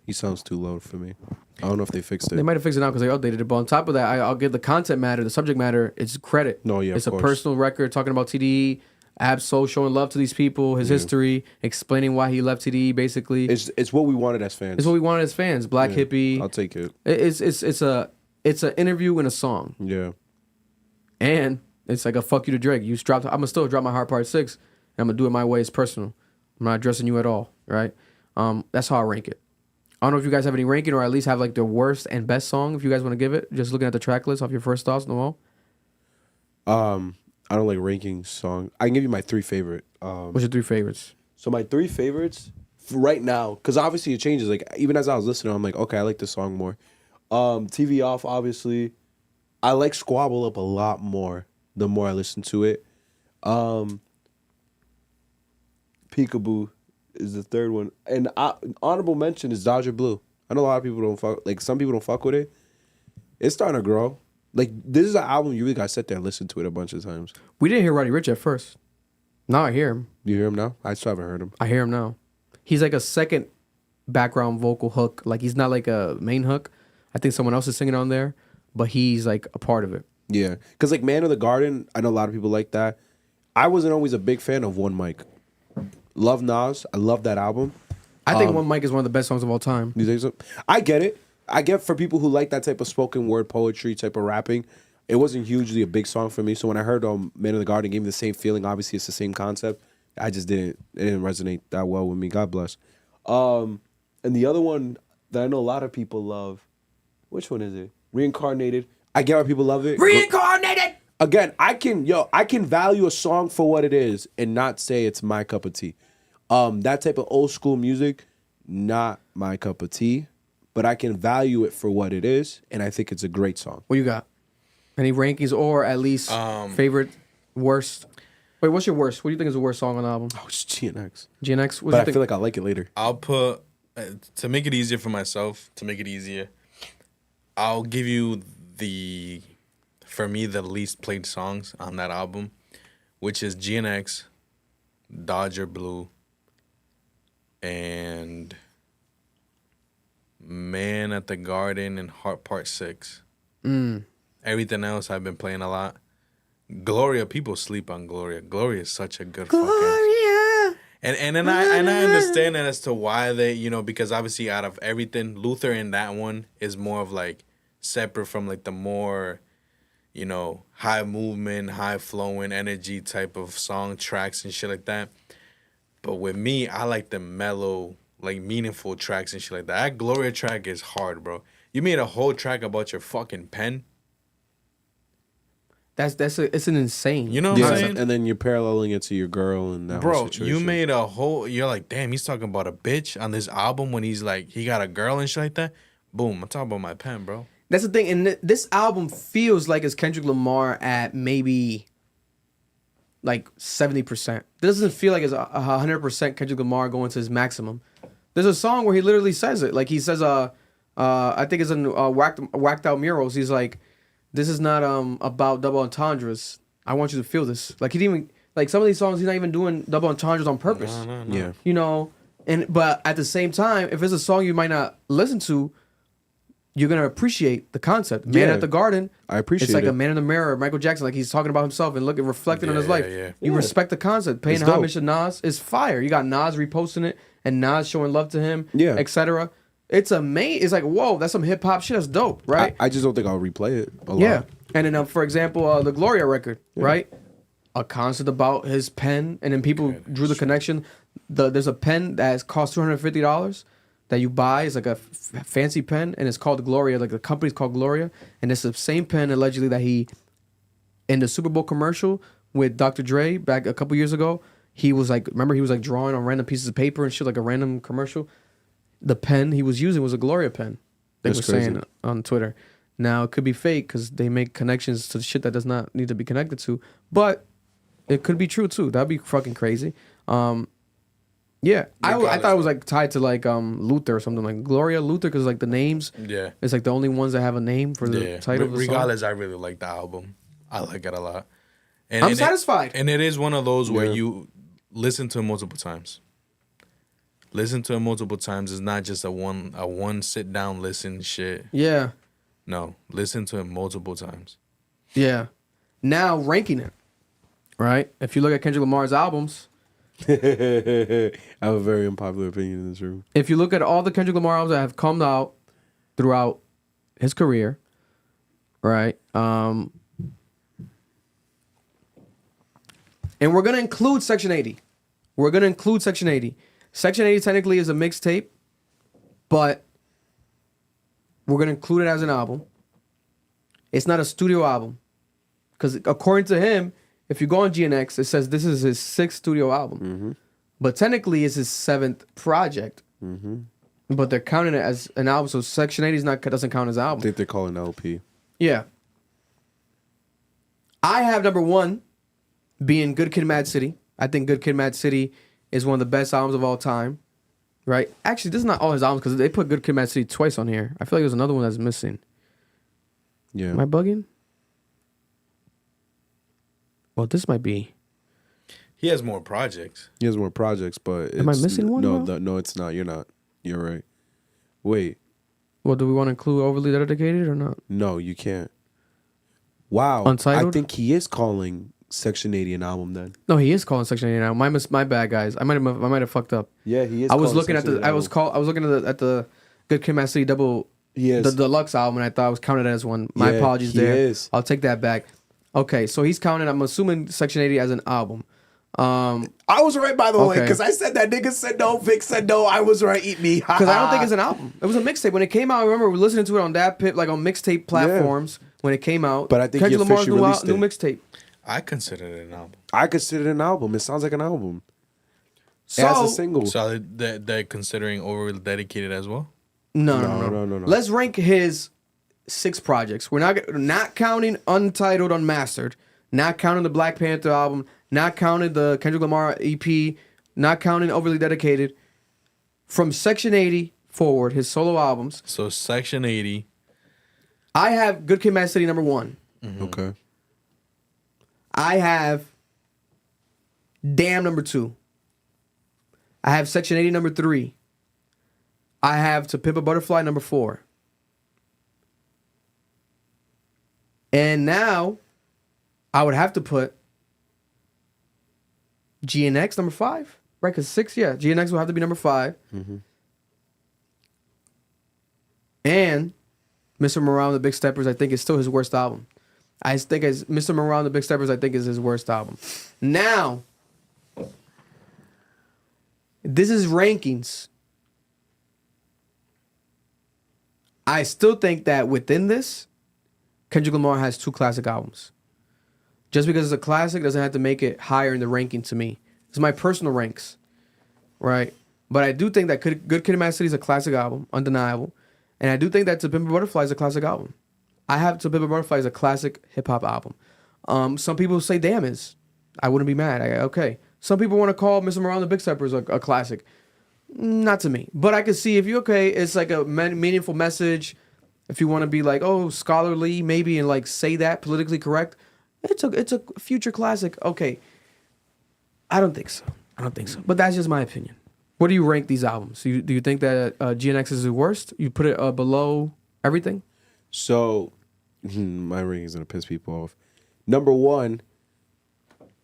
He sounds too low for me. I don't know if they fixed it. They might have fixed it now because they updated it. But on top of that, I'll give the content matter, the subject matter, it's credit. No, yeah, it's of a course. personal record talking about TDE, Ab-Soul showing love to these people, his history, explaining why he left TDE. Basically, it's what we wanted as fans. It's what we wanted as fans. Black hippie. I'll take it. It's an interview and a song. Yeah. And it's like a fuck you to Drake. I'm gonna still drop my Heart Part 6, and I'm gonna do it my way. It's personal. I'm not addressing you at all, right? That's how I rank it. I don't know if you guys have any ranking or at least have like the worst and best song if you guys want to give it. Just looking at the track list off your first thoughts, Noel. I don't like ranking songs. I can give you my 3 favorite. What's your 3 favorites? So my 3 favorites right now, because obviously it changes. Like even as I was listening, I'm like, okay, I like this song more. TV Off, obviously. I like Squabble Up a lot more the more I listen to it. Peekaboo is the 3rd one. And honorable mention is Dodger Blue. I know a lot of people don't fuck, like some people don't fuck with it. It's starting to grow. Like this is an album you really gotta sit there and listen to it a bunch of times. We didn't hear Roddy Ricch at first. Now I hear him. You hear him now? I still haven't heard him. I hear him now. He's like a second background vocal hook. Like he's not like a main hook. I think someone else is singing on there, but he's like a part of it. Yeah, because like Man of the Garden, I know a lot of people like that. I wasn't always a big fan of One Mic. Love Nas. I love that album. I think One Mic is one of the best songs of all time. You think so? I get it. I get for people who like that type of spoken word poetry, type of rapping. It wasn't hugely a big song for me. So when I heard Man of the Garden, it gave me the same feeling. Obviously, it's the same concept. I just didn't. It didn't resonate that well with me. God bless. And the other one that I know a lot of people love. Which one is it? Reincarnated. I get why people love it. Reincarnated. Again, I can value a song for what it is and not say it's my cup of tea. That type of old school music, not my cup of tea, but I can value it for what it is, and I think it's a great song. What you got? Any rankings or at least favorite, worst? Wait, what's your worst? What do you think is the worst song on the album? Oh, it's GNX. GNX? But I feel like I like it later. I'll put, to make it easier for myself, I'll give you for me, the least played songs on that album, which is GNX, Dodger Blue, and Man at the Garden and Heart Part 6. Everything else I've been playing a lot. Gloria, people sleep on Gloria. Gloria is such a good fucking... And then I understand that as to why they, you know, because obviously out of everything, Luther in that one is more of like separate from like the more, you know, high movement, high flowing energy type of song tracks and shit like that. But with me, I like the mellow, like meaningful tracks and shit like that. That Gloria track is hard, bro. You made a whole track about your fucking pen. It's an insane. You know what I'm saying? And then you're paralleling it to your girl and that whole Bro, situation. you made a whole... You're like, damn, he's talking about a bitch on this album when he's like, he got a girl and shit like that. Boom, I'm talking about my pen, bro. That's the thing. And this album feels like it's Kendrick Lamar at maybe like 70%. It doesn't feel like it's 100% Kendrick Lamar going to his maximum. There's a song where he literally says it. Like he says, I think it's in Whacked Out Murals. He's like, this is not about double entendres. I want you to feel this. Like he didn't even, like some of these songs he's not even doing double entendres on purpose. No. Yeah. You know, but at the same time, if it's a song you might not listen to, you're gonna appreciate the concept. Man at the Garden. I appreciate It's like it. a man in the mirror, Michael Jackson, like he's talking about himself and looking reflecting on his life. You Yeah. respect the concept. Paying It's dope. homage to Nas is fire. You got Nas reposting it and Nas showing love to him, etc. It's amazing. It's like, whoa, that's some hip hop shit. That's dope, right? I just don't think I'll replay it a lot. Yeah. And then, for example, the Gloria record, right? A concept about his pen, and then people drew the connection. There's a pen that costs $250 that you buy. It's like a fancy pen, and it's called Gloria. Like the company's called Gloria, and it's the same pen allegedly that he, in the Super Bowl commercial with Dr. Dre back a couple years ago, he was like, remember he was like drawing on random pieces of paper and shit, like a random commercial. The pen he was using was a Gloria pen. They were saying on Twitter. Now, it could be fake because they make connections to shit that does not need to be connected to. But it could be true, too. That'd be fucking crazy. Yeah. I thought it was like tied to like Luther or something. Like Gloria, Luther, because like the names. Yeah. It's like the only ones that have a name for the title of the song. Regardless, I really like the album. I like it a lot. I'm satisfied. And it is one of those where you listen to it multiple times. Listen to it multiple times. It's not just a one sit down listen shit. Yeah. No, listen to it multiple times. Yeah. Now ranking it, right? If you look at Kendrick Lamar's albums, I have a very unpopular opinion in this room. if you look at all the Kendrick Lamar albums that have come out throughout his career, right? And we're gonna include Section 80. Section 80. Section 80 technically is a mixtape, but we're going to include it as an album. It's not a studio album. Because according to him, if you go on GNX, it says this is his 6th studio album. Mm-hmm. But technically it's his 7th project. Mm-hmm. But they're counting it as an album, so Section 80 doesn't count as an album. I think they're calling LP. Yeah. I have number 1 being Good Kid, Mad City. I think Good Kid, Mad City is one of the best albums of all time, right? Actually, this is not all his albums because they put Good Kid, Mad City twice on here. I feel like there's another one that's missing. Yeah. Am I bugging? Well, this might be. He has more projects. But am I missing one? No, it's not. You're not. You're right. Wait. Well, do we want to include Overly Dedicated or not? No, you can't. Wow. Untitled? I think he is calling Section 80 an album then. No, he is calling Section 80 now. My bad, guys. I might have fucked up. Yeah, he is. I was looking at the. I was looking at the Good Kid, Mad City the deluxe album, and I thought I was counted as one. My apologies there. Is. I'll take that back. Okay, so he's counting. I'm assuming Section 80 as an album. I was right, by the way, because I said that. Nigga said no. Vic said no. I was right. Eat me. Because I don't think it's an album. It was a mixtape when it came out. I remember we were listening to it on that pit, like on mixtape platforms when it came out. But I think Kendrick Lamar's officially released new it. mixtape. I consider it an album. I consider it an album. It sounds like an album. So, as a single. So they're considering Overly Dedicated as well? No. Let's rank his 6 projects. We're not counting Untitled, Unmastered, not counting the Black Panther album, not counting the Kendrick Lamar EP, not counting Overly Dedicated. From Section 80 forward, his solo albums. So Section 80. I have Good Kid, Mad City number 1. Mm-hmm. Okay. I have Damn number 2. I have Section 80 number 3. I have To Pimp a Butterfly number 4. And now I would have to put GNX number 5, right? Because 6, yeah, GNX will have to be number 5. Mm-hmm. And Mr. Morale and the Big Steppers, I think, is still his worst album. I think Mr. Morale and the Big Steppers, I think, is his worst album. Now, this is rankings. I still think that within this, Kendrick Lamar has 2 classic albums. Just because it's a classic doesn't have to make it higher in the ranking to me. It's my personal ranks, right? But I do think that Good Kid, Mad City is a classic album, undeniable. And I do think that To Pimp a Butterfly is a classic album. I have To Pimp a Butterfly as a classic hip-hop album. Some people say Damn is. I wouldn't be mad. Okay. Some people want to call Mr. Morale and the Big Steppers a classic. Not to me. But I can see if you're okay, it's like a meaningful message. If you want to be like, oh, scholarly, maybe, and like say that, politically correct, it's a future classic. Okay. I don't think so. But that's just my opinion. What do you rank these albums? Do you think that GNX is the worst? You put it below everything? So, my ranking is going to piss people off. Number 1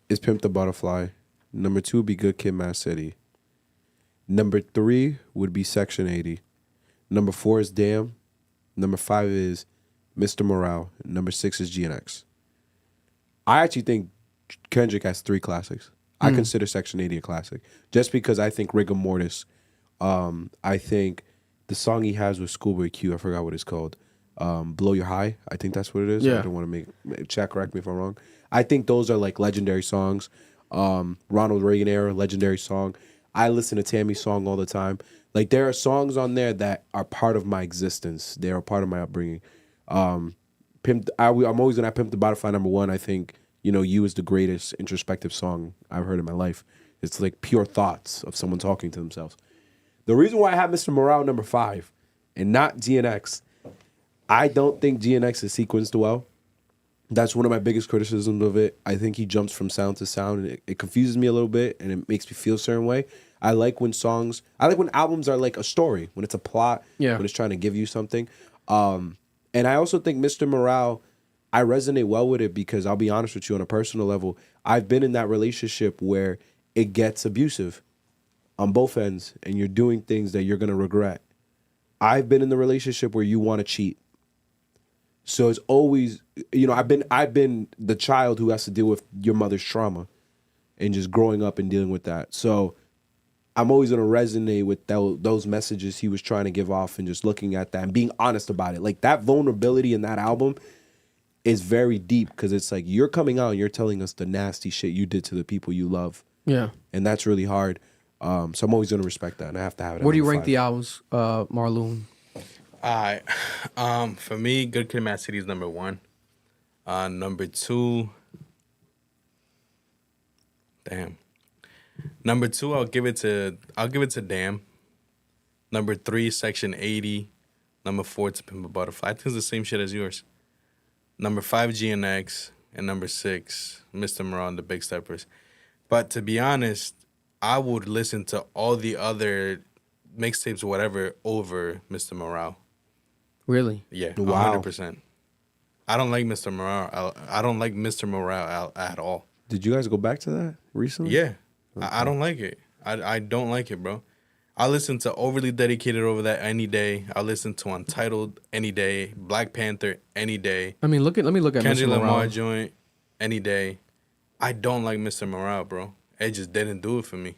is Pimp the Butterfly. Number 2 would be Good Kid, Mad City. Number 3 would be Section 80. Number 4 is Damn. Number 5 is Mr. Morale. Number 6 is GNX. I actually think Kendrick has 3 classics. I consider Section 80 a classic. Just because I think Rigor Mortis, I think the song he has with Schoolboy Q, I forgot what it's called, Blow Your High, I think that's what it is. Yeah. I don't want to make chat correct me if I'm wrong. I think those are like legendary songs. Ronald Reagan era, legendary song. I listen to Tammy's song all the time. Like, there are songs on there that are part of my existence. They are part of my upbringing. I'm always going to Pimp the Butterfly number 1. I think, You is the greatest introspective song I've heard in my life. It's like pure thoughts of someone talking to themselves. The reason why I have Mr. Morale number 5 and not GNX, I don't think GNX is sequenced well. That's one of my biggest criticisms of it. I think he jumps from sound to sound, and it confuses me a little bit, and it makes me feel a certain way. I like when albums are like a story, when it's a plot, when it's trying to give you something. And I also think Mr. Morale, I resonate well with it because I'll be honest with you, on a personal level, I've been in that relationship where it gets abusive on both ends, and you're doing things that you're going to regret. I've been in the relationship where you want to cheat. So it's always, I've been the child who has to deal with your mother's trauma and just growing up and dealing with that. So I'm always going to resonate with those messages he was trying to give off and just looking at that and being honest about it. Like, that vulnerability in that album is very deep because it's like you're coming out and you're telling us the nasty shit you did to the people you love. Yeah. And that's really hard. So I'm always going to respect that, and I have to have it. Where do you rank the albums, Marloon? For me, Good Kid, Mad City is number 1. Number 2, damn. Number 2, I'll give it to Damn. Number 3, Section 80. Number 4, To Pimp a Butterfly. I think it's the same shit as yours. Number 5, GNX, and number 6, Mr. Morale and the Big Steppers. But to be honest, I would listen to all the other mixtapes, whatever, over Mr. Morale. Really? Yeah, Wow. 100%. I don't like Mr. Morale. I don't like Mr. Morale at all. Did you guys go back to that recently? Yeah. Okay. I don't like it. I don't like it, bro. I listen to Overly Dedicated over that any day. I listen to Untitled any day. Black Panther any day. I mean, let me look at Kendrick Mr. Lamar Morale. joint any day. I don't like Mr. Morale, bro. It just didn't do it for me.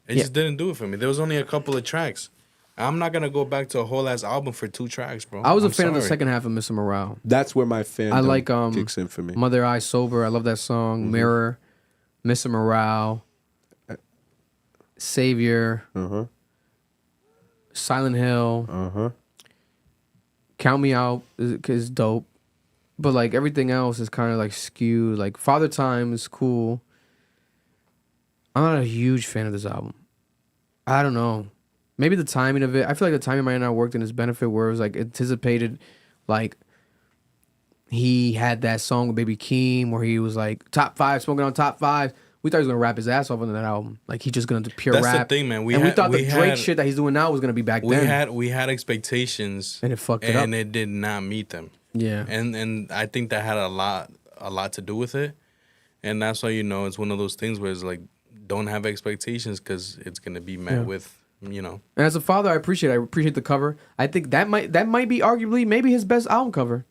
It just didn't do it for me. There was only a couple of tracks. I'm not gonna go back to a whole ass album for 2 tracks, bro. I was a fan of the second half of Mr. Morale. That's where my fandom I like kicks in for me. Mother Eye Sober. I love that song. Mirror, Mr. Morale, Savior, Silent Hill, Count Me Out is dope, but like everything else is kind of like skewed. Like Father Time is cool. I'm not a huge fan of this album. I don't know. Maybe the timing of it. I feel like the timing might not have worked in his benefit, where it was like anticipated, like he had that song with Baby Keem where he was like top 5, smoking on top 5. We thought he was gonna rap his ass off on that album. Like he's just gonna do pure That's rap. the thing, man. We thought the Drake shit that he's doing now was gonna be back then. We had expectations, and it fucked it up, and it did not meet them. Yeah, and I think that had a lot a lot to do with it, and that's why it's one of those things where it's like don't have expectations because it's gonna be met with And as a father, I appreciate the cover. I think that might be arguably maybe his best album cover.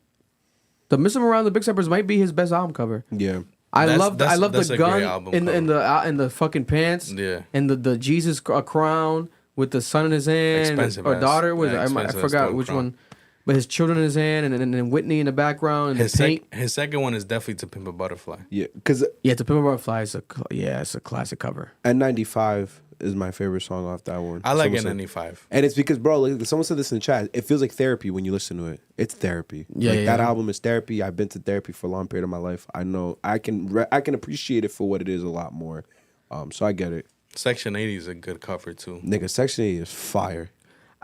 The Miss Him Around the Big Steppers might be his best album cover. Yeah. I love the gun in the fucking pants. Yeah. And the Jesus crown with the son in his hand. Expensive or ass. daughter. I Expensive forgot ass which crown. one. But his children in his hand and then Whitney in the background and His the paint. his second one is definitely To Pimp a Butterfly. Yeah, because To Pimp a Butterfly is it's a classic cover. N95 is my favorite song off that one. I like Someone N95. said- And it's because, bro, like, someone said this in the chat. It feels like therapy when you listen to it. It's therapy. That album is therapy. I've been to therapy for a long period of my life. I know I can appreciate it for what it is a lot more. So I get it. Section 80 is a good cover too. Nigga, Section 80 is fire.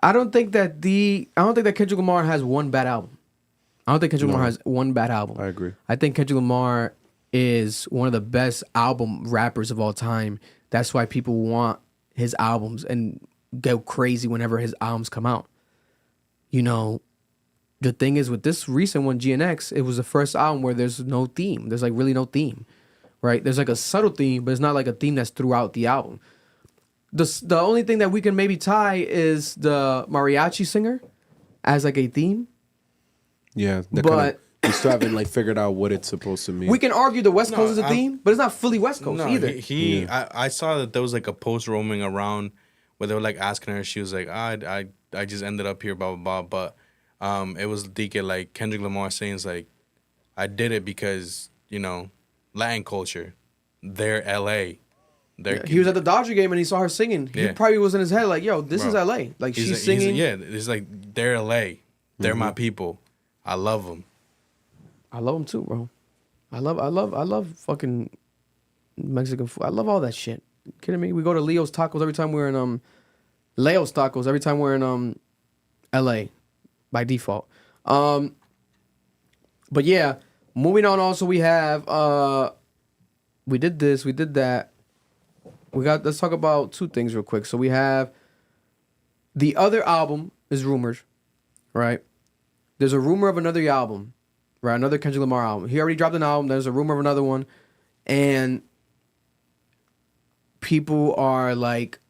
I don't think that Kendrick Lamar has one bad album. I don't think Kendrick Lamar has one bad album. I agree. I think Kendrick Lamar is one of the best album rappers of all time. That's why people want his albums and go crazy whenever his albums come out. The thing is with this recent one, GNX, it was the first album where there's no theme. There's like really no theme, right? There's like a subtle theme, but it's not like a theme that's throughout the album. The only thing that we can maybe tie is the mariachi singer as like a theme. Yeah, but we still haven't like figured out what it's supposed to mean. We can argue the West Coast is a theme, but it's not fully West Coast either. I saw that there was like a post roaming around where they were like asking her. She was like, I just ended up here, blah blah blah. But it was DK like Kendrick Lamar saying it's like, I did it because Latin culture, they're LA. He was at the Dodger game and he saw her singing. He probably was in his head like, yo, this is LA. Like she's singing. It's like they're LA. They're my people. I love them. I love them too, bro. I love fucking Mexican food. I love all that shit. You kidding me? We go to Leo's Tacos every time we're in Leo's Tacos every time we're in LA by default. But yeah, moving on. Also, we have we did this, we did that. Let's talk about two things real quick. So we have the other album is rumored, right? There's a rumor of another album, right? Another Kendrick Lamar album. He already dropped an album. There's a rumor of another one. And people are like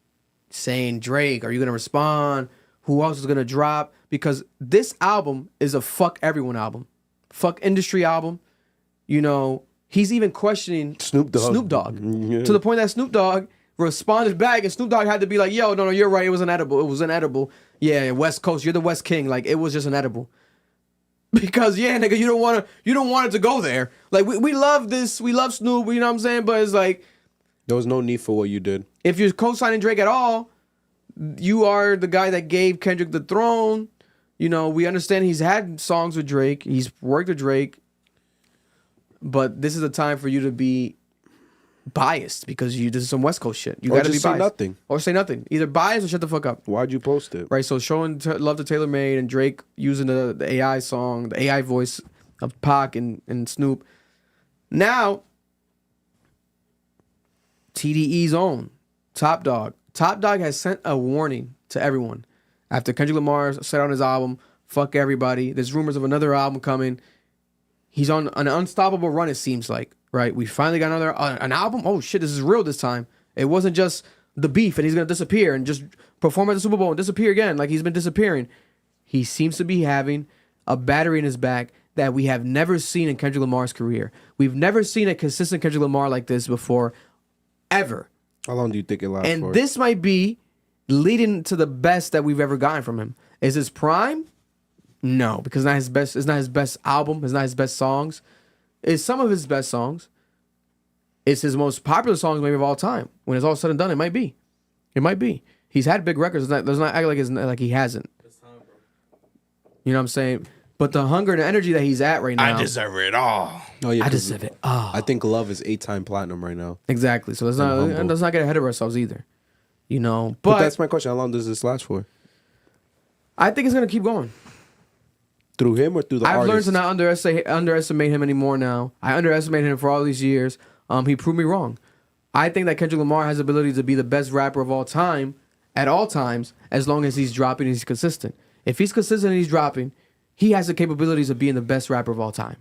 saying, Drake, are you going to respond? Who else is going to drop? Because this album is a fuck everyone album. Fuck industry album. He's even questioning Snoop Dogg. Yeah. To the point that Snoop Dogg responded back and Snoop Dogg had to be like, yo, no, you're right. It was inedible. It was inedible. Yeah, West Coast, you're the West King. Like, it was just inedible. Because, yeah, nigga, you don't want it to go there. Like, we love this. We love Snoop, you know what I'm saying? But it's like, there was no need for what you did. If you're co-signing Drake at all, you are the guy that gave Kendrick the throne. We understand he's had songs with Drake. He's worked with Drake. But this is a time for you to be biased because this is some West Coast shit. You got to be biased. Say nothing. Or say nothing. Either biased or shut the fuck up. Why'd you post it? Right, so showing love to Taylor Made and Drake using the AI song, the AI voice of Pac and Snoop. Now, TDE's own, Top Dawg. Top Dawg has sent a warning to everyone. After Kendrick Lamar said on his album, fuck everybody, there's rumors of another album coming. He's on an unstoppable run, it seems like, right? We finally got an album. Oh, shit, this is real this time. It wasn't just the beef and he's going to disappear and just perform at the Super Bowl and disappear again like he's been disappearing. He seems to be having a battery in his back that we have never seen in Kendrick Lamar's career. We've never seen a consistent Kendrick Lamar like this before, ever. How long do you think it lasts for? And this might be leading to the best that we've ever gotten from him. Is his prime? No, because it's not his best album. It's not his best songs. It's some of his best songs. It's his most popular songs maybe of all time. When it's all said and done, it might be. It might be. He's had big records. Let's not act like he hasn't. You know what I'm saying? But the hunger and the energy that he's at right now. I deserve it all. Oh, yeah, I deserve it all. I think Love is 8-time platinum right now. Exactly. So let's not get ahead of ourselves either. But that's my question. How long does this last for? I think it's gonna keep going. Through him or through the artist? I've learned to not underestimate him anymore now. I underestimated him for all these years. He proved me wrong. I think that Kendrick Lamar has the ability to be the best rapper of all time, at all times, as long as he's dropping and he's consistent. If he's consistent and he's dropping, he has the capabilities of being the best rapper of all time.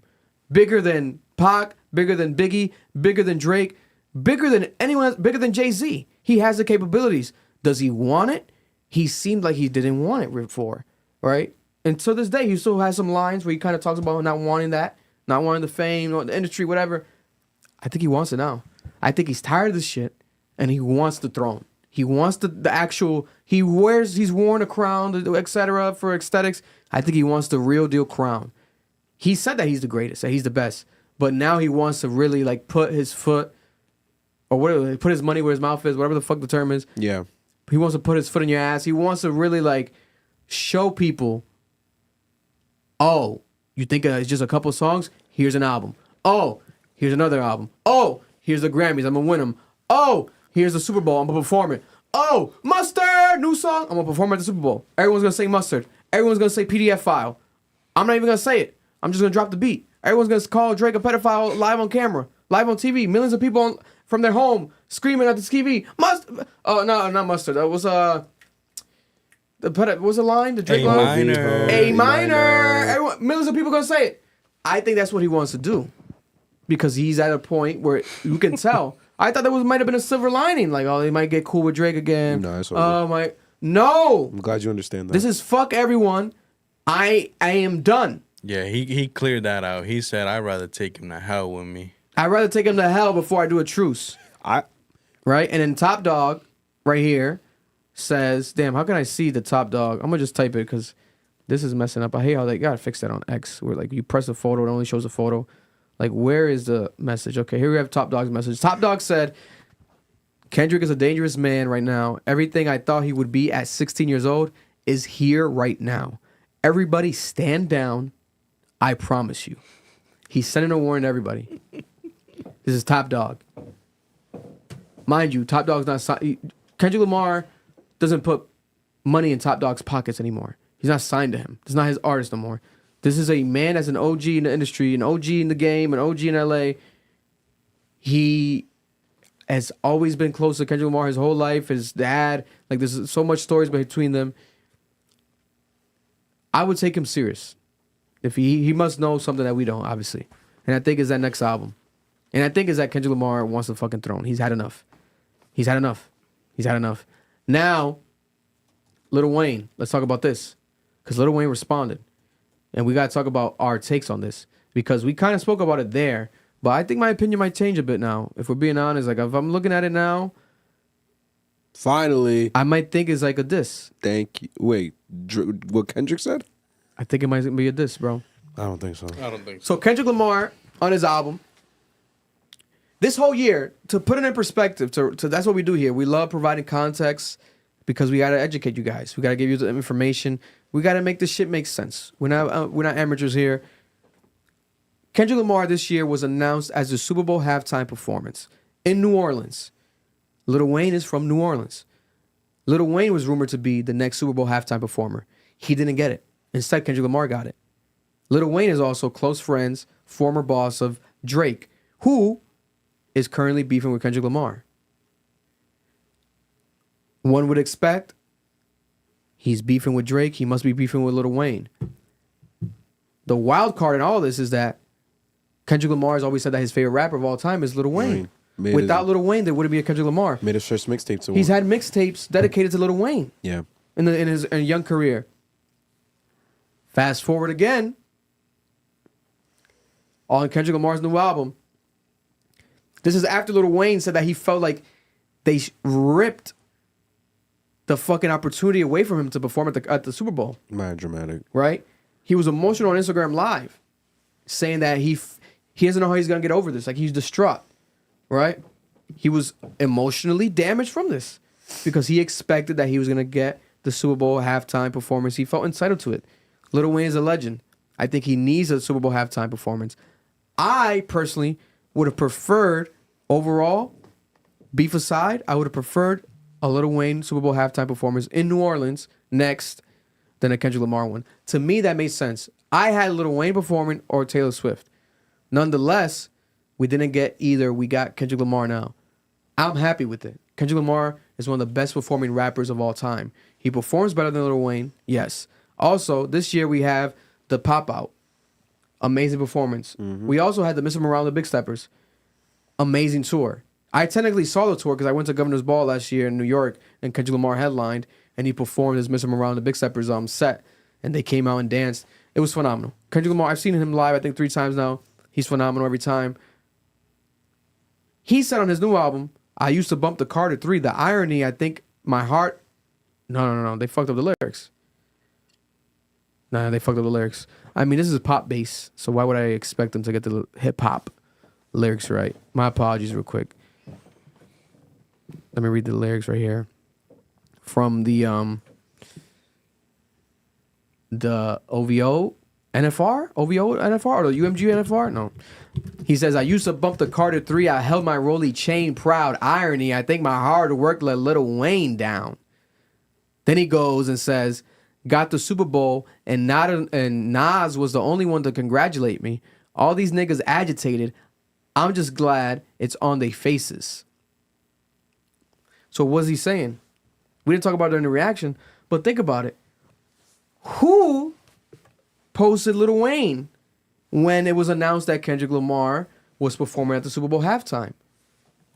bigger than Pac, bigger than Biggie, bigger than Drake, bigger than anyone else, bigger than Jay-Z. He has the capabilities. Does he want it? He seemed like he didn't want it before, right? And to this day, he still has some lines where he kind of talks about not wanting that, not wanting the fame, the industry, whatever. I think he wants it now. I think he's tired of this shit, and he wants the throne. He wants the actual. He's worn a crown, etc. for aesthetics. I think he wants the real deal crown. He said that he's the greatest, that he's the best, but now he wants to really like put his foot, or whatever, put his money where his mouth is, whatever the fuck the term is. Yeah. He wants to put his foot in your ass. He wants to really like show people. Oh, you think it's just a couple songs? Here's an album. Oh, here's another album. Oh, here's the Grammys. I'm gonna win them. Oh, here's the Super Bowl. I'm gonna perform it. Oh, Mustardddd, new song. I'm gonna perform at the Super Bowl. Everyone's gonna say Mustardddd. Everyone's gonna say PDF file. I'm not even gonna say it. I'm just gonna drop the beat. Everyone's gonna call Drake a pedophile live on camera, live on TV. Millions of people from their home screaming at the TV. Oh no, not Mustardddd. That was what's the line? The Drake line? A minor. Millions of people gonna say it. I think that's what he wants to do, because he's at a point where you can tell. I thought might have been a silver lining, like, oh, they might get cool with Drake again. No, it's over. No. I'm glad you understand that. This is fuck everyone. I am done. Yeah, he cleared that out. He said, I'd rather take him to hell with me. I'd rather take him to hell before I do a truce. Right? And then Top Dawg, right here, says, damn, how can I see the Top Dawg? I'm going to just type it because this is messing up. I hate how they got to fix that on X, where like you press a photo, it only shows a photo. Like, where is the message? Okay, here we have Top Dawg's message. Top Dawg said, Kendrick is a dangerous man right now. Everything I thought he would be at 16 years old is here right now. Everybody stand down. I promise you. He's sending a warning to everybody. This is Top Dawg. Mind you, Top Dawg's not signed. Kendrick Lamar doesn't put money in Top Dawg's pockets anymore. He's not signed to him. This is not his artist no more. This is a man that's an OG in the industry, an OG in the game, an OG in LA. He has always been close to Kendrick Lamar his whole life. His dad, like there's so much stories between them. I would take him serious. If he must know something that we don't, obviously. And I think it's that next album. And I think it's that Kendrick Lamar wants the fucking throne. He's had enough. He's had enough. He's had enough. Now, Lil Wayne, let's talk about this. Because Lil Wayne responded. And we got to talk about our takes on this, because we kind of spoke about it there, but I think my opinion might change a bit now. If we're being honest, like if I'm looking at it now, finally, I might think it's like a diss. Thank you. Wait, what Kendrick said? I think it might be a diss, bro. I don't think so. I don't think so. So Kendrick Lamar on his album, this whole year, to put it in perspective, to that's what we do here. We love providing context because we got to educate you guys. We got to give you the information. We got to make this shit make sense. We're not amateurs here. Kendrick Lamar this year was announced as the Super Bowl halftime performance in New Orleans. Lil Wayne is from New Orleans. Lil Wayne was rumored to be the next Super Bowl halftime performer. He didn't get it. Instead, Kendrick Lamar got it. Lil Wayne is also close friends, former boss of Drake, who is currently beefing with Kendrick Lamar. One would expect he's beefing with Drake. He must be beefing with Lil Wayne. The wild card in all this is that Kendrick Lamar has always said that his favorite rapper of all time is Lil Wayne. Without Lil Wayne, there wouldn't be a Kendrick Lamar. Made his first mixtape. He's had mixtapes dedicated to Lil Wayne. Yeah. In his young career. Fast forward again. On Kendrick Lamar's new album. This is after Lil Wayne said that he felt like they ripped the fucking opportunity away from him to perform at the Super Bowl. Man, dramatic. Right? He was emotional on Instagram Live, saying that he doesn't know how he's gonna get over this. Like, he's distraught. Right? He was emotionally damaged from this because he expected that he was gonna get the Super Bowl halftime performance. He felt entitled to it. Lil Wayne is a legend. I think he needs a Super Bowl halftime performance. I personally would have preferred, overall, beef aside, I would have preferred a Lil Wayne Super Bowl halftime performance in New Orleans next than a Kendrick Lamar one. To me, that made sense. I had Lil Wayne performing or Taylor Swift. Nonetheless, we didn't get either. We got Kendrick Lamar now. I'm happy with it. Kendrick Lamar is one of the best performing rappers of all time. He performs better than Lil Wayne, yes. Also, this year we have the Pop Out. amazing performance. We also had the Mr. Morale and the Big Steppers, amazing tour. I technically saw the tour because I went to Governor's Ball last year in New York, and Kendrick Lamar headlined, and he performed his Mr. Morale and the Big Steppers set, and they came out and danced. It was phenomenal. Kendrick Lamar, I've seen him live, I think 3 times now. He's phenomenal every time. He said on his new album, I used to bump the Carter 3. The irony, I think my heart... No. They fucked up the lyrics. Nah, they fucked up the lyrics. I mean, this is pop bass, so why would I expect them to get the hip-hop lyrics right? My apologies real quick. Let me read the lyrics right here. From the OVO NFR? OVO NFR? Or the UMG NFR? No. He says, I used to bump the Carter 3. I held my Rolly chain proud. Irony, I think my hard work let Lil Wayne down. Then he goes and says, got the Super Bowl and Nas was the only one to congratulate me. All these niggas agitated. I'm just glad it's on their faces. So what's he saying? We didn't talk about it in the reaction, but think about it. Who posted Lil Wayne when it was announced that Kendrick Lamar was performing at the Super Bowl halftime?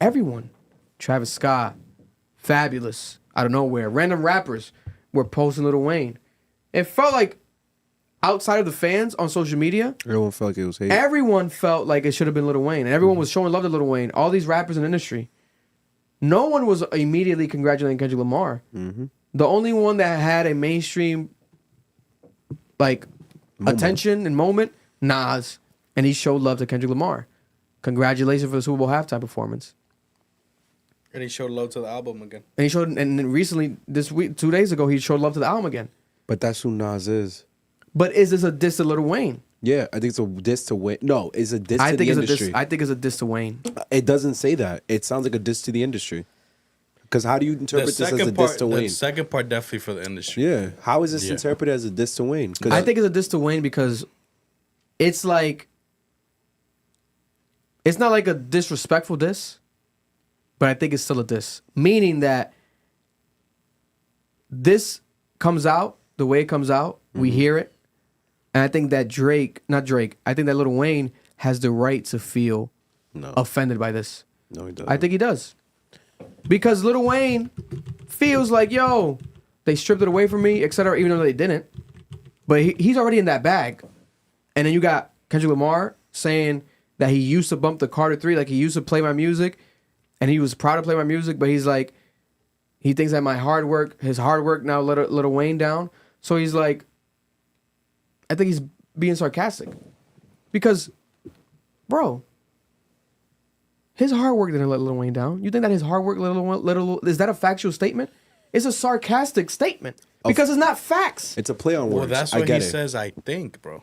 Everyone. Travis Scott, Fabulous, out of nowhere. Random rappers were posting Lil Wayne. It felt like outside of the fans on social media, everyone felt like it was hate. Everyone felt like it should have been Lil Wayne. And everyone was showing love to Lil Wayne. All these rappers in the industry. No one was immediately congratulating Kendrick Lamar. The only one that had a mainstream attention and moment, Nas. And he showed love to Kendrick Lamar. Congratulations for the Super Bowl halftime performance. And he showed love to the album again. And recently, this week, 2 days ago, he showed love to the album again. But that's who Nas is. But is this a diss to Lil Wayne? Yeah, I think it's a diss to Wayne. No, it's a diss to the industry. I think it's a diss to Wayne. It doesn't say that. It sounds like a diss to the industry. Because how do you interpret this as a diss to Wayne? The second part definitely for the industry. Yeah. How is this interpreted as a diss to Wayne? I think it's a diss to Wayne because it's like... It's not like a disrespectful diss, but I think it's still a diss. Meaning that this comes out the way it comes out. We hear it. And I think that I think that Lil Wayne has the right to feel offended by this. No, he doesn't. I think he does. Because Lil Wayne feels like, yo, they stripped it away from me, etc., even though they didn't. But he's already in that bag. And then you got Kendrick Lamar saying that he used to bump the Carter 3, like he used to play my music, and he was proud to play my music, but he's like, he thinks that his hard work now let Lil Wayne down. So he's like, I think he's being sarcastic. Because, bro, his hard work didn't let Lil Wayne down. You think that his hard work is that a factual statement? It's a sarcastic statement. Because it's not facts. It's a play on words. Well, that's what he says, I think, bro.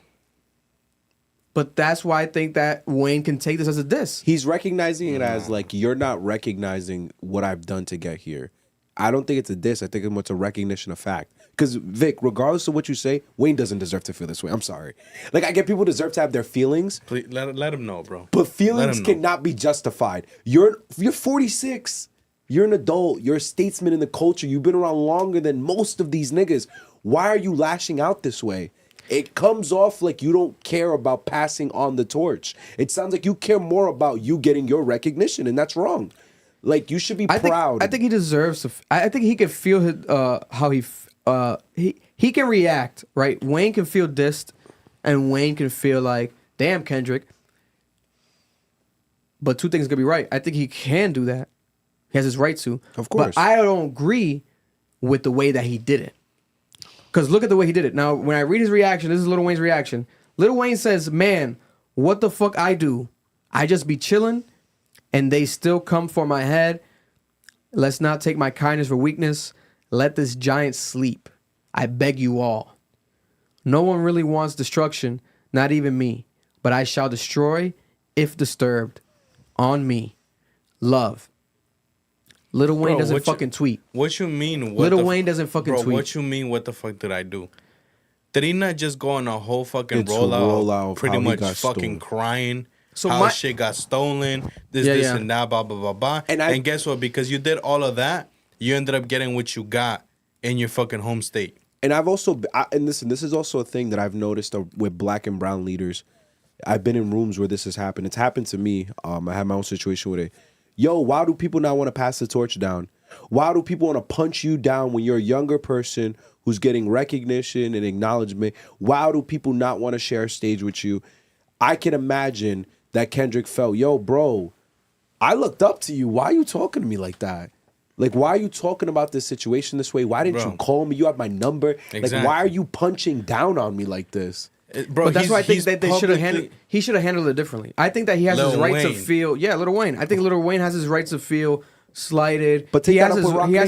But that's why I think that Wayne can take this as a diss. He's recognizing it as like, you're not recognizing what I've done to get here. I don't think it's a diss. I think it's a recognition of fact. Because, Vic, regardless of what you say, Wayne doesn't deserve to feel this way. I'm sorry. Like, I get people deserve to have their feelings. Please, let him know, bro. But feelings cannot be justified. You're 46. You're an adult. You're a statesman in the culture. You've been around longer than most of these niggas. Why are you lashing out this way? It comes off like you don't care about passing on the torch. It sounds like you care more about you getting your recognition, and that's wrong. Like, you should be proud. I think he deserves to. I think he can feel how he can react, right? Wayne can feel dissed, and Wayne can feel like, damn, Kendrick. But two things could be right. I think he can do that. He has his right to. Of course. But I don't agree with the way that he did it. Because look at the way he did it. Now, when I read his reaction, this is Lil Wayne's reaction. Lil Wayne says, man, what the fuck I do? I just be chilling, and they still come for my head. Let's not take my kindness for weakness. Let this giant sleep. I beg you all. No one really wants destruction, not even me. But I shall destroy, if disturbed, on me. Love. Lil Wayne doesn't fucking tweet. What you mean? Lil Wayne doesn't fucking tweet. What you mean? What the fuck did I do? Did he not just go on a whole fucking rollout pretty much fucking crying? So how shit got stolen, this and that, blah, blah, blah, blah. And guess what? Because you did all of that, you ended up getting what you got in your fucking home state. And I've also, and listen, this is also a thing that I've noticed with black and brown leaders. I've been in rooms where this has happened. It's happened to me. I had my own situation with it. Yo, why do people not want to pass the torch down? Why do people want to punch you down when you're a younger person who's getting recognition and acknowledgement? Why do people not want to share a stage with you? I can imagine that Kendrick felt, yo, bro, I looked up to you. Why are you talking to me like that? Like, why are you talking about this situation this way? Why didn't you call me? You have my number. Exactly. Like, why are you punching down on me like this? Bro, but that's why I think that they should have handled. He should have handled it differently. I think that he has his right to feel. Yeah, Lil Wayne. I think Lil Wayne has his right to feel slighted. But he has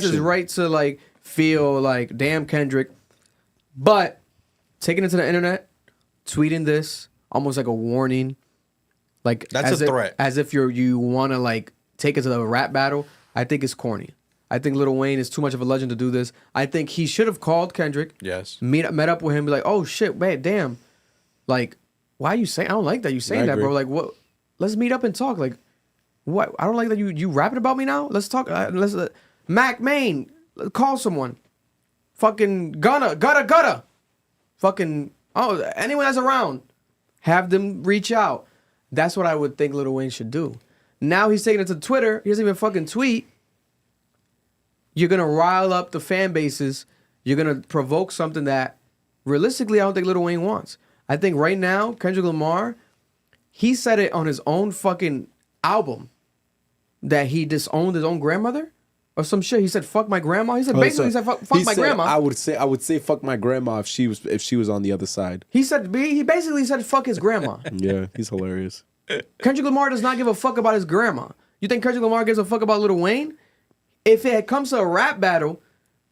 his right to like feel like, damn, Kendrick. But taking it to the internet, tweeting this almost like a warning, like that's a threat, as if you want to like take it to the rap battle. I think it's corny. I think Lil Wayne is too much of a legend to do this. I think he should have called Kendrick. Yes. Met up with him. Be like, oh shit, man, damn. Like, why are you saying? I don't like that you saying that, bro. Like, what? Let's meet up and talk. Like, what? I don't like that you rapping about me now. Let's talk. Mac Main, call someone. Fucking Gutta. Fucking anyone that's around, have them reach out. That's what I would think Lil Wayne should do. Now he's taking it to Twitter. He doesn't even fucking tweet. You're gonna rile up the fan bases. You're gonna provoke something that, realistically, I don't think Lil Wayne wants. I think right now, Kendrick Lamar, he said it on his own fucking album that he disowned his own grandmother or some shit. He said, "Fuck my grandma." He said basically, he said, "Fuck my grandma." I would say, "Fuck my grandma" if she was on the other side. He basically said, "Fuck his grandma." Yeah, he's hilarious. Kendrick Lamar does not give a fuck about his grandma. You think Kendrick Lamar gives a fuck about Lil Wayne? If it comes to a rap battle,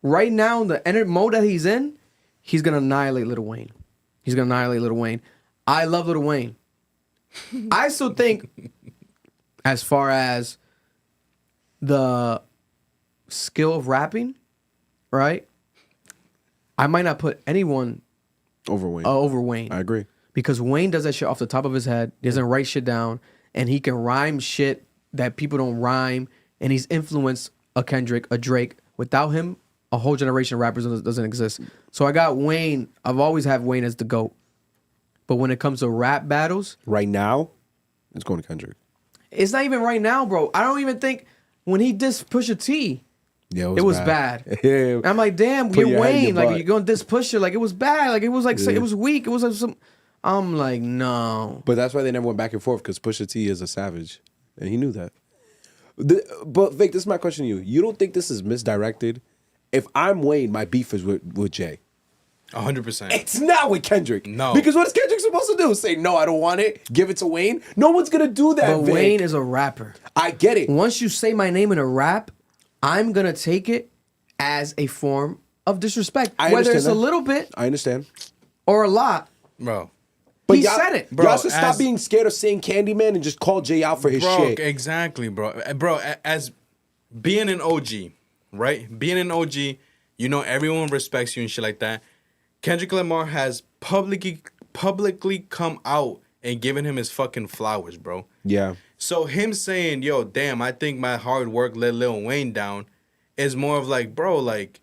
right now, the mode that he's in, he's gonna annihilate Lil Wayne. He's gonna annihilate Lil Wayne. I love Lil Wayne. I still think, as far as the skill of rapping, right? I might not put anyone over Wayne. Over Wayne. I agree. Because Wayne does that shit off the top of his head. He doesn't write shit down. And he can rhyme shit that people don't rhyme. And he's influenced a Kendrick, a Drake. Without him, a whole generation of rappers doesn't exist. So I got Wayne. I've always had Wayne as the GOAT. But when it comes to rap battles, right now, it's going to Kendrick. It's not even right now, bro. I don't even think when he dissed Pusha T, it was bad. Yeah. I'm like, damn, you're Wayne. Like, you're going to diss Pusha. Like, it was bad. Like, it was like, it was weak. It was like some... I'm like, no. But that's why they never went back and forth, because Pusha T is a savage. And he knew that. But Vic, this is my question to you. You don't think this is misdirected? If I'm Wayne, my beef is with Jay. 100%. It's not with Kendrick. No. Because what is Kendrick supposed to do? Say, no, I don't want it. Give it to Wayne? No one's going to do that, But Vic. Wayne is a rapper. I get it. Once you say my name in a rap, I'm going to take it as a form of disrespect. Whether it's a little bit. I understand. Or a lot. Bro. But he said it. Bro, y'all should stop being scared of saying Candyman and just call Jay out for his shit. Exactly, bro. Bro, as being an OG, right? Being an OG, you know everyone respects you and shit like that. Kendrick Lamar has publicly come out and given him his fucking flowers, bro. Yeah. So him saying, yo, damn, I think my hard work let Lil Wayne down is more of like, bro, like,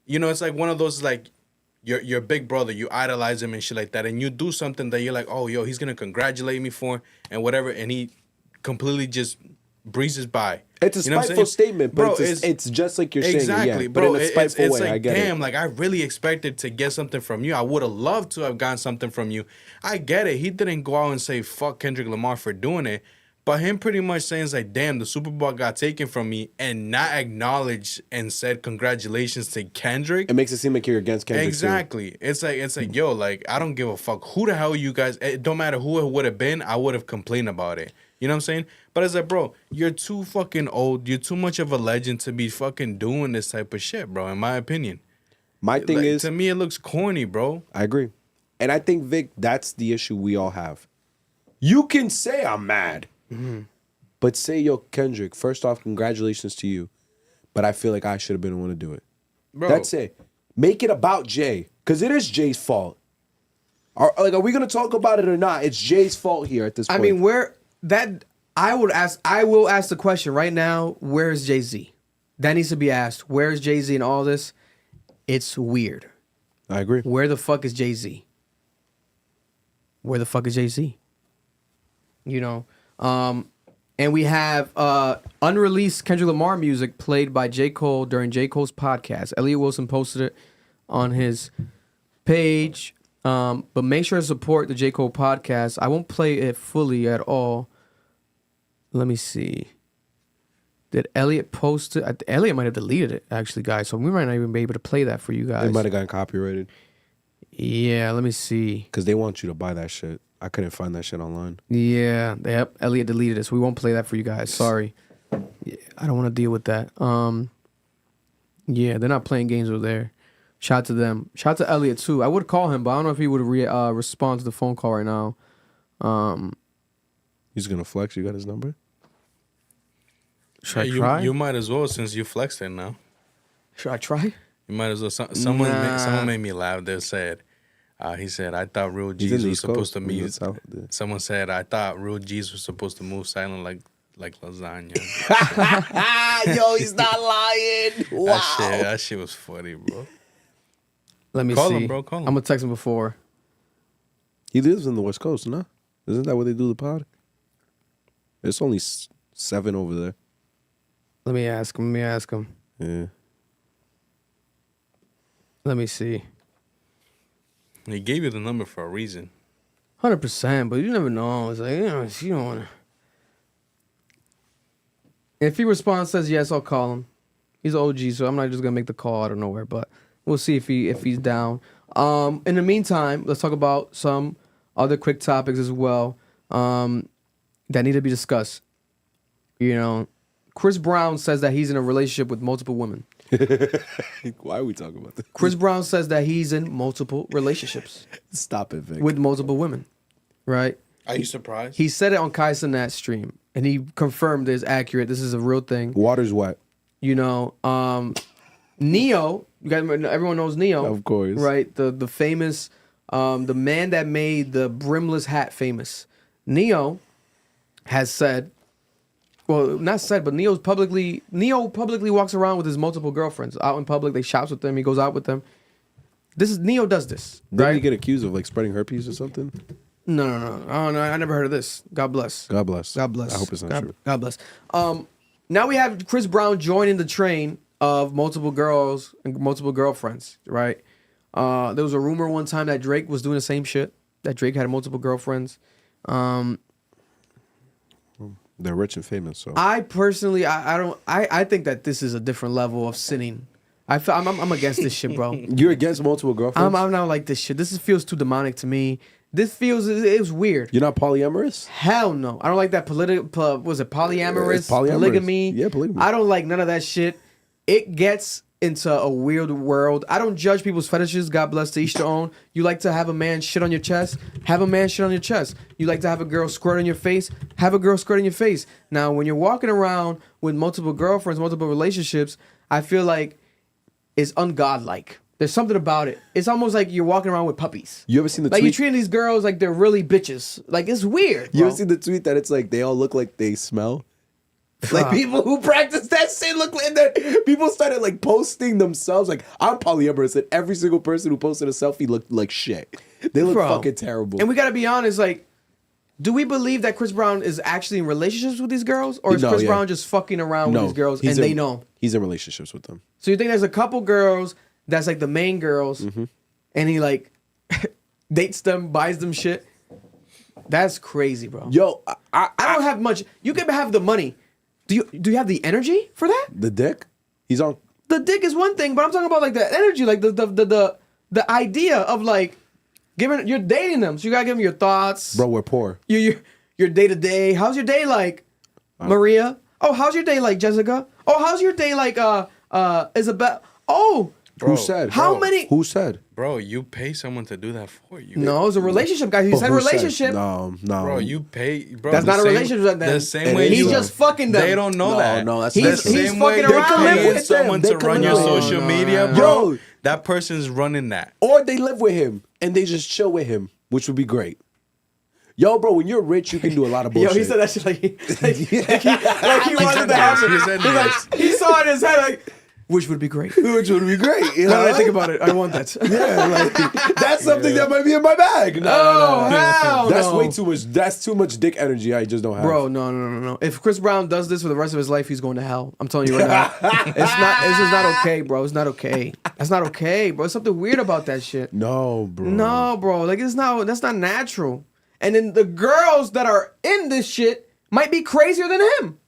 you know, it's like one of those, like, your big brother, you idolize him and shit like that, and you do something that you're like, oh, yo, he's gonna congratulate me for and whatever, and he completely just breezes by. It's a spiteful statement, but bro, it's just like you're exactly, saying, yeah, bro, but in a spiteful way. Like, I get damn, it. like I really expected to get something from you. I would have loved to have gotten something from you. I get it. He didn't go out and say fuck Kendrick Lamar for doing it. But him pretty much saying like, damn, the Super Bowl got taken from me, and not acknowledge and said congratulations to Kendrick. It makes it seem like you're against Kendrick. Exactly. Too. It's like, yo, like, I don't give a fuck who the hell you guys, it don't matter who it would have been, I would have complained about it. You know what I'm saying? But it's like, bro, you're too fucking old. You're too much of a legend to be fucking doing this type of shit, bro, in my opinion. My thing like, is, to me, it looks corny, bro. I agree. And I think, Vic, that's the issue we all have. You can say I'm mad. Mm-hmm. But say, yo, Kendrick, first off, congratulations to you. But I feel like I should have been the one to do it. Bro. That's it. Make it about Jay. Because it is Jay's fault. Are we going to talk about it or not? It's Jay's fault here at this point. I mean, I will ask the question right now, where's Jay-Z? That needs to be asked. Where's Jay-Z in all this? It's weird. I agree. Where the fuck is Jay-Z? Where the fuck is Jay-Z? You know, and we have unreleased Kendrick Lamar music played by J. Cole during J. Cole's podcast. Elliot Wilson posted it on his page. But make sure to support the J. Cole podcast. I won't play it fully at all. Let me see. Did Elliot post it? Elliot might have deleted it, actually, guys. So we might not even be able to play that for you guys. It might have gotten copyrighted. Yeah, let me see. Because they want you to buy that shit. I couldn't find that shit online. Yeah, yep. Elliot deleted it, so we won't play that for you guys. Sorry. Yeah, I don't want to deal with that. Yeah, they're not playing games over there. Shout out to them. Shout out to Elliot, too. I would call him, but I don't know if he would respond to the phone call right now. He's going to flex. You got his number? Should I try? You might as well, since you flexed it now. Should I try? You might as well. Someone made me laugh. They said, he said, I thought real G's was supposed to move. Someone said, I thought real G's was supposed to move silent like lasagna. Yo, he's not lying. Wow. That shit was funny, bro. Let me call see. him, bro. Call him. I'm going to text him before. He lives in the West Coast, no? Isn't that where they do the pod? It's only 7 over there. Let me ask him. Yeah. Let me see. He gave you the number for a reason. 100%, but you never know. It's like, you know, you don't want to. If he responds, says yes, I'll call him. He's an OG, so I'm not just going to make the call out of nowhere, but we'll see if he's down. In the meantime, let's talk about some other quick topics as well that need to be discussed. You know, Chris Brown says that he's in a relationship with multiple women. Why are we talking about this? Chris Brown says that he's in multiple relationships. Stop it, Vic. With multiple women, right? Are you surprised? He said it on Cenat's stream, and he confirmed it's accurate. This is a real thing. Water's wet. You know, Neo, you guys, everyone knows Neo. Of course. Right? The famous, the man that made the brimless hat famous. Neo has said, well, not said, but Neo publicly walks around with his multiple girlfriends out in public. They shops with them. He goes out with them. Neo does this. Did he get accused of like spreading herpes or something? No. Oh no, I never heard of this. God bless. God bless. God bless. I hope it's not true. God bless. Now we have Chris Brown joining the train of multiple girls and multiple girlfriends, right? There was a rumor one time that Drake was doing the same shit. That Drake had multiple girlfriends. They're rich and famous, so I personally, I think that this is a different level of sinning. I'm against this shit, bro. You're against multiple girlfriends? I'm not like this shit. This feels too demonic to me. This feels, it's weird. You're not polyamorous? Hell no. I don't like that was it polyamorous? Polyamorous. Polygamy? Yeah, polygamy. I don't like none of that shit. It gets into a weird world. I don't judge people's fetishes. God bless, to each their own. You like to have a man shit on your chest? Have a man shit on your chest. You like to have a girl squirt on your face? Have a girl squirt on your face. Now, when you're walking around with multiple girlfriends, multiple relationships, I feel like it's ungodlike. There's something about it. It's almost like you're walking around with puppies. You ever seen the tweet? tweet? You're treating these girls like they're really bitches. Like, it's weird, bro. You ever seen the tweet that it's like they all look like they smell? Like people who practice that shit look like that. People started like posting themselves like, I'm polyamorous, and every single person who posted a selfie looked like shit. They look fucking terrible. And we gotta be honest, like, do we believe that Chris Brown is actually in relationships with these girls? Or is Chris Brown just fucking around with these girls and they know? He's in relationships with them. So you think there's a couple girls that's like the main girls and he like dates them, buys them shit? That's crazy, bro. Yo, I don't have much. You can have the money. Do you have the energy for that? The dick? He's on. The dick is one thing, but I'm talking about like the energy, like the idea of like you're dating them, so you gotta give them your thoughts. Bro, we're poor. Your day to day. How's your day like, Maria? Oh, how's your day like, Jessica? Oh, how's your day like, Isabel? Oh, Bro, who said? How many? Who said? Bro, you pay someone to do that for you. No, it's a relationship, guys. He said relationship. No. Bro, you pay. Bro, that's not a relationship. The same way he's just fucking them. They don't know that. No, that's he's fucking around. Paying someone to run your social media, bro. Yo, that person's running that. Or they live with him and they just chill with him, which would be great. Yo, bro, when you're rich, you can do a lot of bullshit. Yo, he said that shit like he wanted to happen. He saw it in his head like, Which would be great. Which would be great. You Now know? that I think about it, I want that. Yeah, like that's something that might be in my bag. No, hell That's no. way too much. That's too much dick energy. I just don't have. Bro, no. If Chris Brown does this for the rest of his life, he's going to hell. I'm telling you right now. It's just not okay, bro. It's not okay. That's not okay, bro. There's something weird about that shit. No, bro. No, bro. Like that's not natural. And then the girls that are in this shit might be crazier than him.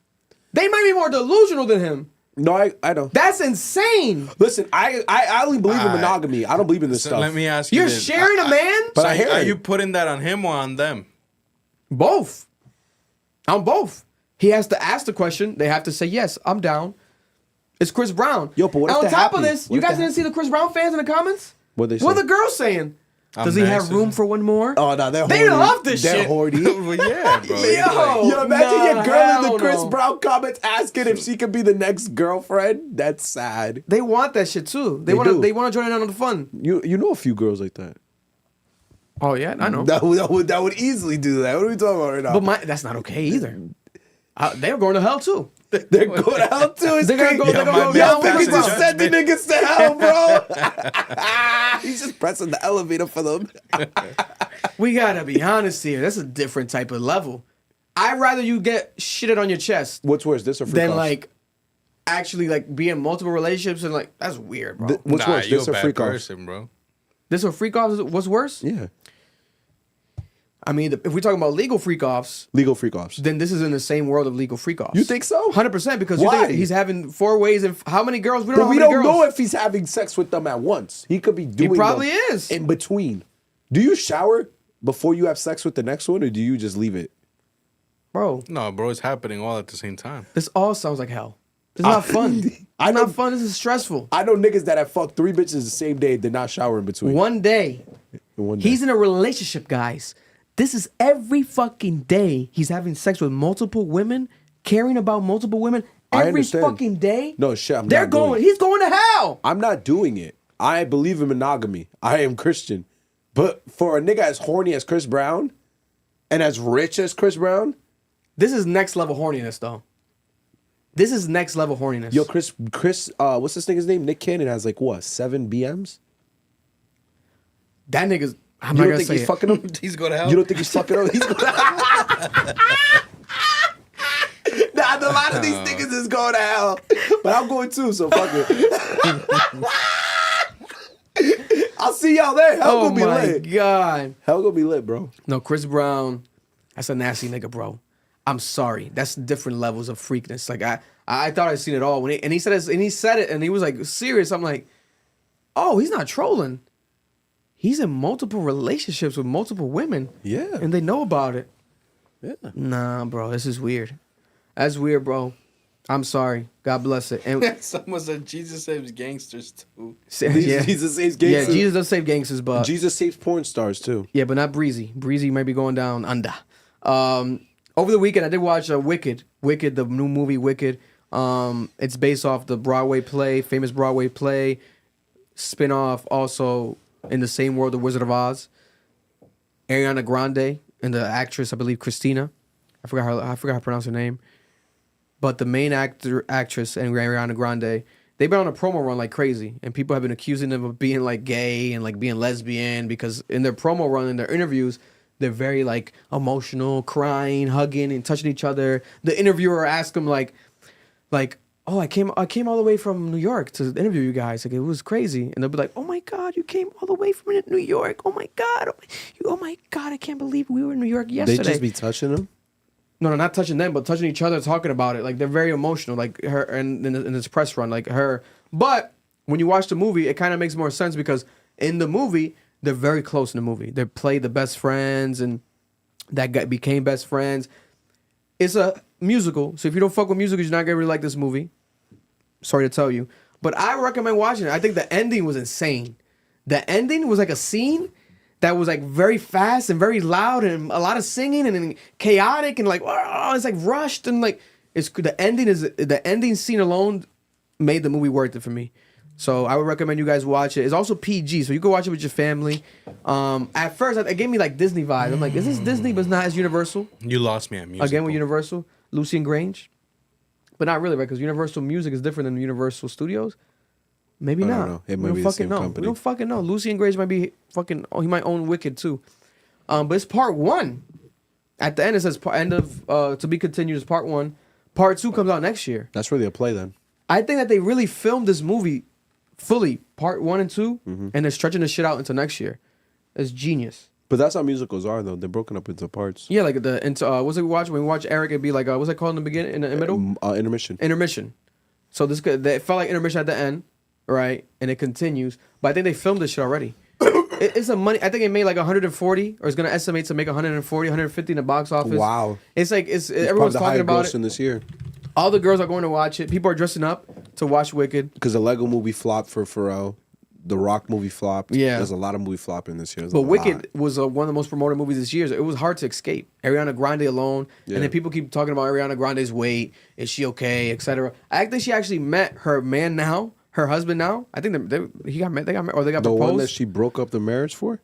They might be more delusional than him. No, I don't. That's insane. Listen, I only believe in monogamy. I don't believe in this stuff. Let me ask you You're this. sharing a man? But So I hear are it. you putting that on him or on them? Both. On both. He has to ask the question. They have to say, yes, I'm down. It's Chris Brown. Yo, but what if on they're top of happy? this, What you if guys they're didn't see the Chris Brown fans in the comments? What they say? What are the girls saying? Does he have room for one more? Oh no, they're They horny. love this they're shit. horny. Well, yeah, bro. Yo, Imagine your girl in the Chris no. Brown comments asking if she could be the next girlfriend. That's sad. They want that shit too. They They want to. do. They want to join in on the fun. You know a few girls like that. Oh yeah, I know. That would easily do that. What are we talking about right now? But that's not okay either. They're going to hell too. They're going to hell too. It's They're gonna crazy. go. They're my gonna go Y'all down think with he's Chris just Brown. sending niggas to hell, bro? He's just pressing the elevator for them. We gotta be honest here. That's a different type of level. I'd rather you get shitted on your chest What's worse, this or free than offs? like actually like be in multiple relationships and like that's weird, bro. What's Nah, worse, you this a or bad free offs? person, bro. This or freak offs? What's worse? Yeah, I mean, if we're talking about legal freak offs, legal freak offs. then this is in the same world of legal freak offs. You think so? 100% because Why? you think he's having 4 ways and how many girls? We don't But know. we how many don't girls. know if he's having sex with them at once. He could be doing. He probably them is. in between. Do you shower before you have sex with the next one, or do you just leave it? Bro, No, bro, it's happening all at the same time. this all sounds like hell. It's not fun. I It's know- not fun. This is stressful. I know niggas that have fucked 3 bitches the same day, did not shower in between. One day, One day. he's in a relationship, guys. This is every fucking day. He's having sex with multiple women, caring about multiple women I every understand. fucking day. No shit. I'm They're not doing going. it. He's going to hell. I'm not doing it. I believe in monogamy. I am Christian. But for a nigga as horny as Chris Brown and as rich as Chris Brown, This is next level horniness, though. This is next level horniness. yo, Chris, what's this nigga's name? Nick Cannon has like what, 7 BMs? That nigga's. I'm You not don't gonna think say he's it. fucking him? He's going to hell. You don't think he's fucking him? He's going Nah, a lot of these niggas is going to hell. But I'm going too, so fuck it. I'll see y'all there. Hell Oh gonna be my lit. god. Hell gonna be lit, bro. No, Chris Brown. That's a nasty nigga, bro. I'm sorry. That's different levels of freakness. Like I thought I'd seen it all when he said it and he was like serious. I'm like, oh, he's not trolling. He's in multiple relationships with multiple women. Yeah. And they know about it. Yeah. Nah, bro, this is weird. That's weird, bro. I'm sorry. God bless it. And Someone said Jesus saves gangsters too. yeah, Jesus saves yeah, gangsters. Jesus does save gangsters, but Jesus saves porn stars too. yeah, but not Breezy. Breezy might be going down under. Over the weekend, I did watch Wicked. Wicked, the new movie Wicked. It's based off the Broadway play, famous Broadway play, spin-off also in the same world of Wizard of Oz. Ariana Grande and the actress, I believe Christina. I forgot how to pronounce her name. But the main actress and Ariana Grande, they've been on a promo run like crazy, and people have been accusing them of being like gay and like being lesbian because in their promo run, in their interviews, they're very like emotional, crying, hugging, and touching each other. The interviewer asked them like, oh, I came all the way from New York to interview you guys. Like it was crazy, and they'll be like, oh my god, you came all the way from New York. Oh my god, I can't believe we were in New York yesterday. They just be touching them. No, not touching them, but touching each other, talking about it. Like they're very emotional, like her and in this press run, like her. But when you watch the movie, it kind of makes more sense because in the movie, they're very close in the movie. They play the best friends, and that guy became best friends. It's a musical, so if you don't fuck with musicals, you're not gonna really like this movie. Sorry to tell you, but I recommend watching it. I think the ending was insane. The ending was like a scene that was like very fast and very loud and a lot of singing and chaotic and like oh, it's like rushed and like the ending scene alone made the movie worth it for me. So I would recommend you guys watch it. It's also PG, so you can watch it with your family. At first, it gave me like Disney vibes. I'm like, is this Disney but it's not as Universal? You lost me at music. Again with Universal, Lucy and Grange. But not really, right? Because Universal Music is different than Universal Studios. Maybe I not. don't know. It might we be don't the fucking same know. company. We don't fucking know. Lucian Grace might be fucking. Oh, he might own Wicked too. But it's part 1. At the end, it says end of to be continued is part 1. Part 2 comes out next year. That's really a play then. I think that they really filmed this movie fully, part 1 and 2, and they're stretching the shit out into next year. It's genius. But that's how musicals are though. They're broken up into parts. Yeah, like what's it we watch when we watch Eric? It'd be like what's it called in the beginning, in the middle? Intermission. Intermission. So it felt like intermission at the end, right? And it continues. But I think they filmed this shit already. It's a money. I think it made like 140, or it's gonna estimate to make 140, 150 in the box office. Wow. It's like everyone's talking about it. In this year. All the girls are going to watch it. People are dressing up to watch Wicked. Because the Lego movie flopped for Pharrell. The Rock movie flopped. Yeah. There's a lot of movie flopping this year. But Wicked was one of the most promoted movies this year. It was hard to escape. Ariana Grande alone. Yeah. And then people keep talking about Ariana Grande's weight. Is she okay, etc. I think she actually met her man now, her husband now. I think they got married, or they got the proposed. one that she broke up the marriage for?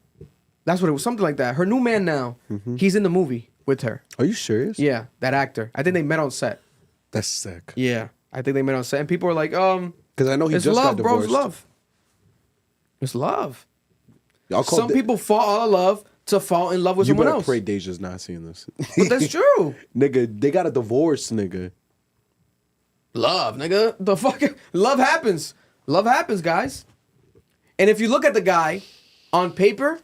That's what it was, something like that. Her new man now, he's in the movie with her. Are you serious? Yeah, that actor. I think they met on set. That's sick. Yeah, I think they met on set. And people are like, because I know he it's just love, got bro. divorced. It's love. It's love. Y'all call Some people fall out of love to fall in love with you someone better else. pray Deja's not seeing this. But that's true. Nigga, they got a divorce, nigga. Love, nigga. The fucking love happens. Love happens, guys. And if you look at the guy on paper,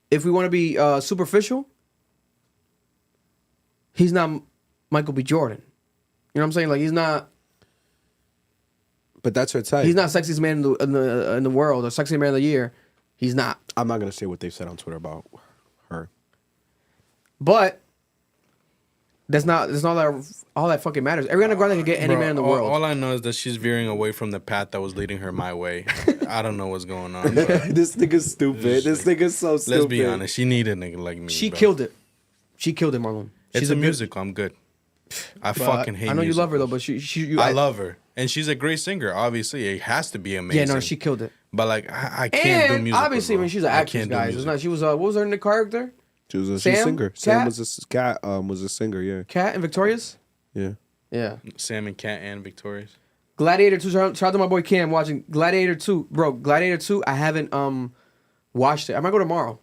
if we want to be superficial, he's not Michael B. Jordan. You know what I'm saying? Like he's not. But that's her type. He's not sexiest man in the world or sexiest man of the year. He's not. I'm not gonna say what they've said on Twitter about her. But that's not all that fucking matters. Ariana Grande can get any man in the world. All I know is that she's veering away from the path that was leading her my way. I don't know what's going on. This nigga's stupid. This nigga's so stupid. Let's be honest. She needed a nigga like me. She bro. killed it. She killed it, Marlon. It's a musical. I'm good. I fucking hate. I know you love her though, musicals. but I love her, and she's a great singer. Obviously, it has to be amazing. Yeah, no, she killed it. But like, I can't do music. Obviously, when she's an actress, guys, it's not. She was. What was her in the character? She was a Sam? singer. Katt? Sam was a Katt. Was a singer. Yeah. Katt and Victorious. Yeah. Yeah. Sam and Katt and Victorious. Gladiator 2. Shout out to my boy Cam watching Gladiator 2. Bro, Gladiator 2. I haven't watched it. I might go tomorrow,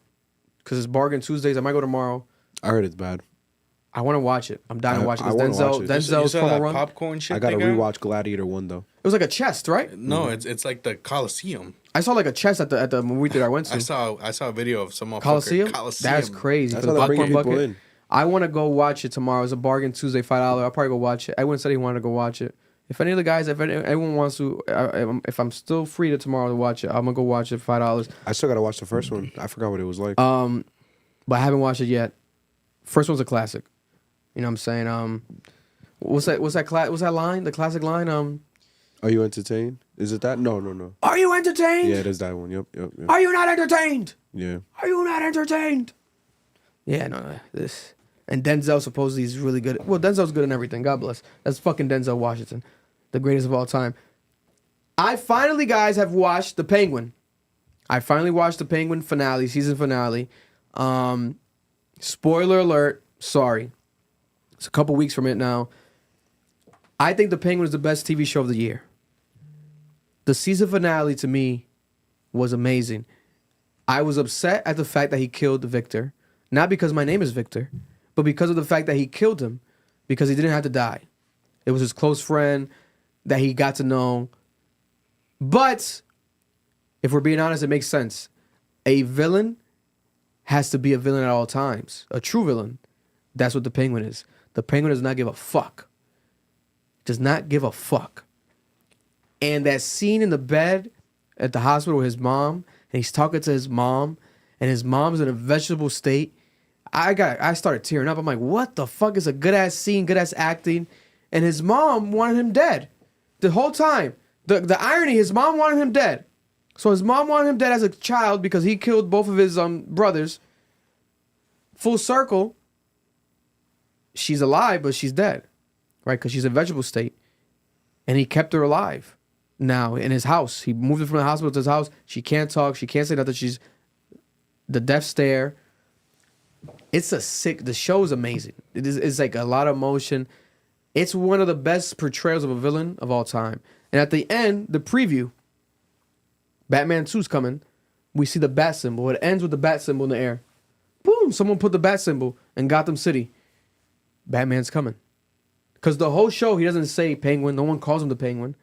cause it's Bargain Tuesdays. I might go tomorrow. I heard it's bad. I want to watch it. I'm dying to watch it. I wanna watch it. Denzel's promo run. Popcorn shit. I gotta they got? rewatch Gladiator 1 though. It was like a chest, right? No, it's like the Coliseum. I saw like a chest at the movie theater I went to. I saw a video of some Coliseum. Coliseum. That's crazy. That's For the how they bring popcorn people bucket. in. I want to go watch it tomorrow. It's a Bargain Tuesday, $5. I'll probably go watch it. Edwin said he wanted to go watch it. If any of the guys, if anyone wants to, if I'm still free to tomorrow to watch it, I'm gonna go watch it. $5. I still gotta watch the first one. I forgot what it was like. But I haven't watched it yet. First one's a classic. You know what I'm saying? What's that line? The classic line? Are you entertained? Is it that? No. Are you entertained? Yeah, it is that one. Yep. Are you not entertained? Yeah. Are you not entertained? Yeah, no, this. And Denzel supposedly is really good. Well, Denzel's good in everything. God bless. That's fucking Denzel Washington, the greatest of all time. I finally, guys, have watched The Penguin. I finally watched The Penguin finale, season finale. Spoiler alert. Sorry. It's a couple weeks from it now. I think The Penguin is the best TV show of the year. The season finale, to me, was amazing. I was upset at the fact that he killed Victor. Not because my name is Victor, but because of the fact that he killed him because he didn't have to die. It was his close friend that he got to know. But if we're being honest, it makes sense. A villain has to be a villain at all times. A true villain. That's what the Penguin is. The Penguin does not give a fuck. Does not give a fuck. And that scene in the bed at the hospital with his mom, and he's talking to his mom, and his mom's in a vegetable state. I started tearing up. I'm like, what the fuck is a good ass scene, good ass acting? And his mom wanted him dead the whole time. The irony, his mom wanted him dead. So his mom wanted him dead as a child because he killed both of his brothers. Full circle. She's alive, but she's dead, right? Because she's in vegetable state. And he kept her alive. Now in his house, he moved her from the hospital to his house. She can't talk. She can't say nothing. She's the death stare. It's a sick. The show is amazing. It's like a lot of emotion. It's one of the best portrayals of a villain of all time. And at the end, the preview, Batman 2's coming. We see the bat symbol. It ends with the bat symbol in the air. Boom! Someone put the bat symbol in Gotham City. Batman's coming. Because the whole show, he doesn't say Penguin. No one calls him the Penguin.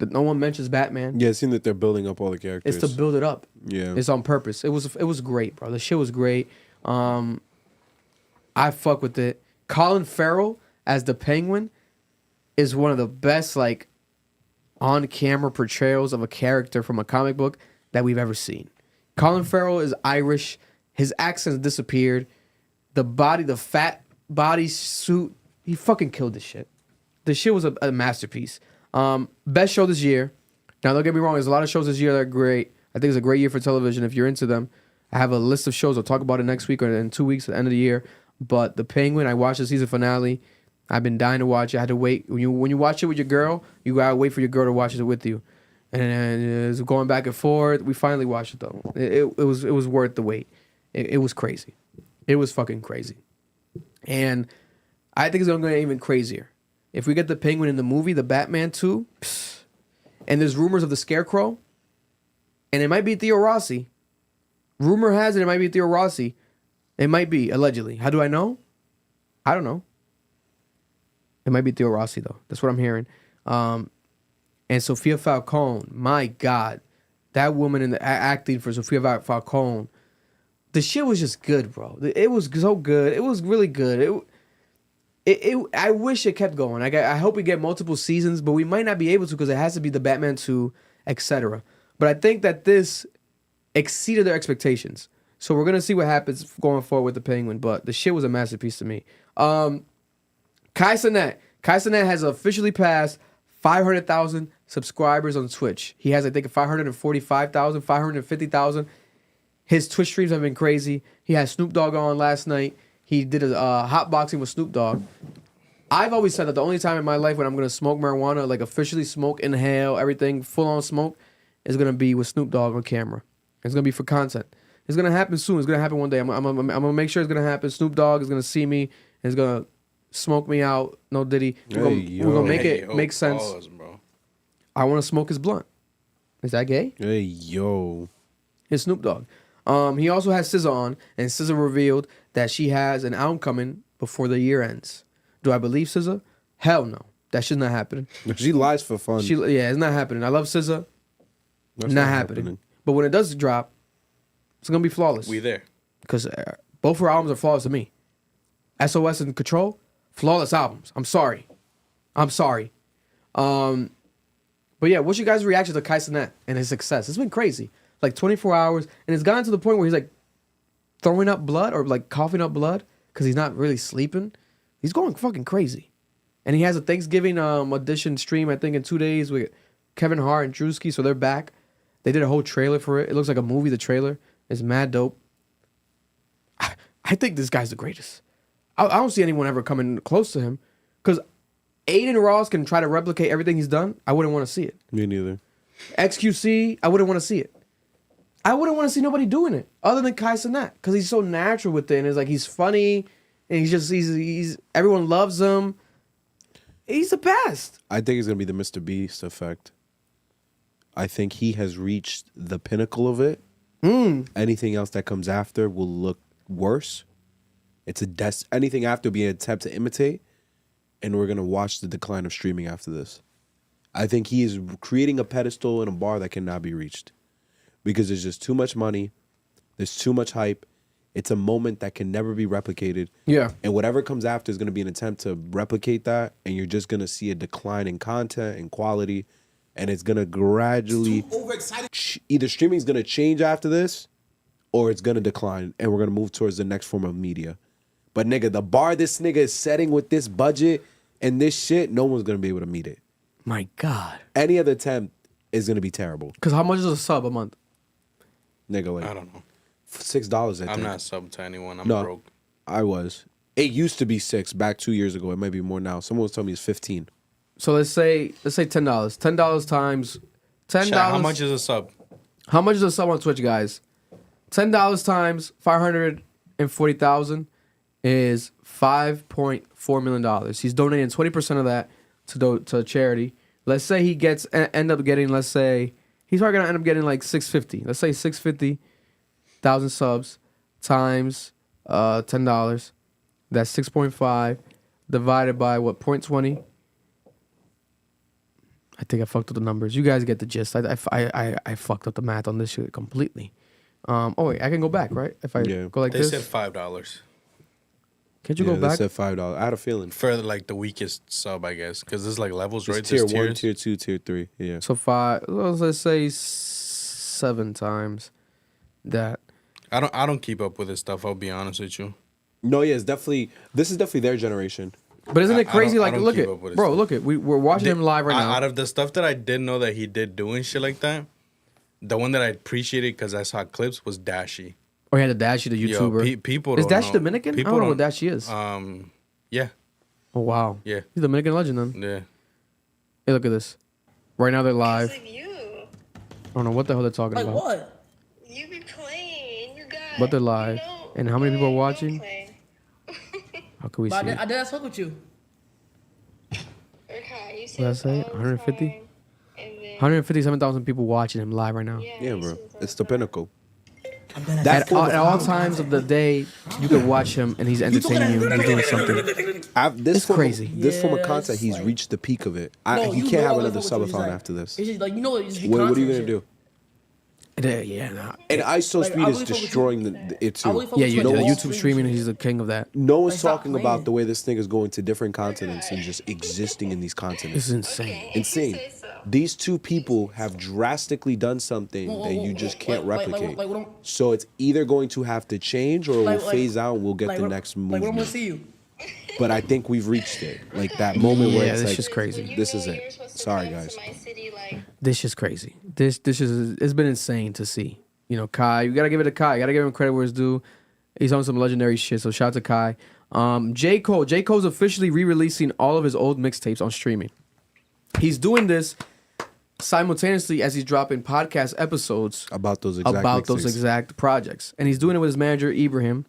No one mentions Batman. Yeah, it seems that they're building up all the characters. It's to build it up. Yeah. It's on purpose. It was great, bro. The shit was great. I fuck with it. Colin Farrell as the Penguin is one of the best, like, on-camera portrayals of a character from a comic book that we've ever seen. Colin Farrell is Irish. His accent's disappeared. The fat body suit, he fucking killed this shit. The shit was a masterpiece. Best show this year. Now, don't get me wrong. There's a lot of shows this year that are great. I think it's a great year for television if you're into them. I have a list of shows. I'll talk about it next week or in 2 weeks at the end of the year. But The Penguin, I watched the season finale. I've been dying to watch it. I had to wait. When you watch it with your girl, you gotta wait for your girl to watch it with you. And it was going back and forth. We finally watched it though. It was worth the wait. It was crazy. It was fucking crazy. And I think it's gonna get even crazier. If we get the Penguin in the movie, the Batman 2, and there's rumors of the Scarecrow, and it might be Theo Rossi. Rumor has it might be Theo Rossi. It might be, allegedly. How do I know? I don't know. It might be Theo Rossi, though. That's what I'm hearing. And Sofia Falcone, my God. That woman in the acting for Sofia Falcone, the shit was just good, bro. It was so good. It was really good. I wish it kept going. I hope we get multiple seasons, but we might not be able to because it has to be the Batman 2, etc. But I think that this exceeded their expectations. So we're going to see what happens going forward with the Penguin, but the shit was a masterpiece to me. Cenat has officially passed 500,000 subscribers on Twitch. He has, I think, 545,000, 550,000. His Twitch streams have been crazy. He had Snoop Dogg on last night. He did a hot boxing with Snoop Dogg. I've always said that the only time in my life when I'm going to smoke marijuana, like officially smoke, inhale, everything, full-on smoke, is going to be with Snoop Dogg on camera. It's going to be for content. It's going to happen soon. It's going to happen one day. I'm going to make sure it's going to happen. Snoop Dogg is going to see me and is going to smoke me out. No Diddy. We're going to make it make sense. Pause, bro. I want to smoke his blunt. Is that gay? Hey, yo. It's Snoop Dogg. He also has SZA on, and SZA revealed that she has an album coming before the year ends. Do I believe SZA? Hell no. That shit's not happening. She lies for fun. Yeah, it's not happening. I love SZA. That's not happening. But when it does drop, it's going to be flawless. We there. Because both her albums are flawless to me. SOS and Control, flawless albums. I'm sorry. But yeah, what's your guys' reaction to Cenat and his success? It's been crazy. Like 24 hours. And it's gotten to the point where he's like throwing up blood or like coughing up blood because he's not really sleeping. He's going fucking crazy. And he has a Thanksgiving audition stream, I think, in 2 days with Kevin Hart and Drewski. So they're back. They did a whole trailer for it. It looks like a movie, the trailer. It's mad dope. I think this guy's the greatest. I don't see anyone ever coming close to him. Because Aiden Ross can try to replicate everything he's done. I wouldn't want to see it. Me neither. XQC, I wouldn't want to see it. I wouldn't want to see nobody doing it other than Cenat. Because he's so natural with it. And it's like he's funny. And he's everyone loves him. He's the best. I think it's going to be the MrBeast effect. I think he has reached the pinnacle of it. Anything else that comes after will look worse. It's anything after will be an attempt to imitate, and we're gonna watch the decline of streaming after this. I think he is creating a pedestal in a bar that cannot be reached because there's just too much money, there's too much hype. It's a moment that can never be replicated. Yeah. And whatever comes after is gonna be an attempt to replicate that, and you're just gonna see a decline in content and quality. And it's going to gradually, either streaming is going to change after this or it's going to decline and we're going to move towards the next form of media. But nigga, the bar this nigga is setting with this budget and this shit, no one's going to be able to meet it. My God. Any other attempt is going to be terrible. Because how much is a sub a month? Nigga, like, I don't know. $6, I think. I'm not sub to anyone. I'm no, broke. I was. It used to be $6 back 2 years ago. It might be more now. Someone was telling me it's 15. So let's say $10. $10 times $10. How much is a sub? How much is a sub on Twitch, guys? $10 times 540,000 is $5.4 million. He's donating 20% of that to charity. Let's say he end up getting, let's say, he's probably gonna end up getting like 650. Let's say 650,000 subs times $10. That's 6.5 divided by what, 0.20? I think I fucked up the numbers. You guys get the gist. I fucked up the math on this shit completely. Oh wait, I can go back, right? If I go like this. They said $5. Can't you go back? They said $5. I had a feeling. For like the weakest sub, I guess, because there's like levels, right? Tier There's 1, tiers. tier 2, tier 3. Yeah. So 5. Let's say 7 times that. I don't keep up with this stuff. I'll be honest with you. No, yeah, this is definitely their generation. But isn't it crazy? I don't Look keep at up with his bro. stuff. Look at we're watching him live right now. Out of the stuff that I did know that he did doing shit like that, the one that I appreciated because I saw clips was Dashy. Oh, yeah, the Dashy, the YouTuber. Yo, people is don't Dashy know. Dominican? People I don't know don't- what Dashy is. Yeah. Oh wow. Yeah. He's a Dominican legend then. Yeah. Hey, look at this. Right now they're live. I don't know what the hell they're talking about. what? You be playing, you got. But they're live. And how many people are watching? How can we see? But it? I did fuck with you. Okay, you What did I say? 150? 157,000 people watching him live right now. Yeah, bro. It's the pinnacle. At all times of the day, you can watch him and he's entertaining you. He's doing something. It's crazy. This form of content, he's reached the peak of it. He can't have another subathon after this. It's just like, you know, it's just What are you gonna do? Yeah, nah. And ISO Like, Speed I is really fuck with destroying you. it too. Yeah, the YouTube streaming, he's the king of that. No one's Like, stop talking playing. about the way this thing is going to different continents and just existing in these continents. It's insane. Insane. These two people have drastically done something that you just can't replicate. So it's either going to have to change or it will phase out and we'll get the next Like, when I'm gonna movement. see you. But I think we've reached it. Like that moment where Yeah, it's this like, shit's crazy. This is it. Sorry, guys. This is crazy. This is it's been insane to see. You know, Kai, you gotta give it to Kai. You gotta give him credit where it's due. He's on some legendary shit. So shout out to Kai. J. Cole's officially re-releasing all of his old mixtapes on streaming. He's doing this simultaneously as he's dropping podcast episodes about those exact projects. And he's doing it with his manager, Ibrahim.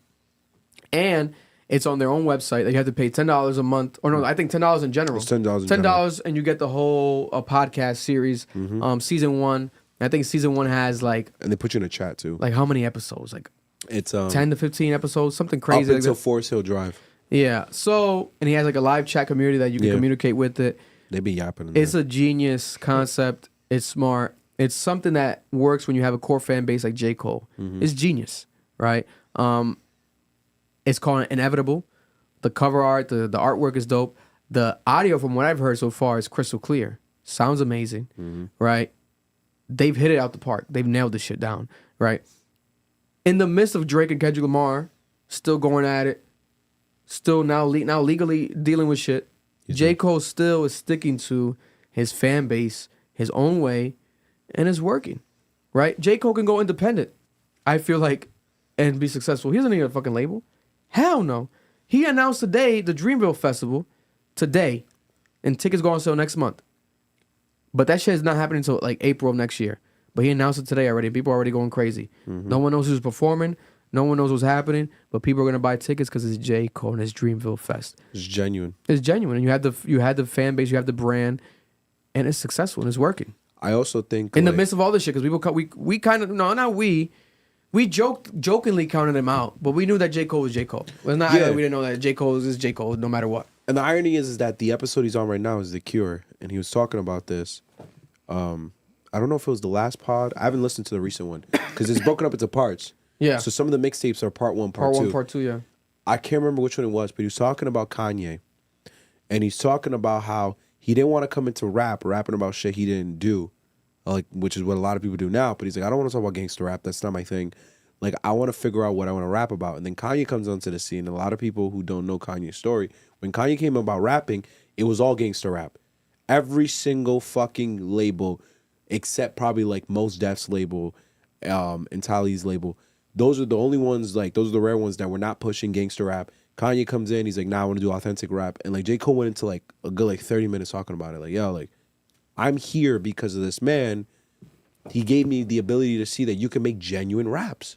And it's on their own website. That you have to pay $10 a month. Or no, I think $10 in general. It's $10 in $10 and you get the whole podcast series. Season 1. I think season 1 has like... And they put you in a chat too. Like how many episodes? Like it's 10 to 15 episodes, something crazy. Up until like that. Forest Hill Drive. Yeah. So, and he has like a live chat community that you can communicate with it. They be yapping. It's a genius concept. It's smart. It's something that works when you have a core fan base like J. Cole. It's genius, right? It's called Inevitable. The cover art, the artwork is dope. The audio, from what I've heard so far, is crystal clear. Sounds amazing, right? They've hit it out the park. They've nailed this shit down, right? In the midst of Drake and Kendrick Lamar still going at it, still now legally dealing with shit, J. Cole still is sticking to his fan base, his own way, and it's working, right? J. Cole can go independent, I feel like, and be successful. He doesn't need a fucking label. Hell no. He announced today the Dreamville Festival, today, and tickets go on sale next month. But that shit is not happening until like April of next year. But he announced it today already. People are already going crazy. No one knows who's performing. No one knows what's happening. But people are gonna buy tickets because it's J. Cole and it's Dreamville Fest. It's genuine. It's genuine, and you had the fan base, you have the brand, and it's successful and it's working. I also think in the midst of all this shit, because we kind of we jokingly counted him out, but we knew that J. Cole was J. Cole. Well, not we didn't know that J. Cole is J. Cole no matter what. And the irony is that the episode he's on right now is The Cure, and he was talking about this. I don't know if it was the last pod. I haven't listened to the recent one because it's broken up into parts. Yeah. So some of the mixtapes are part 1, part 2. Part 1, part 2, yeah. I can't remember which one it was, but he was talking about Kanye, and he's talking about how he didn't want to come into rapping about shit he didn't do, like which is what a lot of people do now. But he's like, I don't want to talk about gangster rap. That's not my thing. Like, I want to figure out what I want to rap about. And then Kanye comes onto the scene. And a lot of people who don't know Kanye's story, when Kanye came about rapping, it was all gangster rap. Every single fucking label, except probably like Mos Def's label, and Tally's label, those are the only ones, like, those are the rare ones that were not pushing gangster rap. Kanye comes in, he's like, nah, I want to do authentic rap. And like J. Cole went into like a good like 30 minutes talking about it. Like, yo, like, I'm here because of this man. He gave me the ability to see that you can make genuine raps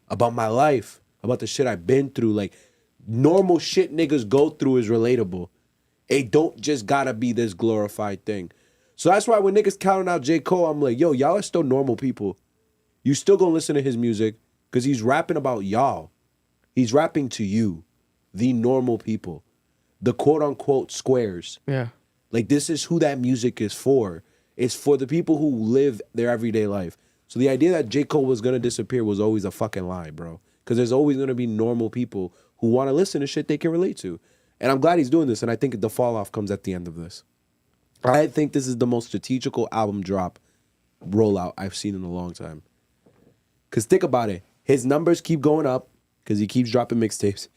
about my life, about the shit I've been through. Like, normal shit niggas go through is relatable. It don't just gotta be this glorified thing. So that's why when niggas counting out J. Cole, I'm like, yo, y'all are still normal people. You still gonna listen to his music because he's rapping about y'all. He's rapping to you, the normal people, the quote unquote squares. Yeah. Like, this is who that music is for. It's for the people who live their everyday life. So the idea that J. Cole was gonna disappear was always a fucking lie, bro. Because there's always gonna be normal people who wanna listen to shit they can relate to. And I'm glad he's doing this, and I think the fall off comes at the end of this. I think this is the most strategical album drop rollout I've seen in a long time. Because think about it. His numbers keep going up because he keeps dropping mixtapes.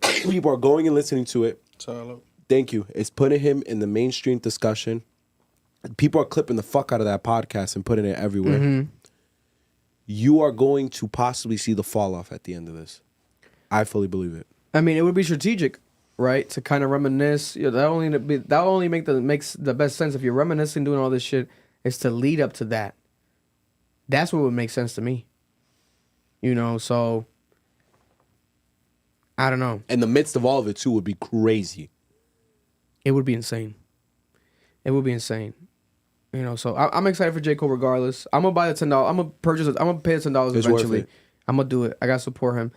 People are going and listening to it. Thank you. It's putting him in the mainstream discussion. People are clipping the fuck out of that podcast and putting it everywhere. Mm-hmm. You are going to possibly see the fall off at the end of this. I fully believe it. I mean, it would be strategic, right? To kind of reminisce. You know, that only makes the best sense if you're reminiscing, doing all this shit. Is to lead up to that. That's what would make sense to me. You know, so I don't know. In the midst of all of it, too, would be crazy. It would be insane. It would be insane. You know, so I'm excited for J. Cole regardless. I'm gonna buy the $10. I'm gonna purchase it. I'm gonna pay the $10 It's eventually. worth it. I'm gonna do it. I gotta support him.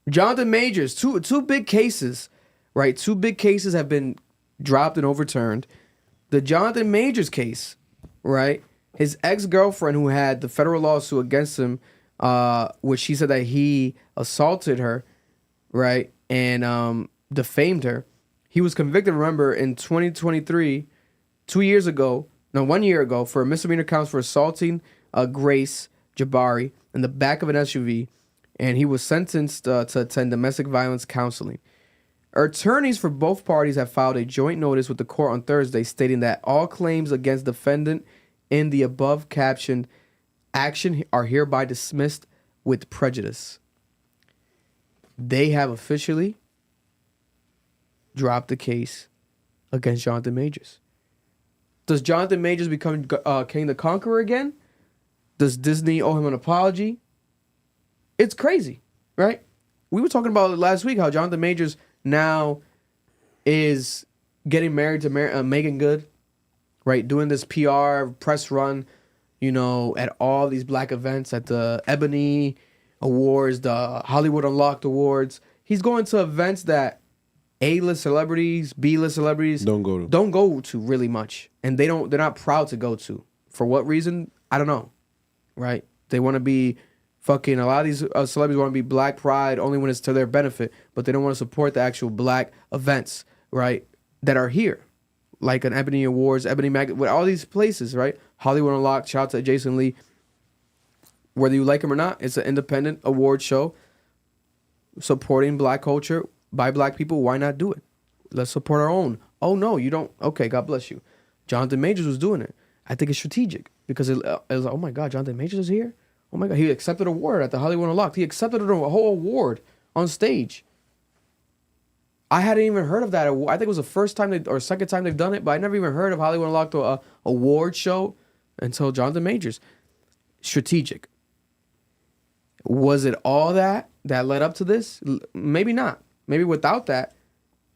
Jonathan Majors, two big cases, right? Two big cases have been dropped and overturned. The Jonathan Majors case, right? His ex-girlfriend who had the federal lawsuit against him, which she said that he assaulted her, right? And defamed her. He was convicted, remember, in 2023, 1 year ago, for misdemeanor counts for assaulting Grace Jabari in the back of an SUV, and he was sentenced to attend domestic violence counseling. Attorneys for both parties have filed a joint notice with the court on Thursday stating that all claims against defendant in the above captioned action are hereby dismissed with prejudice. They have officially dropped the case against Jonathan Majors. Does Jonathan Majors become King the Conqueror again? Does Disney owe him an apology? It's crazy, right? We were talking about it last week, how Jonathan Majors now is getting married to Megan Good, right? Doing this PR press run, you know, at all these black events, at the Ebony Awards, the Hollywood Unlocked Awards. He's going to events that A-list celebrities, B-list celebrities don't go to really much, and they're not proud to go to. For what reason? I don't know, right? They want to be fucking, a lot of these celebrities want to be black pride only when it's to their benefit, but they don't want to support the actual black events, right, that are here, like an Ebony Awards, Ebony Mag, with all these places, right? Hollywood Unlocked, shout out to Jason Lee. Whether you like him or not, it's an independent award show supporting black culture by black people. Why not do it? Let's support our own. Oh, no, you don't. Okay, God bless you. Jonathan Majors was doing it. I think it's strategic because it was like, oh my God, Jonathan Majors is here? Oh my God, he accepted an award at the Hollywood Unlocked. He accepted a whole award on stage. I hadn't even heard of that award. I think it was the first time or second time they've done it, but I never even heard of Hollywood Unlocked award show until Jonathan Majors. Strategic. Was it all that led up to this? Maybe not. Maybe without that,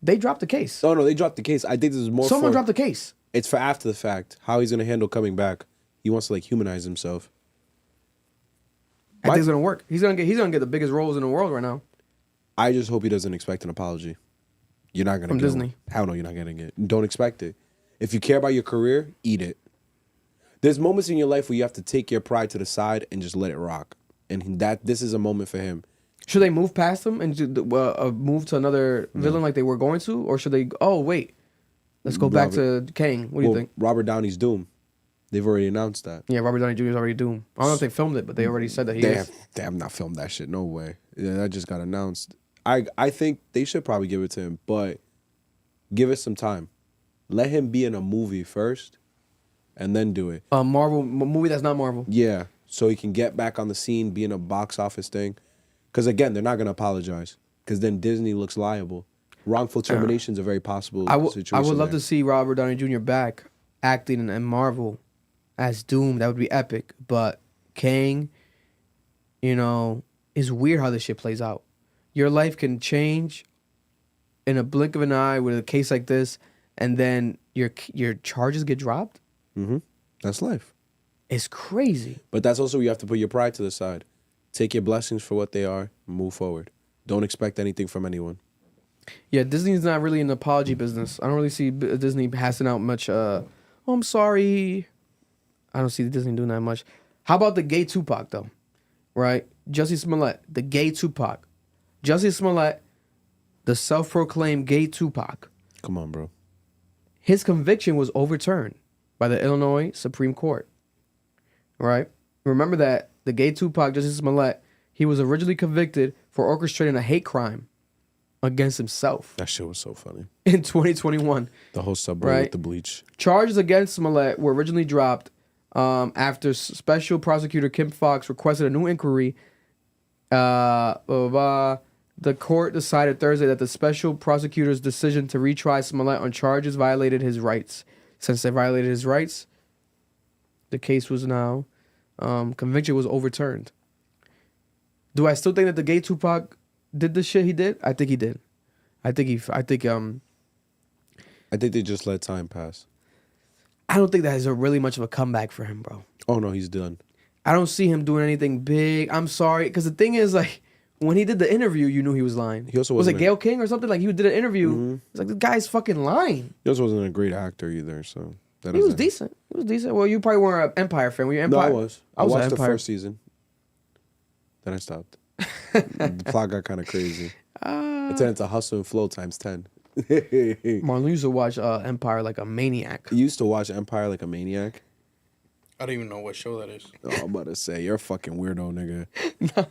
they dropped the case. Oh, no, they dropped the case. I think this is more Someone dropped the case. It's for after the fact. How he's going to handle coming back. He wants to, like, humanize himself. I think it's going to work. He's gonna get the biggest roles in the world right now. I just hope he doesn't expect an apology. You're not going to get Disney. One. Hell no, you're not getting it. Don't expect it. If you care about your career, eat it. There's moments in your life where you have to take your pride to the side and just let it rock. And this is a moment for him. Should they move past him and move to another villain like they were going to? Or should they, oh, wait, let's go back to Kang. What do you think? Robert Downey's Doom. They've already announced that. Yeah, Robert Downey Jr. is already Doom. I don't know if they filmed it, but they already said that he is. They have not filmed that shit. No way. Yeah, that just got announced. I think they should probably give it to him, but give it some time. Let him be in a movie first, and then do it. A movie that's not Marvel. Yeah, so he can get back on the scene, be in a box office thing. Because again, they're not going to apologize. Because then Disney looks liable. Wrongful termination is a very possible situation. I would love to see Robert Downey Jr. back acting in Marvel as Doom. That would be epic. But Kang, you know, it's weird how this shit plays out. your life can change in a blink of an eye with a case like this, and then your charges get dropped. Mm-hmm. That's life. It's crazy. But that's also where you have to put your pride to the side. Take your blessings for what they are and move forward. Don't expect anything from anyone. Yeah, Disney's not really in the apology business. I don't really see Disney passing out much, oh, I'm sorry. I don't see Disney doing that much. How about the gay Tupac, though? Right? Jussie Smollett, the gay Tupac. Jussie Smollett, the self-proclaimed gay Tupac. Come on, bro. His conviction was overturned by the Illinois Supreme Court. Right? Remember that the gay Tupac, Jussie Smollett, he was originally convicted for orchestrating a hate crime against himself. That shit was so funny. In 2021. The whole subway with the bleach. Charges against Smollett were originally dropped after Special Prosecutor Kim Fox requested a new inquiry. The court decided Thursday that the special prosecutor's decision to retry Smollett on charges violated his rights. Since they violated his rights, the case was now, conviction was overturned. Do I still think that the gay Tupac did the shit he did? I think he did. I think they just let time pass. I don't think that is really much of a comeback for him, bro. Oh no, he's done. I don't see him doing anything big. I'm sorry, because the thing is, like, when he did the interview, you knew he was lying. He also was it wasn't Gayle King or something? Like, he did an interview. It's like, the guy's fucking lying. He also wasn't a great actor either, so that He was doesn't- decent. He was decent. Well, you probably weren't an Empire fan. Were you Empire? No, I was. I an watched the Empire. first season. Then I stopped. The plot got kind of crazy. It turned into Hustle and Flow times 10. Marlon used to watch Empire like a maniac. You used to watch Empire like a maniac? I don't even know what show that is. Oh, I'm about to say, you're a fucking weirdo, nigga.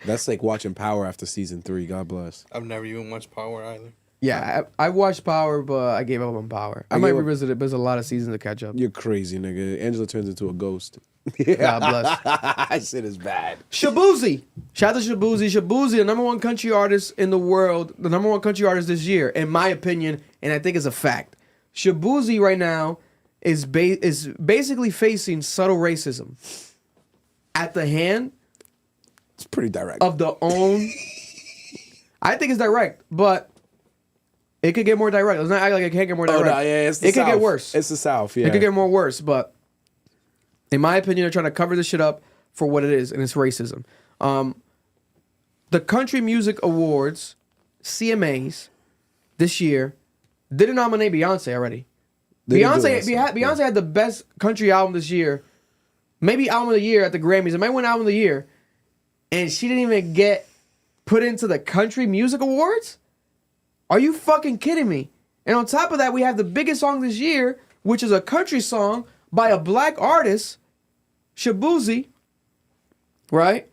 That's like watching Power after season 3. God bless. I've never even watched Power either. Yeah, I watched Power, but I gave up on Power. I might revisit it, but there's a lot of seasons to catch up. You're crazy, nigga. Angela turns into a ghost. God bless. That shit is bad. Shaboozey. Shout out to Shaboozey. Shaboozey, the number one country artist in the world, the number one country artist this year, in my opinion, and I think it's a fact. Shaboozey right now is basically facing subtle racism at the hand. It's pretty direct. Of the own. I think it's direct, but it could get more direct. Let's not act like it can't get more direct. Oh, no, yeah, it's the it could South. get worse. It's the South, yeah. It could get more worse, but in my opinion, they're trying to cover this shit up for what it is, and it's racism. The Country Music Awards, CMAs, this year, didn't nominate Beyonce already. Beyonce had the best country album this year. Maybe album of the year at the Grammys. It might win album of the year. And she didn't even get put into the Country Music Awards? Are you fucking kidding me? And on top of that, we have the biggest song this year, which is a country song by a black artist, Shaboozey, right?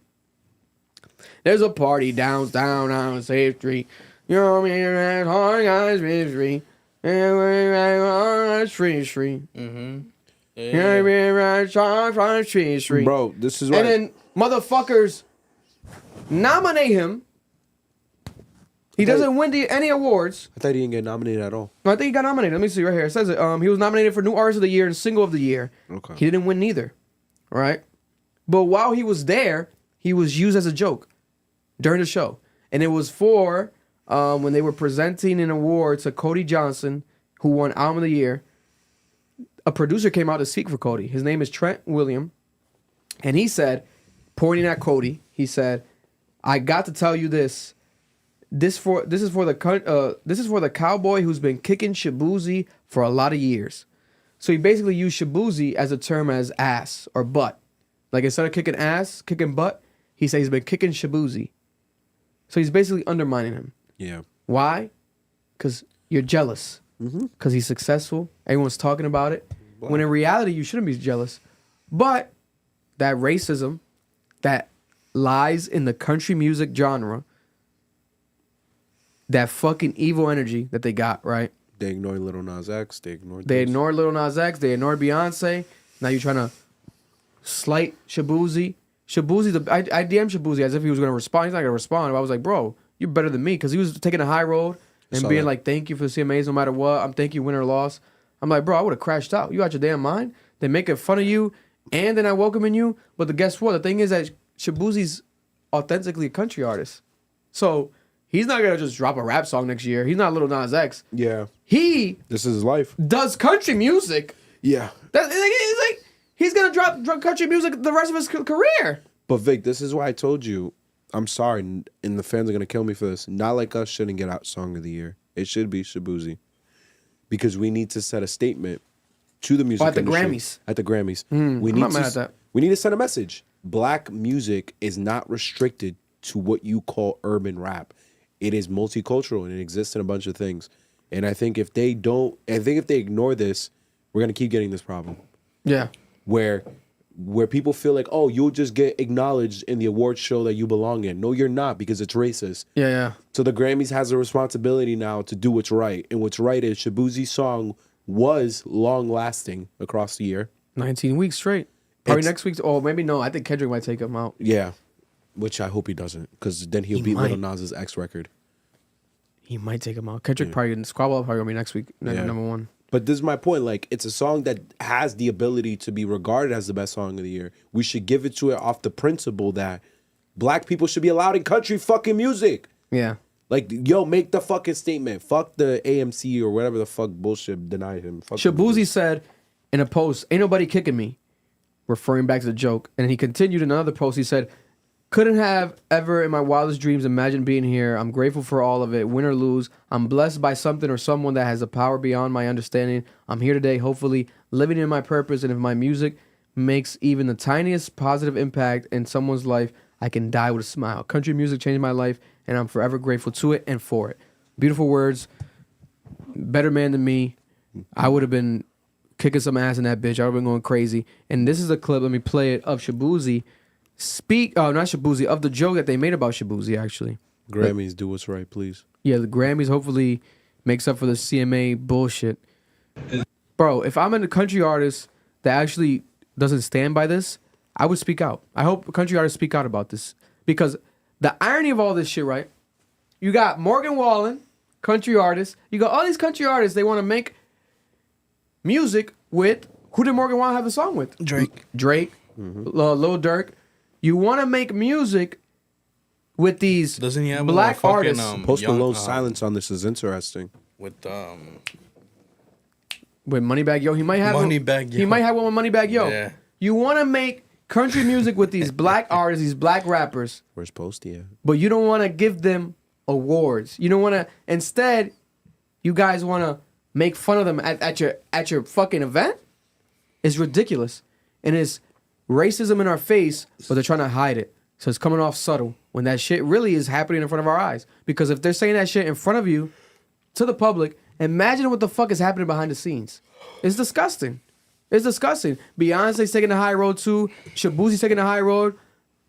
There's a party downtown on Safe Street. You know what I mean? That's hard guys, Street. And we're on Street. Mm-hmm. Street. Bro, this is why. And then motherfuckers nominate him. He doesn't win any awards. I thought he didn't get nominated at all. No, I think he got nominated. Let me see right here. It says it. He was nominated for New Artist of the Year and Single of the Year. Okay. He didn't win neither. Right? But while he was there, he was used as a joke during the show. And it was for when they were presenting an award to Cody Johnson, who won Album of the Year. A producer came out to speak for Cody. His name is Trent William. And he said, pointing at Cody, he said, I got to tell you this. This is for the cowboy who's been kicking Shaboozey for a lot of years. So he basically used Shaboozey as a term as ass or butt. Like instead of kicking ass, kicking butt, he said he's been kicking Shaboozey. So he's basically undermining him. Yeah. Why? Because you're jealous. Because he's successful. Everyone's talking about it. When in reality, you shouldn't be jealous. But that racism that lies in the country music genre, that fucking evil energy that they got, right? They ignored Lil Nas X. They ignored Lil Nas X. They ignored Beyonce. Now you're trying to slight Shaboozey. I DM'd Shaboozey as if he was going to respond. He's not going to respond. I was like, bro, you're better than me. Because he was taking a high road and being like, thank you for the CMAs no matter what. I'm thank you, win or loss. I'm like, bro, I would have crashed out. You out your damn mind? They're making fun of you and they're not welcoming you. But guess what? The thing is that Shaboozey's authentically a country artist. So He's not gonna just drop a rap song next year. He's not Lil Nas X. Yeah. He This is his life. does country music. Yeah. It's like he's gonna drop country music the rest of his career. But Vic, this is why I told you, I'm sorry, and the fans are gonna kill me for this. Not Like Us shouldn't get out Song of the Year. It should be Shaboozey. Because we need to set a statement to the music industry. Grammys. At the Grammys. I'm not mad at that. We need to send a message. Black music is not restricted to what you call urban rap. It is multicultural and it exists in a bunch of things. And I think if they ignore this, we're gonna keep getting this problem. Yeah. Where people feel like, oh, you'll just get acknowledged in the award show that you belong in. No, you're not, because it's racist. Yeah. So the Grammys has a responsibility now to do what's right. And what's right is Shaboozey's song was long lasting across the year. 19 weeks straight. Probably next week. Oh, maybe no. I think Kendrick might take him out. Yeah. Which I hope he doesn't, because then he'll beat Lil Nas' X record. He might take him out. Kendrick probably, Squabble probably gonna be next week, number one. But this is my point. Like, it's a song that has the ability to be regarded as the best song of the year. We should give it to it off the principle that black people should be allowed in country fucking music. Yeah. Like, yo, make the fucking statement. Fuck the AMC or whatever the fuck bullshit denied him. Fuck Shaboozey said in a post, "Ain't nobody kicking me," referring back to the joke. And he continued in another post. He said, "Couldn't have ever in my wildest dreams imagined being here. I'm grateful for all of it, win or lose. I'm blessed by something or someone that has a power beyond my understanding. I'm here today, hopefully, living in my purpose. And if my music makes even the tiniest positive impact in someone's life, I can die with a smile. Country music changed my life, and I'm forever grateful to it and for it." Beautiful words. Better man than me. I would have been kicking some ass in that bitch. I would have been going crazy. And this is a clip, let me play it, of Shaboozey. Not Shaboozey, of the joke that they made about Shaboozey, actually. Grammys, do what's right, please. Yeah, the Grammys hopefully makes up for the CMA bullshit. Bro, if I'm a country artist that actually doesn't stand by this, I would speak out. I hope country artists speak out about this. Because the irony of all this shit, right? You got Morgan Wallen, country artist. You got all these country artists, they want to make music with, who did Morgan Wallen have the song with? Drake. Lil Durk. You want to make music with these Doesn't he have black fucking, artists. Post Malone's silence on this is interesting. With Moneybagg Yo, he might have Moneybagg Yo. He might have one with Moneybagg Yo. Yeah. You want to make country music with these black artists, these black rappers, Where's Posty at? but you don't want to give them awards. You don't want to. Instead, you guys want to make fun of them at your fucking event. It's ridiculous, and it's racism in our face, but they're trying to hide it. So it's coming off subtle when that shit really is happening in front of our eyes. Because if they're saying that shit in front of you to the public, imagine what the fuck is happening behind the scenes. It's disgusting. It's disgusting. Beyonce's taking the high road too. Shaboozey's taking the high road.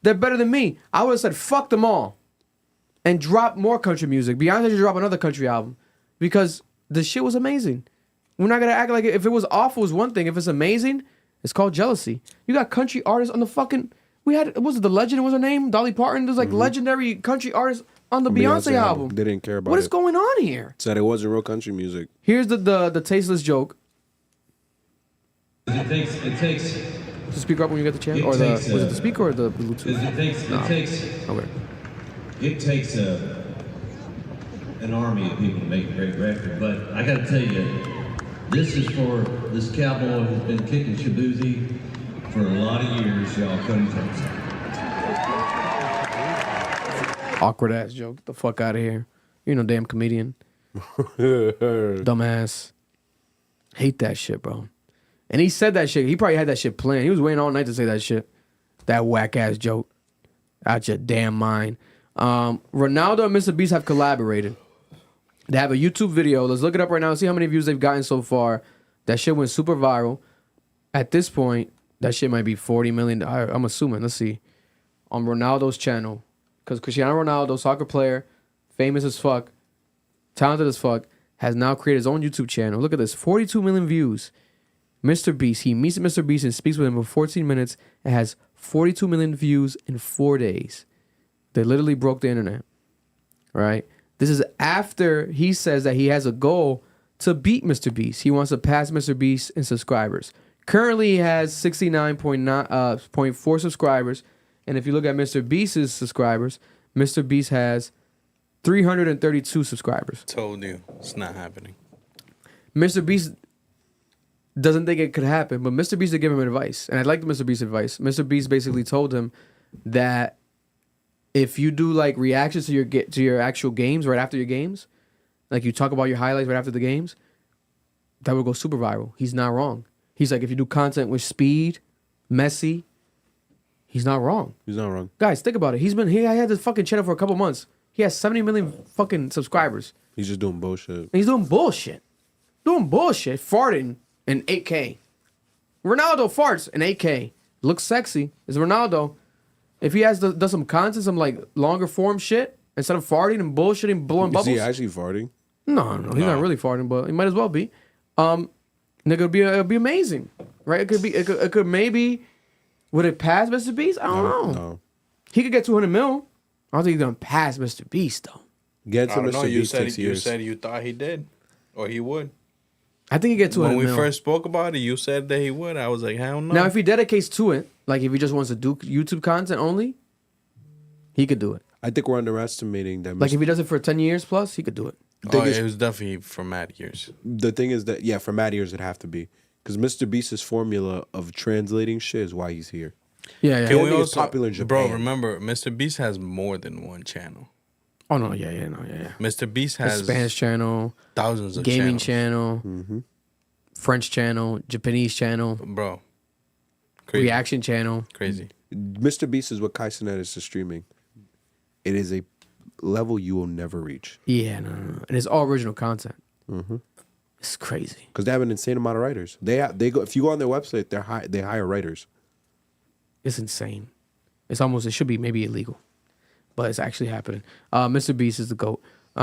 They're better than me. I would have said fuck them all and drop more country music. Beyonce should drop another country album because the shit was amazing. We're not gonna act like if it was awful is one thing. If it's amazing, it's called jealousy. You got country artists on the fucking. We had, was it the legend? Was her name Dolly Parton? There's like legendary country artists on the Beyonce album. They didn't care about it. What is going on here? Said it wasn't real country music. Here's the tasteless joke. It takes. To speak up when you get the chance, or the was it the speaker or the Bluetooth? It takes an army of people to make a great record. But I got to tell you, this is for this cowboy who's been kicking Shaboozey for a lot of years. Y'all couldn't take it. Awkward ass joke. Get the fuck out of here. You're no damn comedian. Dumbass. Hate that shit, bro. And he said that shit. He probably had that shit planned. He was waiting all night to say that shit. That whack ass joke. Out your damn mind. Ronaldo and MrBeast have collaborated. They have a YouTube video. Let's look it up right now and see how many views they've gotten so far. That shit went super viral. At this point, that shit might be 40 million. I'm assuming. Let's see. On Ronaldo's channel. Because Cristiano Ronaldo, soccer player, famous as fuck, talented as fuck, has now created his own YouTube channel. Look at this. 42 million views. MrBeast. He meets MrBeast and speaks with him for 14 minutes. It has 42 million views in 4 days. They literally broke the internet. Right? This is after he says that he has a goal to beat MrBeast. He wants to pass MrBeast in subscribers. Currently, he has 69.4 subscribers. And if you look at MrBeast's subscribers, MrBeast has 332 subscribers. Told you. It's not happening. MrBeast doesn't think it could happen, but MrBeast did give him advice. And I liked MrBeast's advice. MrBeast basically told him that if you do like reactions to your actual games right after your games, like you talk about your highlights right after the games, that would go super viral. He's not wrong. He's like, if you do content with speed, messy, he's not wrong. He's not wrong. Guys, think about it. He had this fucking channel for a couple months. He has 70 million fucking subscribers. He's just doing bullshit. And he's doing bullshit. Farting in 8K. Ronaldo farts in 8K. Looks sexy. It's Ronaldo. If he does some content, some like longer form shit, instead of farting and bullshitting, blowing bubbles. Is he actually farting? No, he's not really farting, but he might as well be. Nigga, it'll be amazing, right? It could maybe, would it pass MrBeast? I don't know. No. He could get 200 mil. I don't think he's gonna pass MrBeast though. Get to I don't know. MrBeast takes You years. said you thought he did, or he would. I think he get 200 When we mil. first spoke about it, you said that he would. I was like, hell no. Now, if he dedicates to it, like if he just wants to do YouTube content only, he could do it. I think we're underestimating that. Like if he does it for 10 years plus, he could do it. It was definitely for mad years. The thing is that, yeah, for mad years it'd have to be. Because MrBeast's formula of translating shit is why he's here. Yeah. Can we It's also, popular in Japan. bro, remember, MrBeast has more than one channel. Oh, no, yeah. MrBeast A has Spanish channel, thousands of gaming channels. channel, French channel, Japanese channel, Bro. Crazy. reaction channel. Crazy. MrBeast is what Cenat is to streaming. It is a level you will never reach. Yeah, no. And it's all original content. Mm-hmm. It's crazy. Because they have an insane amount of writers. They go. If you go on their website, they hire writers. It's insane. It should be maybe illegal, but it's actually happening. MrBeast is the GOAT. We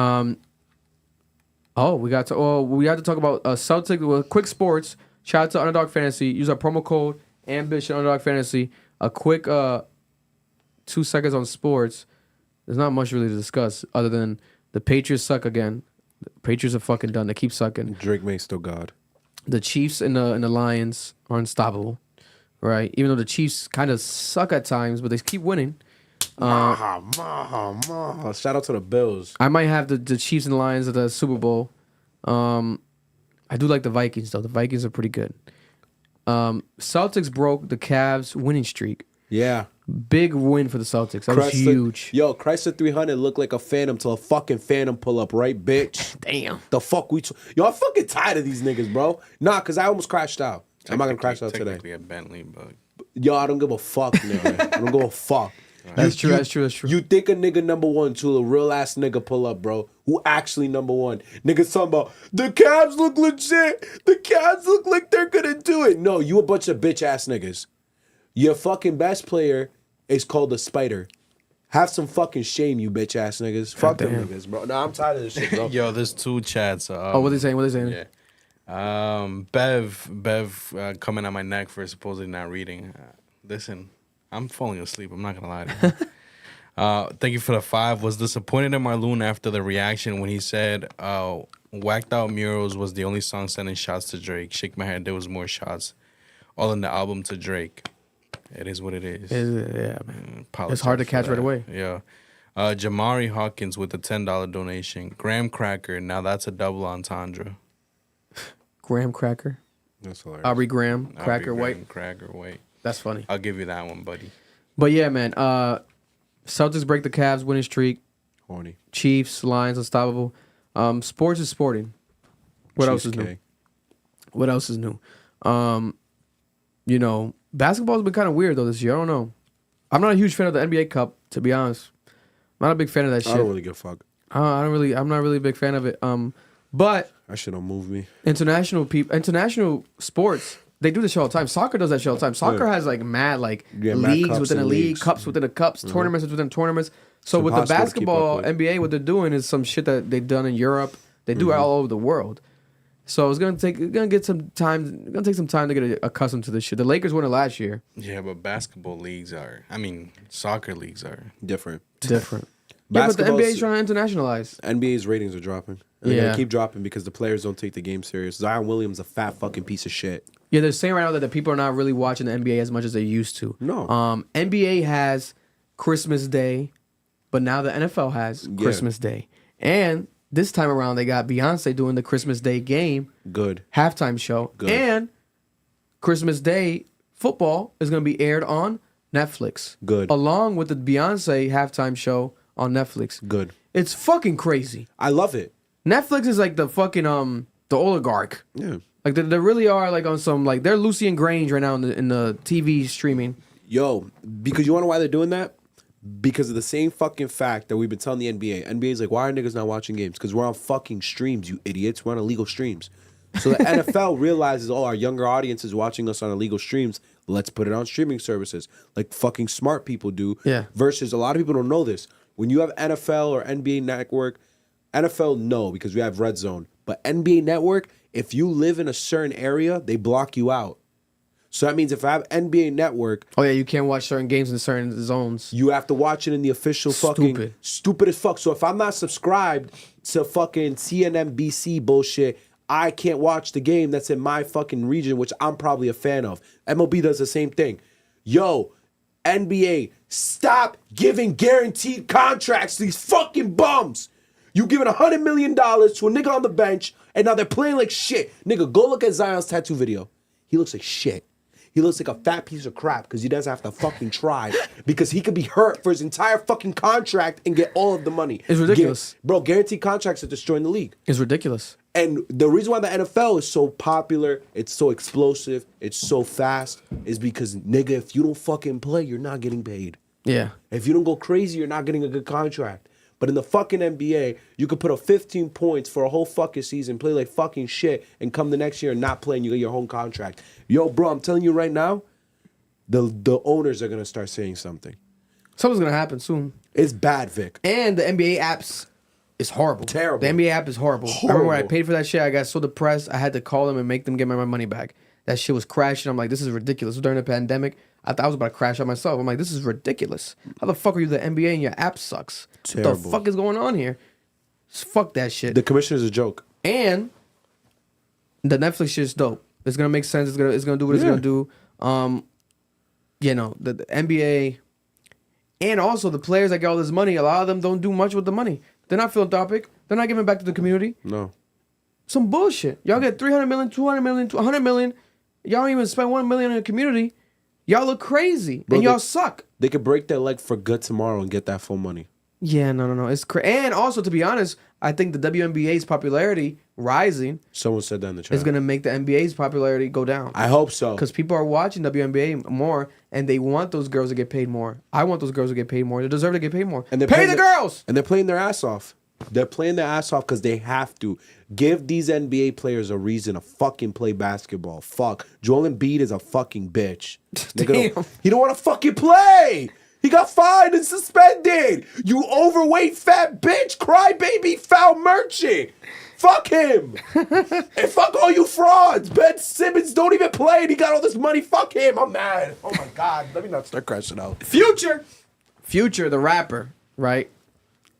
have to talk about Celtics with quick sports. Shout out to Underdog Fantasy. Use our promo code Ambition Underdog Fantasy. A quick 2 seconds on sports. There's not much really to discuss other than the Patriots suck again. The Patriots are fucking done. They keep sucking. Drake May's still God. The Chiefs and the Lions are unstoppable, right? Even though the Chiefs kind of suck at times, but they keep winning. Shout out to the Bills. I might have the Chiefs and the Lions at the Super Bowl. I do like the Vikings, though. The Vikings are pretty good. Celtics broke the Cavs winning streak. Yeah. Big win for the Celtics. That was huge. Yo, Chrysler 300 looked like a Phantom till a fucking Phantom pull up, right, bitch? Damn. The fuck yo, I'm fucking tired of these niggas, bro. Nah, because I almost crashed out. I'm not going to crash out today. Technically a Bentley, but... Yo, I don't give a fuck, nigga. I don't give a fuck. That's true. You think a nigga number one till a real ass nigga pull up, bro? Who actually number one? Niggas talking about the Cavs look legit. The Cavs look like they're gonna do it. No, you a bunch of bitch ass niggas. Your fucking best player is called a spider. Have some fucking shame, you bitch ass niggas. Fuck them niggas, bro. Nah, I'm tired of this shit, bro. Yo, there's two chats. What are they saying? Yeah. Bev coming at my neck for supposedly not reading. Listen, I'm falling asleep. I'm not gonna lie to you. Thank you for the 5. Was disappointed in Marloon after the reaction when he said Whacked Out Murals was the only song sending shots to Drake. Shake my head, there was more shots. All in the album to Drake. It is what it is. Yeah, man. It's hard to catch right away. Yeah. Jamari Hawkins with a $10 donation. Graham Cracker, now that's a double entendre. Graham Cracker. That's hilarious. Aubrey Graham, Cracker Aubrey White. Graham, Cracker White. That's funny. I'll give you that one, buddy. But yeah, man. Celtics break the Cavs winning streak. Horny. Chiefs, Lions, unstoppable. Sports is sporting. What else is new? What else is new? You know, basketball's been kind of weird though this year. I don't know. I'm not a huge fan of the NBA Cup, to be honest. I'm not a big fan of that shit. I don't really give a fuck. I'm not really a big fan of it. But that shit don't move me. International sports, they do this shit all the time. Soccer does that shit all the time. Soccer has like mad leagues within a league, cups within a cups, tournaments within tournaments. So with the basketball NBA, what they're doing is some shit that they've done in Europe. They do it all over the world. So it's gonna take some time to get accustomed to this shit. The Lakers won it last year. Yeah, but soccer leagues are different. Yeah, but the NBA is trying to internationalize. NBA's ratings are dropping. And they're gonna keep dropping because the players don't take the game serious. Zion Williams a fat fucking piece of shit. Yeah, they're saying right now that the people are not really watching the NBA as much as they used to. No. NBA has Christmas Day, But now the NFL has Christmas Day. And this time around, they got Beyonce doing the Christmas Day game. Good. Halftime show. Good. And Christmas Day football is going to be aired on Netflix. Good. Along with the Beyonce halftime show on Netflix. Good. It's fucking crazy. I love it. Netflix is like the fucking the oligarch. Yeah. Like they really are like on some like they're Lucian Grange right now in the TV streaming. Yo, because you want to know why they're doing that? Because of the same fucking fact that we've been telling the NBA. NBA's like, why are niggas not watching games? Because we're on fucking streams, you idiots. We're on illegal streams. So the NFL realizes, oh, our younger audience is watching us on illegal streams. Let's put it on streaming services, like fucking smart people do. Yeah. Versus a lot of people don't know this. When you have NFL or NBA Network, NFL no, because we have Red Zone. But NBA Network, if you live in a certain area, they block you out. So that means if I have NBA Network, oh yeah, you can't watch certain games in certain zones. You have to watch it in the official fucking stupid as fuck. So if I'm not subscribed to fucking CNBC bullshit, I can't watch the game that's in my fucking region, which I'm probably a fan of. MLB does the same thing. Yo, NBA, stop giving guaranteed contracts to these fucking bums. You giving $100 million to a nigga on the bench, and now they're playing like shit. Nigga, go look at Zion's tattoo video. He looks like shit. He looks like a fat piece of crap because he doesn't have to fucking try because he could be hurt for his entire fucking contract and get all of the money. It's ridiculous. Bro, guaranteed contracts are destroying the league. It's ridiculous. And the reason why the NFL is so popular, it's so explosive, it's so fast, is because, nigga, if you don't fucking play, you're not getting paid. Yeah. If you don't go crazy, you're not getting a good contract. But in the fucking NBA, you could put up 15 points for a whole fucking season, play like fucking shit, and come the next year and not play and you get your home contract. Yo, bro, I'm telling you right now, the owners are going to start saying something. Something's going to happen soon. It's bad, Vic. And the NBA apps is horrible. Terrible. The NBA app is horrible. I remember when I paid for that shit, I got so depressed, I had to call them and make them get my money back. That shit was crashing. I'm like, this is ridiculous. During the pandemic, I thought I was about to crash out myself. I'm like, this is ridiculous. How the fuck are you the NBA and your app sucks? Terrible. What the fuck is going on here? Fuck that shit. The commissioner's a joke. And the Netflix shit is dope. It's gonna make sense. It's gonna do what it's gonna do. You know, the NBA and also the players that get all this money, a lot of them don't do much with the money. They're not philanthropic. They're not giving back to the community. No. Some bullshit. Y'all get 300 million, 200 million, 100 million. Y'all don't even spend 1 million in the community. Y'all look crazy. Bro, and y'all suck. They could break their leg for good tomorrow and get that full money. Yeah, no. It's and also, to be honest, I think the WNBA's popularity rising. Someone said that in the chat. Is going to make the NBA's popularity go down. I hope so. Because people are watching WNBA more, and they want those girls to get paid more. I want those girls to get paid more. They deserve to get paid more. And pay the girls! And they're playing their ass off. They're playing their ass off because they have to. Give these NBA players a reason to fucking play basketball. Fuck. Joel Embiid is a fucking bitch. He don't want to fucking play. He got fined and suspended. You overweight fat bitch, crybaby, foul merchant. Fuck him. And fuck all you frauds. Ben Simmons don't even play and he got all this money. Fuck him. I'm mad. Oh my God. Let me not start crashing out. Future, the rapper, right?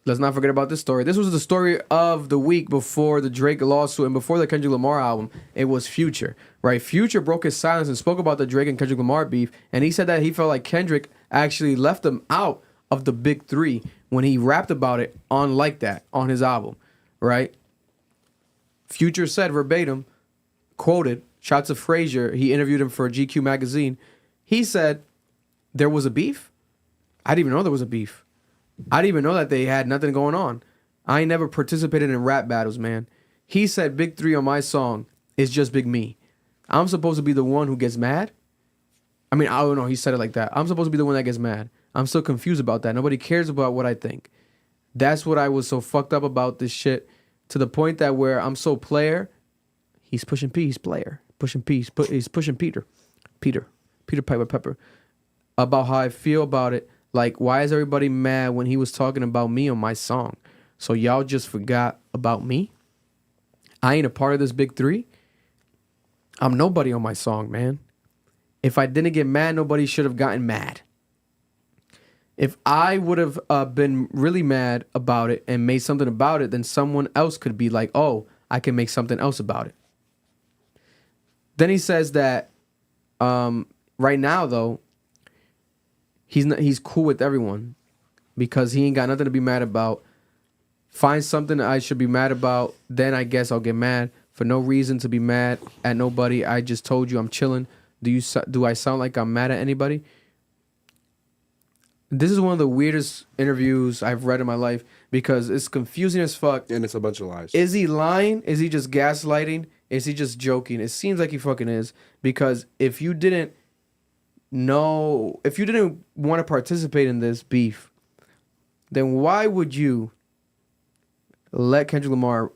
Let's not forget about this story. This was the story of the week before the Drake lawsuit and before the Kendrick Lamar album. It was Future, right? Future broke his silence and spoke about the Drake and Kendrick Lamar beef. And he said that he felt like Kendrick actually left him out of the big three when he rapped about it on Like That on his album, right? Future said verbatim, quoted, shouts to Frazier. He interviewed him for GQ magazine. He said, there was a beef? I didn't even know there was a beef. I didn't even know that they had nothing going on. I ain't never participated in rap battles, man. He said big three on my song is just Big Me. I'm supposed to be the one who gets mad? I mean, I don't know. He said it like that. I'm supposed to be the one that gets mad. I'm so confused about that. Nobody cares about what I think. That's what I was so fucked up about this shit, to the point that where I'm so player, he's pushing P, he's player. Pushing P, he's pushing Peter Piper Pepper, about how I feel about it. Like, why is everybody mad when he was talking about me on my song? So y'all just forgot about me? I ain't a part of this big three? I'm nobody on my song, man. If I didn't get mad, nobody should have gotten mad. If I would have been really mad about it and made something about it, then someone else could be like, oh, I can make something else about it. Then he says that right now, though, he's cool with everyone because he ain't got nothing to be mad about. Find something I should be mad about, then I guess I'll get mad. For no reason to be mad at nobody. I just told you I'm chilling. Do I sound like I'm mad at anybody? This is one of the weirdest interviews I've read in my life because it's confusing as fuck. And it's a bunch of lies. Is he lying? Is he just gaslighting? Is he just joking? It seems like he fucking is. Because if you didn't want to participate in this beef, then why would you let Kendrick Lamar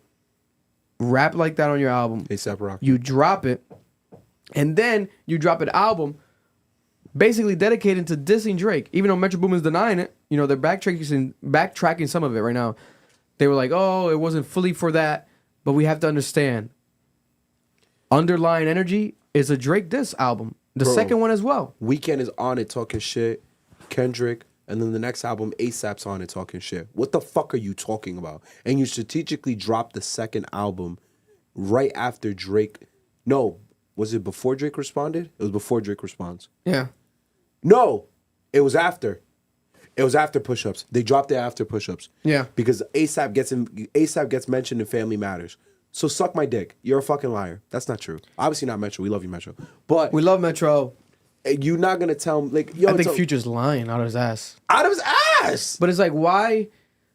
rap like that on your album? A$AP Rocky. You drop it, and then you drop an album basically dedicated to dissing Drake. Even though Metro Boomin's denying it, you know, they're backtracking some of it right now. They were like, oh, it wasn't fully for that, but we have to understand. Underlying Energy is a Drake diss album. The second one as well. Weeknd is on it talking shit. Kendrick. And then the next album, A$AP's on it talking shit. What the fuck are you talking about? And you strategically dropped the second album right after Drake. No, was it before Drake responded? It was before Drake responds. Yeah. No, it was after. It was after Push-Ups. They dropped it after Push-Ups. Yeah. Because A$AP gets mentioned in Family Matters. So suck my dick. You're a fucking liar. That's not true. Obviously not Metro. We love you, Metro. But we love Metro. You're not gonna tell him like yo. I think Future's lying out of his ass. Out of his ass. But it's like, why?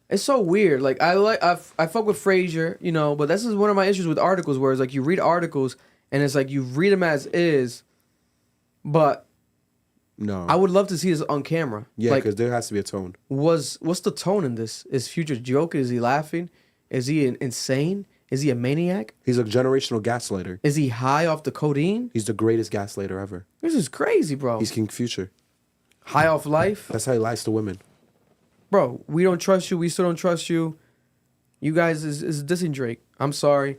It's so weird. Like I fuck with Frasier, you know, but this is one of my issues with articles where it's like you read articles and it's like you read them as is, but no. I would love to see this on camera. Yeah, like, because there has to be a tone. What's the tone in this? Is Future joking? Is he laughing? Is he insane? Is he a maniac? He's a generational gaslighter. Is he high off the codeine? He's the greatest gaslighter ever. This is crazy, bro. He's King Future. High off life? That's how he lies to women. Bro, we don't trust you. We still don't trust you. You guys is dissing Drake. I'm sorry.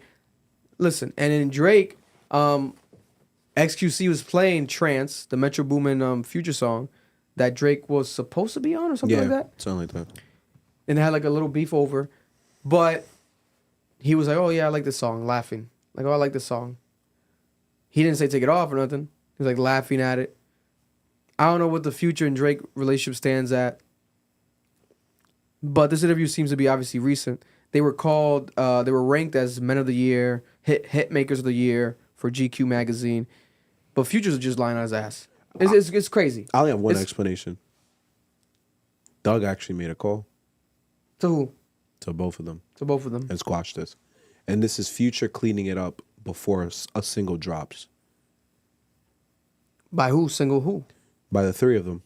Listen, and in Drake, XQC was playing Trance, the Metro Boomin Future song that Drake was supposed to be on or something like that. Something like that. And they had like a little beef over. But he was like, oh yeah, I like this song, laughing. Like, oh, I like this song. He didn't say take it off or nothing. He was like laughing at it. I don't know what the Future and Drake relationship stands at. But this interview seems to be obviously recent. They were ranked as Men of the Year, Hit Makers of the Year for GQ magazine. But Future's just lying on his ass. It's crazy. I only have one explanation. Dawg actually made a call. To who? To both of them. To both of them. And squashed this. And this is Future cleaning it up before a single drops. By who? Single who? By the three of them.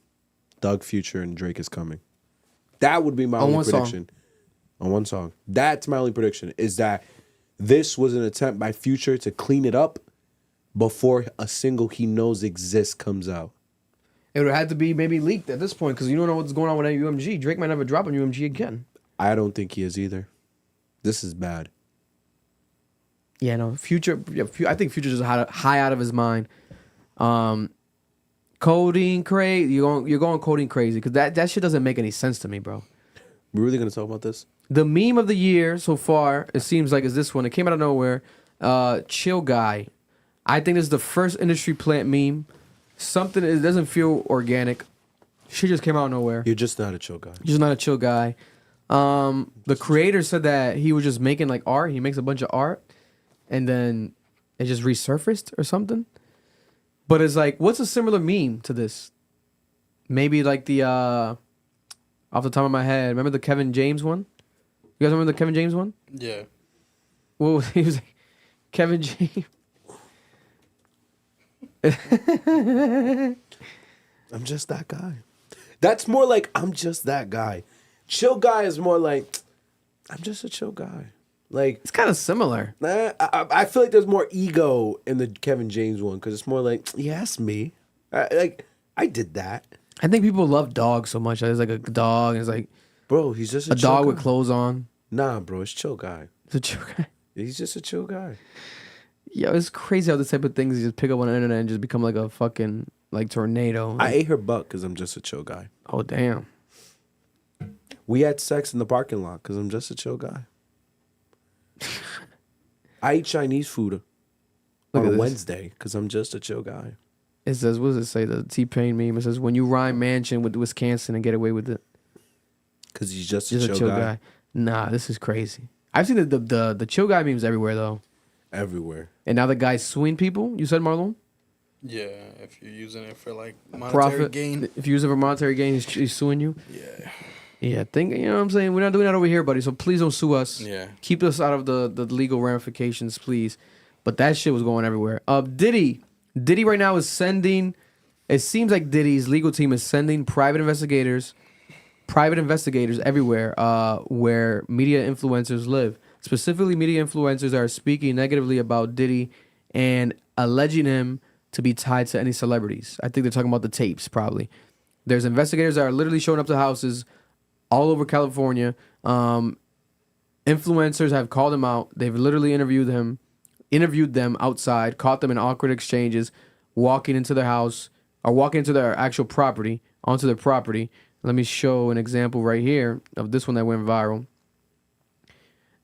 Dawg, Future, and Drake is coming. That would be my only prediction. On one song. That's my only prediction. Is that this was an attempt by Future to clean it up before a single he knows exists comes out. It would have had to be maybe leaked at this point because you don't know what's going on with UMG. Drake might never drop on UMG again. I don't think he is either. This is bad. Yeah, no. Future. Yeah, I think Future's just high out of his mind. Codeine crazy. You're going codeine crazy because that shit doesn't make any sense to me, bro. We're really gonna talk about this? The meme of the year so far, it seems like, is this one. It came out of nowhere. Chill Guy. I think this is the first industry plant meme. Something it doesn't feel organic. Shit just came out of nowhere. You're just not a chill guy. You're just not a chill guy. The creator said that he was just making like art. He makes a bunch of art, and then it just resurfaced or something. But it's like, what's a similar meme to this? Maybe like the off the top of my head, remember the Kevin James one? You guys remember the Kevin James one? Yeah. Well, he was like, Kevin James. I'm just that guy. That's more like I'm just that guy. Chill guy is more like I'm just a chill guy. Like it's kind of similar. I feel like there's more ego in the Kevin James one because it's more like, yeah, that's me. I did that. I think people love Dawg so much. There's like a dog. And it's like, bro, he's just a dog with clothes on. Nah, bro, it's chill guy. It's a chill guy. He's just a chill guy. Yo, it's crazy how this type of things you just pick up on the internet and just become like a fucking like tornado. I ate her butt because I'm just a chill guy. Oh damn. We had sex in the parking lot because I'm just a chill guy. I eat Chinese food on a Wednesday because I'm just a chill guy. It says, what does it say? The T-Pain meme. It says, when you rhyme mansion with Wisconsin and get away with it. Because he's just a chill guy. Nah, this is crazy. I've seen the chill guy memes everywhere though. Everywhere. And now the guy's suing people. You said, Marlon? Yeah, if you're using it for like monetary Profit gain. If you use it for monetary gain, he's suing you. Yeah. Yeah, you know what I'm saying? We're not doing that over here, buddy. So please don't sue us. Yeah. Keep us out of the legal ramifications, please. But that shit was going everywhere. Diddy right now is sending. It seems like Diddy's legal team is sending private investigators everywhere where media influencers live. Specifically, media influencers are speaking negatively about Diddy and alleging him to be tied to any celebrities. I think they're talking about the tapes, probably. There's investigators that are literally showing up to houses all over California. Influencers have called him out. They've literally interviewed them outside, caught them in awkward exchanges, walking into their house or walking into their actual property, onto their property. Let me show an example right here of this one that went viral.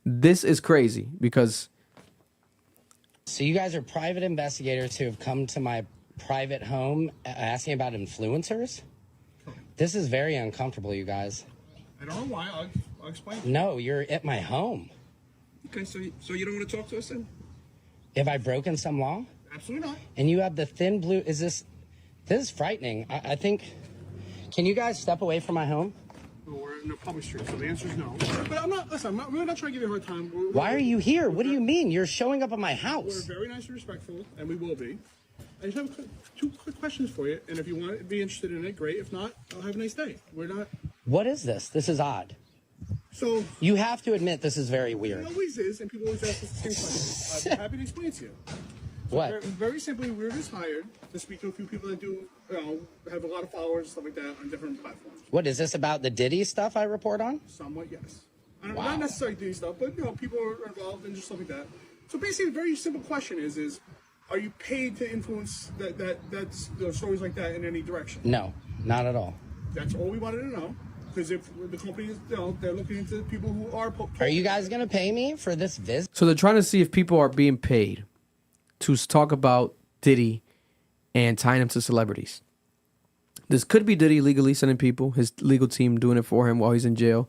This is crazy because... So you guys are private investigators who have come to my private home asking about influencers? This is very uncomfortable, you guys. I don't know why. I'll explain. No, you're at my home. Okay, so you don't want to talk to us then? Have I broken some law? Absolutely not. And you have the thin blue... This is frightening. I think... Can you guys step away from my home? No, we're in a public street, so the answer is no. But I'm really not trying to give you a hard time. Why are you here? What do you mean? You're showing up at my house. We're very nice and respectful, and we will be. I just have two quick questions for you, and if you want to be interested in it, great. If not, I'll have a nice day. We're not... What is this? This is odd. So... You have to admit this is very weird. It always is, and people always ask us the same question. I'm happy to explain it to you. So What? Very simply, we were just hired to speak to a few people that do, have a lot of followers, stuff like that, on different platforms. What, is this about the Diddy stuff I report on? Somewhat, yes. Wow. Not necessarily Diddy stuff, but, people are involved in just stuff like that. So basically, a very simple question is are you paid to influence that's stories like that in any direction? No, not at all. That's all we wanted to know. Because if the company is, they're looking into people who are... Are you guys going to pay me for this visit? So they're trying to see if people are being paid to talk about Diddy and tying him to celebrities. This could be Diddy legally sending people, his legal team doing it for him while he's in jail.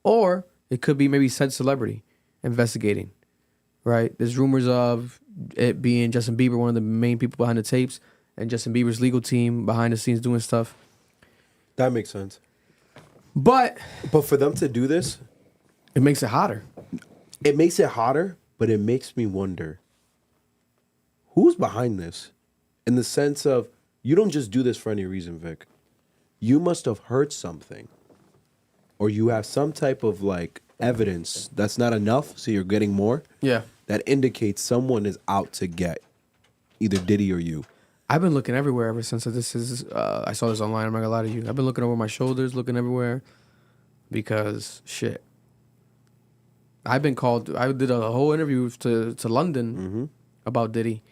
Or it could be maybe said celebrity investigating, right? There's rumors of it being Justin Bieber, one of the main people behind the tapes, and Justin Bieber's legal team behind the scenes doing stuff. That makes sense. But for them to do this, it makes it hotter. It makes it hotter, but it makes me wonder, who's behind this? In the sense of, you don't just do this for any reason, Vic. You must have heard something. Or you have some type of evidence that's not enough, so you're getting more. Yeah. That indicates someone is out to get either Diddy or you. I've been looking everywhere ever since I saw this online. I'm not gonna lie to you. I've been looking over my shoulders, looking everywhere, because shit. I've been called. I did a whole interview to London about Diddy.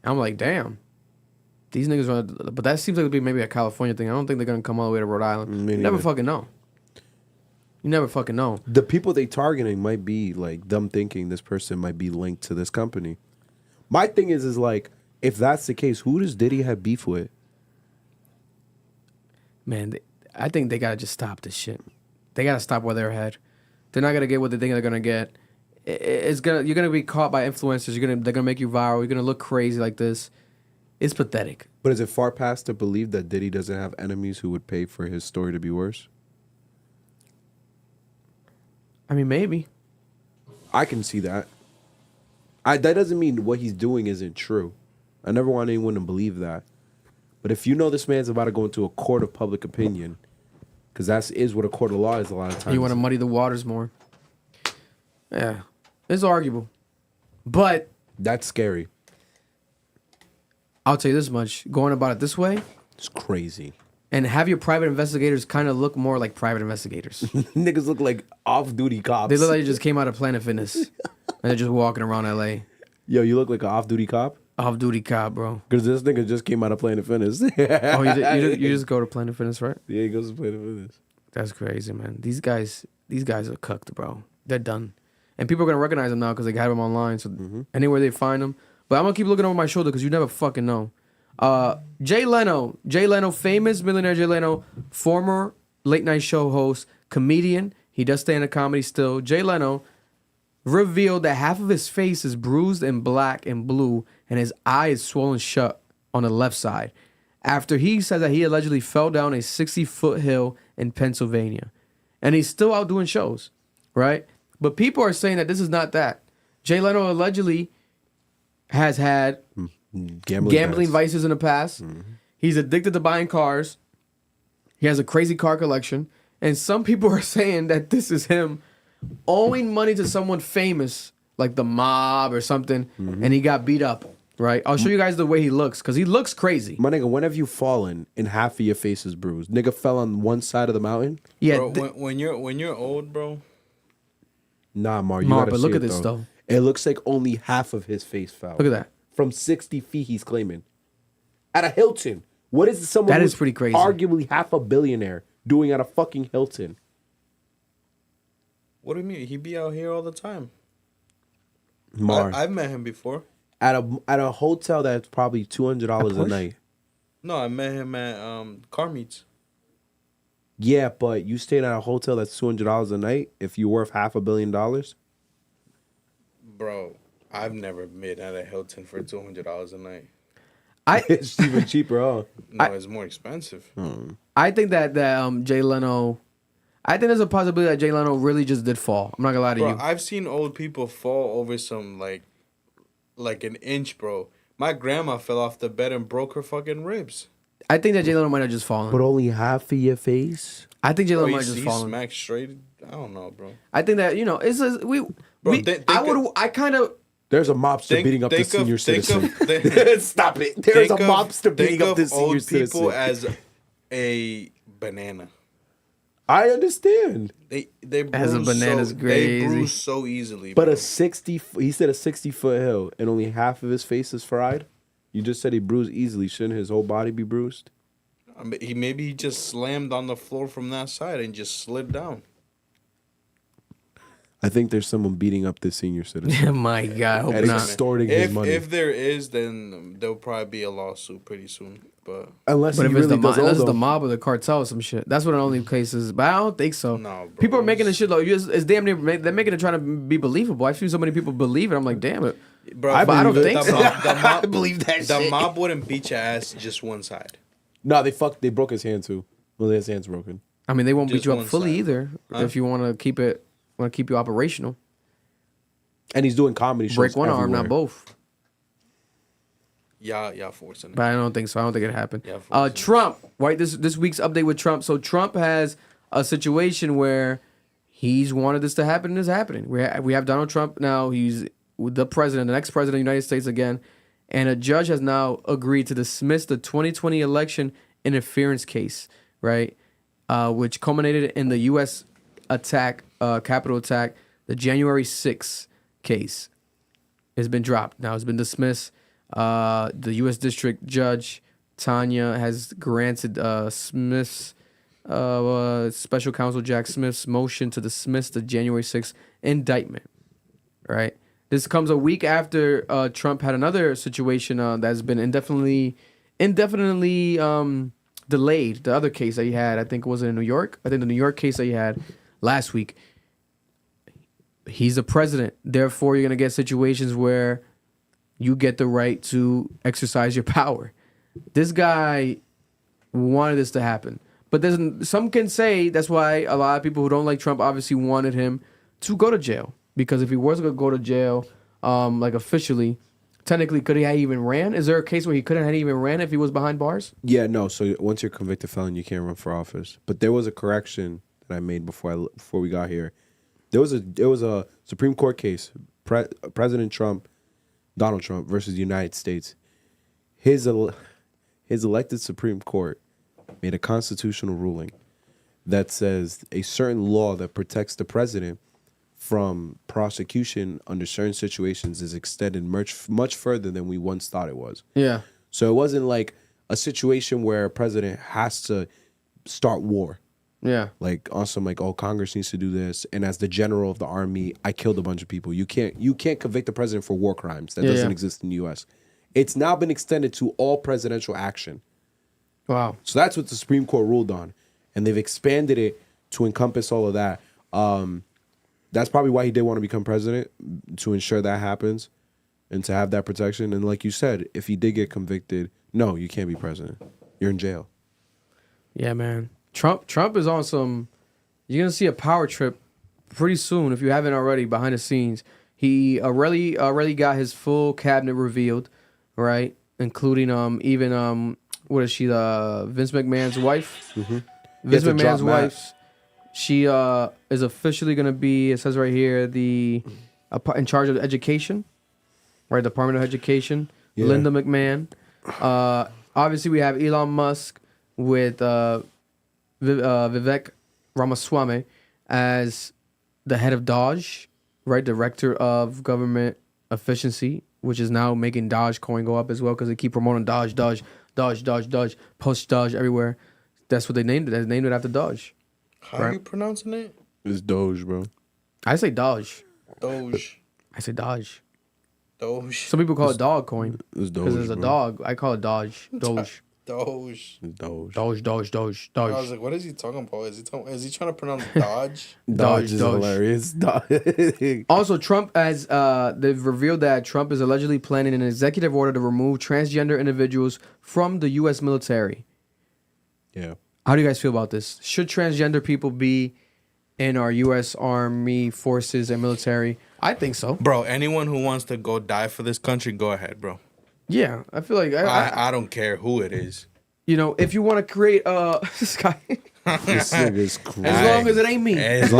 I'm like, damn, these niggas are. But that seems like it'd be maybe a California thing. I don't think they're gonna come all the way to Rhode Island. You never fucking know. You never fucking know. The people they targeting might be them thinking this person might be linked to this company. My thing is if that's the case, who does Diddy have beef with? Man, I think they gotta just stop this shit. They gotta stop where they're at. They're not gonna get what they think they're gonna get. You're gonna be caught by influencers. They're gonna make you viral. You're gonna look crazy like this. It's pathetic. But is it far past to believe that Diddy doesn't have enemies who would pay for his story to be worse? I mean, maybe. I can see that. That doesn't mean what he's doing isn't true. I never want anyone to believe that. But if you know this man's about to go into a court of public opinion, because that is what a court of law is a lot of times. You want to muddy the waters more. Yeah. It's arguable. But that's scary. I'll tell you this much. Going about it this way, it's crazy. And have your private investigators kind of look more like private investigators. Niggas look like off-duty cops. They look like they just came out of Planet Fitness. And they're just walking around LA. Yo, you look like an off-duty cop? Off-duty cop, bro. Because this nigga just came out of Planet Fitness. Oh, you just go to Planet Fitness, right? Yeah, he goes to Planet Fitness. That's crazy, man. These guys are cooked, bro. They're done. And people are going to recognize them now because they have them online. So anywhere they find them. But I'm going to keep looking over my shoulder because you never fucking know. Jay Leno, famous millionaire Jay Leno, former late night show host, comedian. He does stand-up comedy still. Jay Leno revealed that half of his face is bruised and black and blue, and his eye is swollen shut on the left side, after he said that he allegedly fell down a 60-foot hill in Pennsylvania. And he's still out doing shows, right? But people are saying that this is not that. Jay Leno allegedly has had gambling vices in the past. He's addicted to buying cars. He has a crazy car collection. And some people are saying that this is him owing money to someone famous, like the mob or something, and he got beat up, right? I'll show you guys the way he looks, because he looks crazy. My nigga, when have you fallen and half of your face is bruised? Nigga fell on one side of the mountain? Yeah. Bro, when you're old, bro. Nah, Mar, But look at this, though. It looks like only half of his face fell. Look at that. From 60 feet, he's claiming. At a Hilton. What is someone That who's is pretty crazy. arguably half a billionaire doing at a fucking Hilton? What do you mean? He be out here all the time. Mar. I've met him before. At a hotel that's probably $200 a night. No, I met him at Car Meets. Yeah, but you stayed at a hotel that's $200 a night if you're worth $500 million? Bro, I've never been at a Hilton for $200 a night. It's even cheaper, huh? No, it's more expensive. I think that Jay Leno, I think there's a possibility that Jay Leno really just did fall. I'm not gonna lie to Bro, you. I've seen old people fall over some like an inch, bro. My grandma fell off the bed and broke her fucking ribs. I think that Jay Leno might have just fallen. But only half of your face? I think Jay Leno Bro, might have just fallen. Smacked straight. I don't know, bro. I think that, it's I kind of. There's a mobster beating up this senior citizen. Stop it. There's a mobster beating up this senior citizen. Old people as a banana. I understand. They bruise As a banana's crazy. They bruise so easily. But bro. he said a 60-foot hill and only half of his face is fried? You just said he bruised easily. Shouldn't his whole body be bruised? I mean, maybe he just slammed on the floor from that side and just slid down. I think there's someone beating up this senior citizen. My God, I hope and not. extorting his money. If there is, then there'll probably be a lawsuit pretty soon. But unless if it's the mob or the cartel or some shit, that's what the only case is. But I don't think so. No, bro, people are making this shit like it's damn near. They're making it trying to be believable. I've seen so many people believe it. I'm like, damn it, bro. I don't think so. I believe that. The mob wouldn't beat your ass just one side. No, they broke his hand too. Well, his hand's broken. I mean, they won't Just beat you up one fully side. either if you want to keep you operational. And he's doing comedy shows. Break one arm, everywhere. not both. Yeah, forcing it. But I don't think so. I don't think it happened. Yeah, Trump, right? This week's update with Trump. So Trump has a situation where he's wanted this to happen and it's happening. We have Donald Trump now. He's the president, the next president of the United States again. And a judge has now agreed to dismiss the 2020 election interference case, right? Which culminated in the U.S. attack, Capitol attack, the January 6th case. Has been dropped. Now it's been dismissed. The U.S. District Judge Tanya has granted Smith's special counsel Jack Smith's motion to dismiss the January 6th indictment. Right. This comes a week after Trump had another situation that's been indefinitely delayed. The other case that he had, I think, was it in New York? I think the New York case that he had last week. He's the president. Therefore, you're going to get situations where you get the right to exercise your power. This guy wanted this to happen. But some can say that's why a lot of people who don't like Trump obviously wanted him to go to jail. Because if he was going to go to jail, like officially, technically, could he have even ran? Is there a case where he couldn't have even ran if he was behind bars? Yeah, no. So once you're a convicted felon, you can't run for office. But there was a correction that I made before we got here. There was a Supreme Court case, President Trump, Donald Trump versus the United States. His elected Supreme Court made a constitutional ruling that says a certain law that protects the president from prosecution under certain situations is extended much further than we once thought it was. Yeah. So it wasn't like a situation where a president has to start war. Yeah. Like on some like, oh, Congress needs to do this, and as the general of the army, I killed a bunch of people. You can't convict the president for war crimes. That doesn't exist in the U.S. It's now been extended to all presidential action. Wow. So that's what the Supreme Court ruled on, and they've expanded it to encompass all of that. That's probably why he did want to become president, to ensure that happens and to have that protection. And like you said, if he did get convicted, no, you can't be president. You're in jail. Yeah, man. Trump is on some. You're gonna see a power trip pretty soon if you haven't already behind the scenes. He already got his full cabinet revealed, right? Including even what is she, Vince McMahon's wife? Mm-hmm. Vince McMahon's wife. She is officially gonna be. It says right here in charge of education, right? Department of Education. Yeah. Linda McMahon. Obviously, we have Elon Musk with Vivek Ramaswamy as the head of Dawg, right? Director of Government Efficiency, which is now making Dogecoin go up as well because they keep promoting Dodge, post Dodge everywhere. That's what they named it. They named it after Dodge. How are you pronouncing it? It's Doge, bro. I say Dodge. Doge. I say Dodge. Doge. Some people call it dog coin. It's Doge. Because there's a bro. dog. I call it Dodge. Doge. Doge. Doge. Doge. I was like, what is he talking about? Is he trying to pronounce Dodge? Dodge is hilarious. Also, Trump they've revealed that Trump is allegedly planning an executive order to remove transgender individuals from the U.S. military. Yeah. How do you guys feel about this? Should transgender people be in our U.S. Army forces and military? I think so. Bro, anyone who wants to go die for this country, go ahead, bro. Yeah, I feel like I don't care who it is. You know, if you want to create this guy, this nigga's crazy. As long as it ain't me. As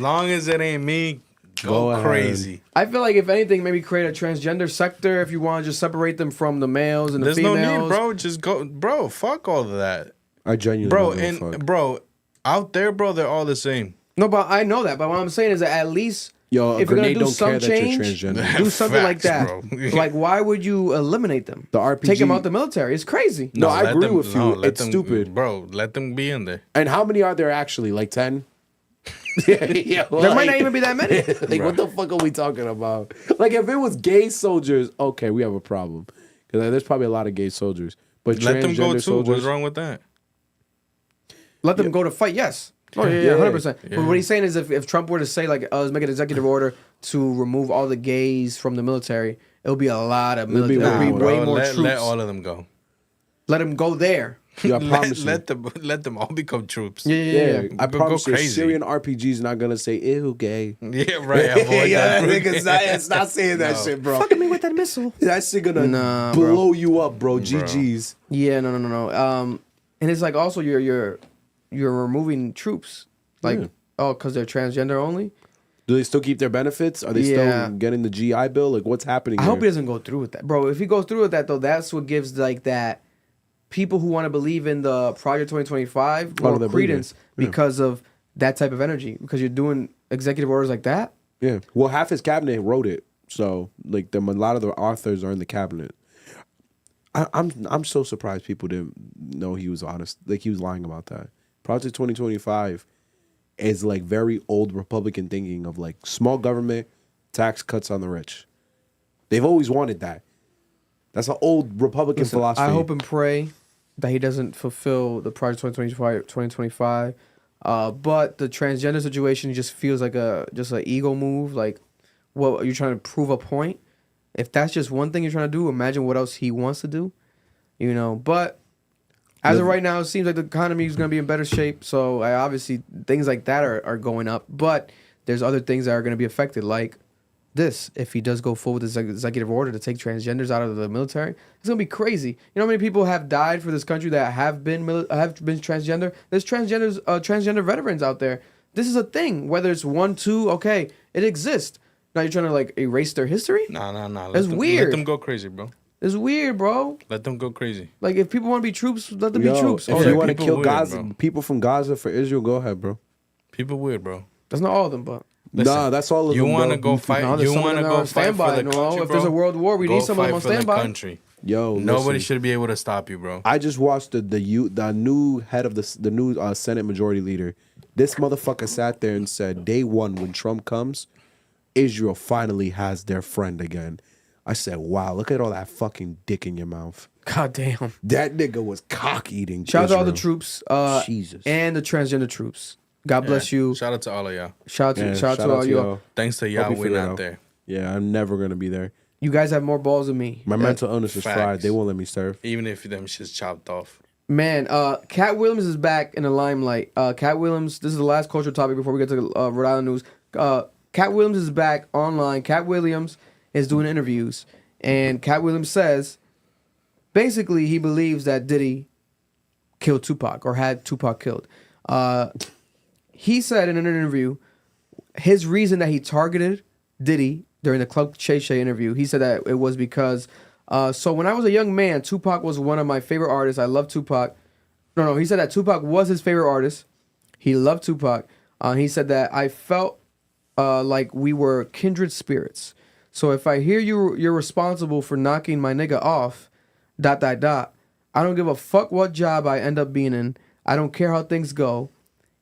long as it ain't me, go crazy. I feel like if anything, maybe create a transgender sector if you want to just separate them from the males and the There's females. no need, bro. Just go, bro. Fuck all of that. I genuinely bro, don't fuck. Bro, out there, bro, they're all the same. No, but I know that. But what I'm saying is that at least Yo, if you're gonna do don't some care that you're change, transgender. do something like Facts, that. bro. Like, why would you eliminate them? The RPG. Take them out the military. It's crazy. No, I let agree them- with you. no, let It's them- stupid. Bro, let them be in there. And how many are there actually? Like 10? Yeah, There might not even be that many. Like, what the fuck are we talking about? Like, if it was gay soldiers, okay, we have a problem. Because there's probably a lot of gay soldiers. But Let them go transgender too. soldiers, What's wrong with that? Let them go to fight. Yes. Oh yeah, 100%. But what he's saying is, if Trump were to say like, let's make an executive order to remove all the gays from the military, it'll be a lot of military. It'll be way more troops. Let all of them go. Let them go there. Yeah, I promise you. Let them all become troops. Yeah. I Go promise you, crazy. Syrian RPG's not gonna say ew gay. Yeah, right. Avoid Yeah, that. it's not saying that shit, bro. Fucking me with that missile. That shit gonna blow you up, bro. GG's. Yeah, no. And it's like also you're removing troops, like because they're transgender only. Do they still keep their benefits? Are they still getting the GI Bill? Like, what's happening? I hope he doesn't go through with that, bro. If he goes through with that, though, that's what gives like that people who want to believe in the Project 2025 more credence because of that type of energy. Because you're doing executive orders like that. Yeah. Well, half his cabinet wrote it, so like a lot of the authors are in the cabinet. I'm so surprised people didn't know he was honest. Like he was lying about that. Project 2025 is like very old Republican thinking of like small government, tax cuts on the rich. They've always wanted that. That's an old Republican philosophy. I hope and pray that he doesn't fulfill the Project 2025. But the transgender situation just feels like just an ego move. Like, what you're trying to prove a point. If that's just one thing you're trying to do, imagine what else he wants to do. You know, but as of right now, it seems like the economy is going to be in better shape. So obviously things like that are going up. But there's other things that are going to be affected, like this. If he does go full with this executive order to take transgenders out of the military, it's going to be crazy. You know how many people have died for this country that have been transgender? There's transgender veterans out there. This is a thing. Whether it's 1, 2, okay, it exists. Now you're trying to like erase their history? Nah. That's weird. Let them go crazy, bro. It's weird, bro. Let them go crazy. Like if people want to be troops, let them be troops. If you want to people kill weird, Gaza, bro. people from Gaza for Israel, go ahead, bro. People weird, bro. That's not all of them, but Nah, that's all of You them. want to bro. go fight? No, there's You some want to that go are on fight for standby, the no. country, If there's a world war, we go need someone fight on for the standby. country. Yo, Nobody listen. should be able to stop you, bro. I just watched the new head of the new Senate Majority Leader. This motherfucker sat there and said, day one when Trump comes, Israel finally has their friend again. I said, wow, look at all that fucking dick in your mouth. God damn. That nigga was cock eating. Shout out to all the troops, Jesus, and the transgender troops. God bless you. Shout out to all of y'all. Shout out to all y'all. Thanks to y'all winning out there. Yeah, I'm never gonna be there. You guys have more balls than me. My mental illness is Facts. fried. They won't let me serve. Even if them shit's chopped off. Man, Katt Williams is back in the limelight. Katt Williams, this is the last cultural topic before we get to Rhode Island news. Katt Williams is back online. Katt Williams is doing interviews. And Katt Williams says, basically, he believes that Diddy killed Tupac or had Tupac killed. He said in an interview, his reason that he targeted Diddy during the Club Shay Shay interview, he said that it was because, so when I was a young man, Tupac was one of my favorite artists. I love Tupac. No, he said that Tupac was his favorite artist. He loved Tupac. He said that I felt like we were kindred spirits. So if I hear you're responsible for knocking my nigga off, ... I don't give a fuck what job I end up being in. I don't care how things go.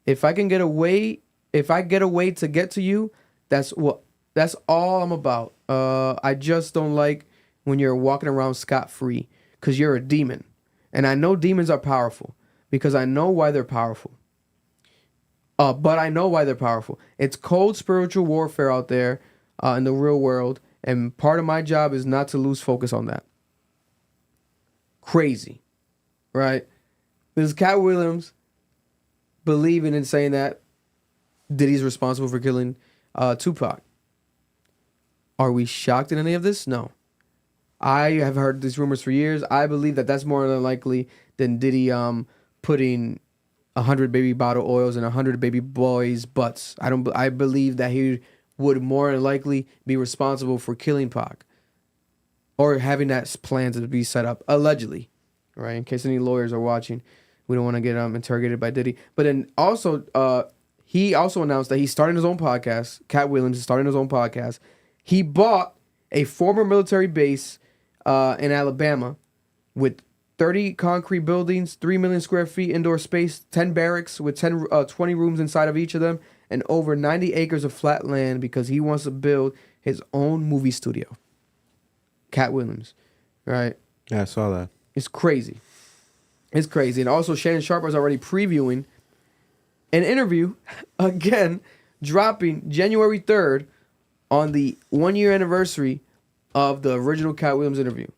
If I get a way to get to you, that's all I'm about. I just don't like when you're walking around scot-free because you're a demon. And I know demons are powerful because I know why they're powerful. But I know why they're powerful. It's cold spiritual warfare out there in the real world. And part of my job is not to lose focus on that. Crazy. Right? This is Katt Williams believing and saying that Diddy's responsible for killing Tupac. Are we shocked in any of this? No. I have heard these rumors for years. I believe that that's more unlikely than Diddy putting 100 baby bottle oils in 100 baby boys' butts. I believe that he would more than likely be responsible for killing Pac or having that plan to be set up, allegedly, right? In case any lawyers are watching, we don't want to get interrogated by Diddy. But then also, he also announced that he's starting his own podcast. Katt Williams is starting his own podcast. He bought a former military base in Alabama with 30 concrete buildings, 3 million square feet indoor space, 10 barracks with 20 rooms inside of each of them, and over 90 acres of flat land because he wants to build his own movie studio. Katt Williams, right? Yeah, I saw that. It's crazy. It's crazy. And also, Shannon Sharpe is already previewing an interview, again, dropping January 3rd on the 1-year anniversary of the original Katt Williams interview.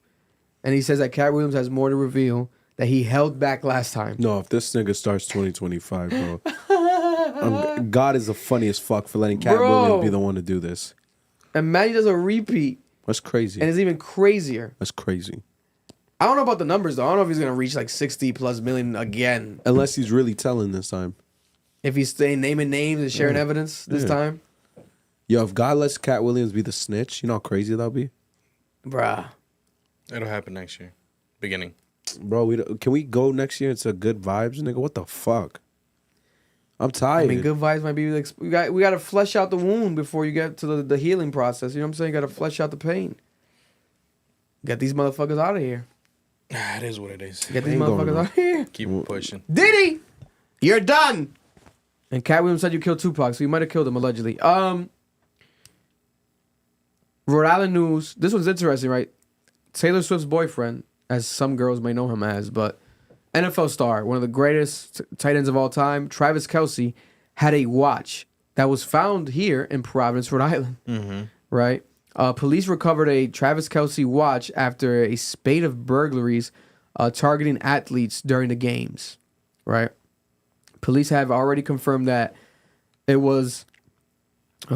And he says that Katt Williams has more to reveal that he held back last time. No, if this nigga starts 2025, bro. God is the funniest fuck for letting Katt Williams be the one to do this. And Maddie does a repeat. That's crazy. And it's even crazier. That's crazy. I don't know about the numbers, though. I don't know if he's going to reach like 60 plus million again. Unless he's really telling this time. If he's staying naming names and sharing evidence this time. Yo, if God lets Katt Williams be the snitch, you know how crazy that'll be? Bruh. It'll happen next year. Beginning. Bro, can we go next year into good vibes, nigga? What the fuck? I'm tired. I mean, good vibes might be like, we got to flesh out the wound before you get to the healing process. You know what I'm saying? You got to flesh out the pain. Get these motherfuckers out of here. It is what it is. Get these motherfuckers out of here. Keep pushing. Diddy, you're done. And Katt Williams said you killed Tupac, so you might have killed him allegedly. Rhode Island news. This one's interesting, right? Taylor Swift's boyfriend, as some girls may know him as, but NFL star, one of the greatest tight ends of all time, Travis Kelce, had a watch that was found here in Providence, Rhode Island. Mm-hmm. Right? Police recovered a Travis Kelce watch after a spate of burglaries targeting athletes during the games. Right? Police have already confirmed that it was.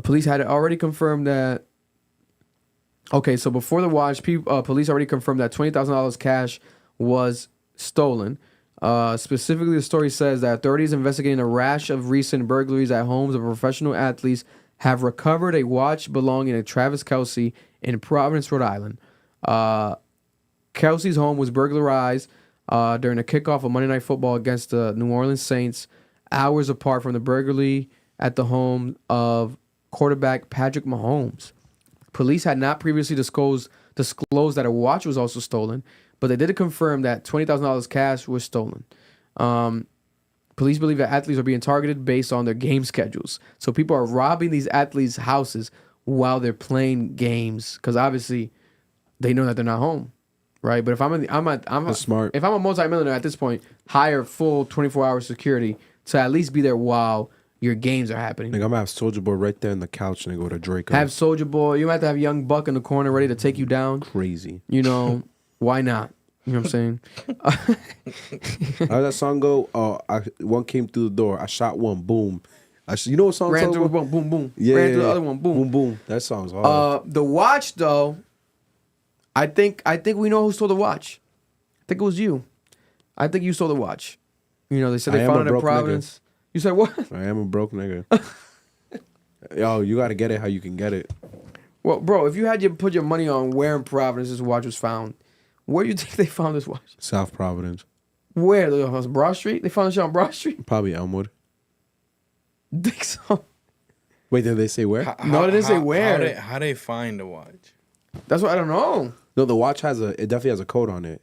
Police had already confirmed that. Okay, so before the watch, police already confirmed that $20,000 cash was stolen. Specifically, the story says that authorities investigating a rash of recent burglaries at homes of professional athletes have recovered a watch belonging to Travis Kelce in Providence, Rhode Island. Kelce's home was burglarized during a kickoff of Monday Night Football against the New Orleans Saints, hours apart from the burglary at the home of quarterback Patrick Mahomes. Police had not previously disclosed that a watch was also stolen, but they did confirm that $20,000 cash was stolen. Police believe that athletes are being targeted based on their game schedules. So people are robbing these athletes' houses while they're playing games because obviously they know that they're not home. right? But if I'm smart. If I'm a multimillionaire at this point, hire full 24-hour security to at least be there while your games are happening. Like I'm gonna have Soulja Boy right there on the couch and I go to Drake. Have Soulja Boy. You have to have Young Buck in the corner ready to take you down. Crazy. You know, why not? You know what I'm saying? How did that song go? One came through the door. I shot one. Boom. You know what song? Ran through one. Boom, boom. Yeah. Ran through the other one. Boom. Boom, boom. That song's hard. The watch though. I think we know who stole the watch. I think it was you. I think you stole the watch. You know, they said they found it in Providence. Nigga. You said what? I am a broke nigga. Yo, you gotta get it how you can get it. Well, bro, if you had to put your money on where in Providence this watch was found, where do you think they found this watch? South Providence. Where? On Broad Street? They found this shit on Broad Street? Probably Elmwood. Think so? Wait, did they say where? No, they didn't say where. How they find the watch? That's what I don't know. No, the watch it definitely has a code on it.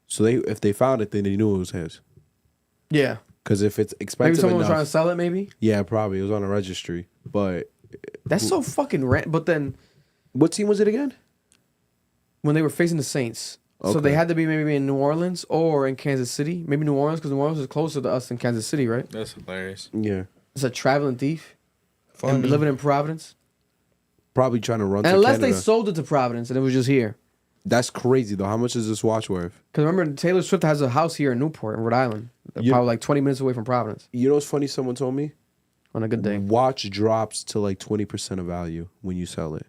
So if they found it, then they knew it was his. Yeah. Because if it's expensive maybe someone was enough, trying to sell it, maybe? Yeah, probably. It was on a registry. But that's so fucking random. But then, what team was it again? When they were facing the Saints. Okay. So they had to be maybe in New Orleans or in Kansas City. Maybe New Orleans, because New Orleans is closer to us than Kansas City, right? That's hilarious. Yeah. It's a traveling thief. And living in Providence. Probably trying to run and to unless Canada. They sold it to Providence and it was just here. That's crazy, though. How much is this watch worth? Because remember, Taylor Swift has a house here in Newport, in Rhode Island. Probably like 20 minutes away from Providence. You know what's funny? Someone told me? On a good day. Watch drops to like 20% of value when you sell it.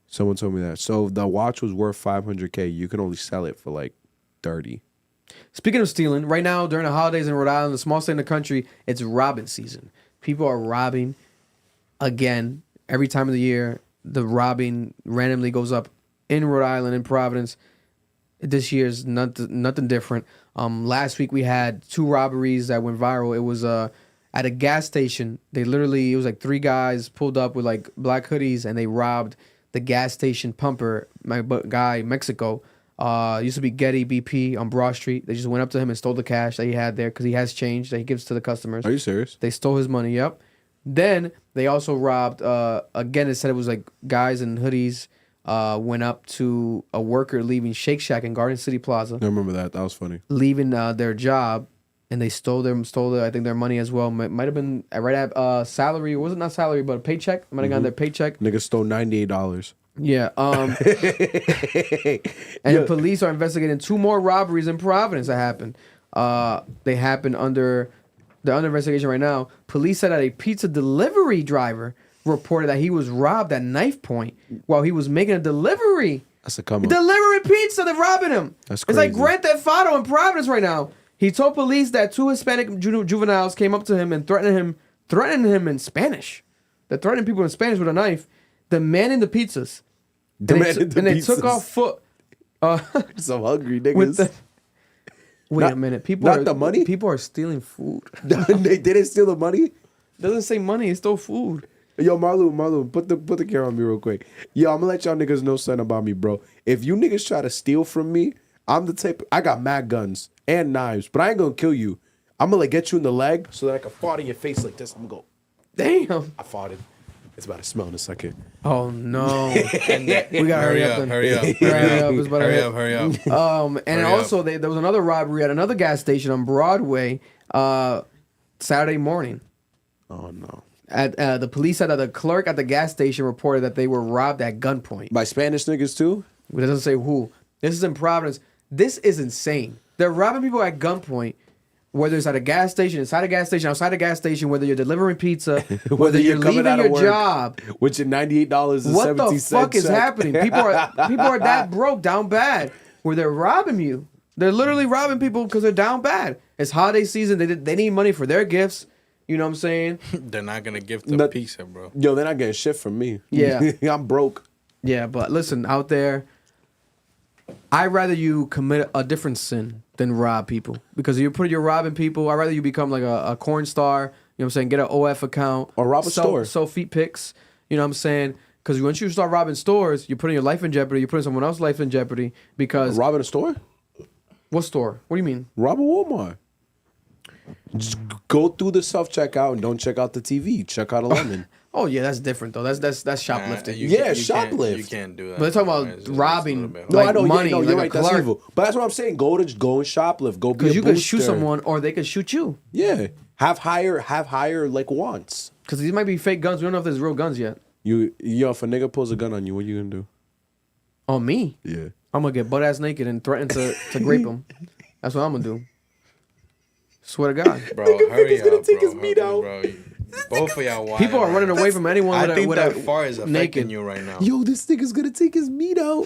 Someone told me that. So the watch was worth $500K. You can only sell it for like 30. Speaking of stealing, right now during the holidays in Rhode Island, the small state in the country, it's robbing season. People are robbing again. Every time of the year, the robbing randomly goes up in Rhode Island, in Providence. This year's nothing different. Last week we had 2 robberies that went viral. It was at a gas station. It was like 3 guys pulled up with like black hoodies and they robbed the gas station pumper, my guy Mexico. Used to be Getty BP on Broad Street. They just went up to him and stole the cash that he had there because he has change that he gives to the customers. Are you serious? They stole his money, yep. Then they also robbed, again, it said it was like guys in hoodies went up to a worker leaving Shake Shack in Garden City Plaza. I remember that. That was funny. Leaving their job, and they stole I think their money as well. Might have been right at salary. Was it not salary, but a paycheck? Might have gotten their paycheck. Nigga stole $98. Yeah. And police are investigating 2 more robberies in Providence that happened. They happened they're under investigation right now. Police said that a pizza delivery driver reported that he was robbed at knife point while he was making a delivery. That's a come up. Delivering pizza, they're robbing him. That's crazy. It's like Grand Theft Auto in Providence right now. He told police that 2 Hispanic juveniles came up to him and threatened him in Spanish. They're threatening people in Spanish with a knife, demanding the pizzas. They took off foot. So hungry, niggas. Wait a minute. The money? People are stealing food. They didn't steal the money? Doesn't say money. It stole food. Yo, Marlon, put the camera on me real quick. Yo, I'm gonna let y'all niggas know something about me, bro. If you niggas try to steal from me, I'm the type. I got mad guns and knives, but I ain't gonna kill you. I'm gonna like get you in the leg so that I can fart in your face like this. I'm gonna go. Damn. I farted. It's about to smell in a second. Oh no. We gotta hurry up. Hurry up. Hurry up. And also there was another robbery at another gas station on Broadway Saturday morning. Oh no. The police said that the clerk at the gas station reported that they were robbed at gunpoint. By Spanish niggas too? It doesn't say who. This is in Providence. This is insane. They're robbing people at gunpoint, whether it's at a gas station, inside a gas station, outside a gas station, whether you're delivering pizza, whether you're leaving your job. With your $98.70. What the fuck is happening? People are that broke, down bad, where they're robbing you. They're literally robbing people because they're down bad. It's holiday season. They need money for their gifts. You know what I'm saying? They're not going to give the pizza, bro. Yo, they're not getting shit from me. Yeah. I'm broke. Yeah, but listen, out there, I'd rather you commit a different sin than rob people. Because if you're robbing people, I'd rather you become like a corn star, you know what I'm saying, get an OF account. Or rob a store. Sell feet pics, you know what I'm saying? Because once you start robbing stores, you're putting your life in jeopardy, you're putting someone else's life in jeopardy because... Robbing a store? What store? What do you mean? Rob a Walmart. Just go through the self-checkout and don't check out the TV. Check out a lemon. Oh yeah, that's different though. That's shoplifting. You shoplift. You can't do that. But they're talking about robbing, No, I know. money. Yeah, no, like you're a right. That's clerk. evil. But that's what I'm saying. Go and shoplift. Go be a Because you could shoot booster. someone, or they could shoot you. Yeah, have higher like wants. Because these might be fake guns. We don't know if there's real guns yet. If a nigga pulls a gun on you, what you gonna do? On me? Yeah. I'm gonna get butt ass naked and threaten to grape him. That's what I'm gonna do. Swear to God, bro. Hurry up, bro. Both of y'all. People are running away from anyone. I with think with that far is affecting naked. you right now. Yo, this nigga's gonna take his meat out.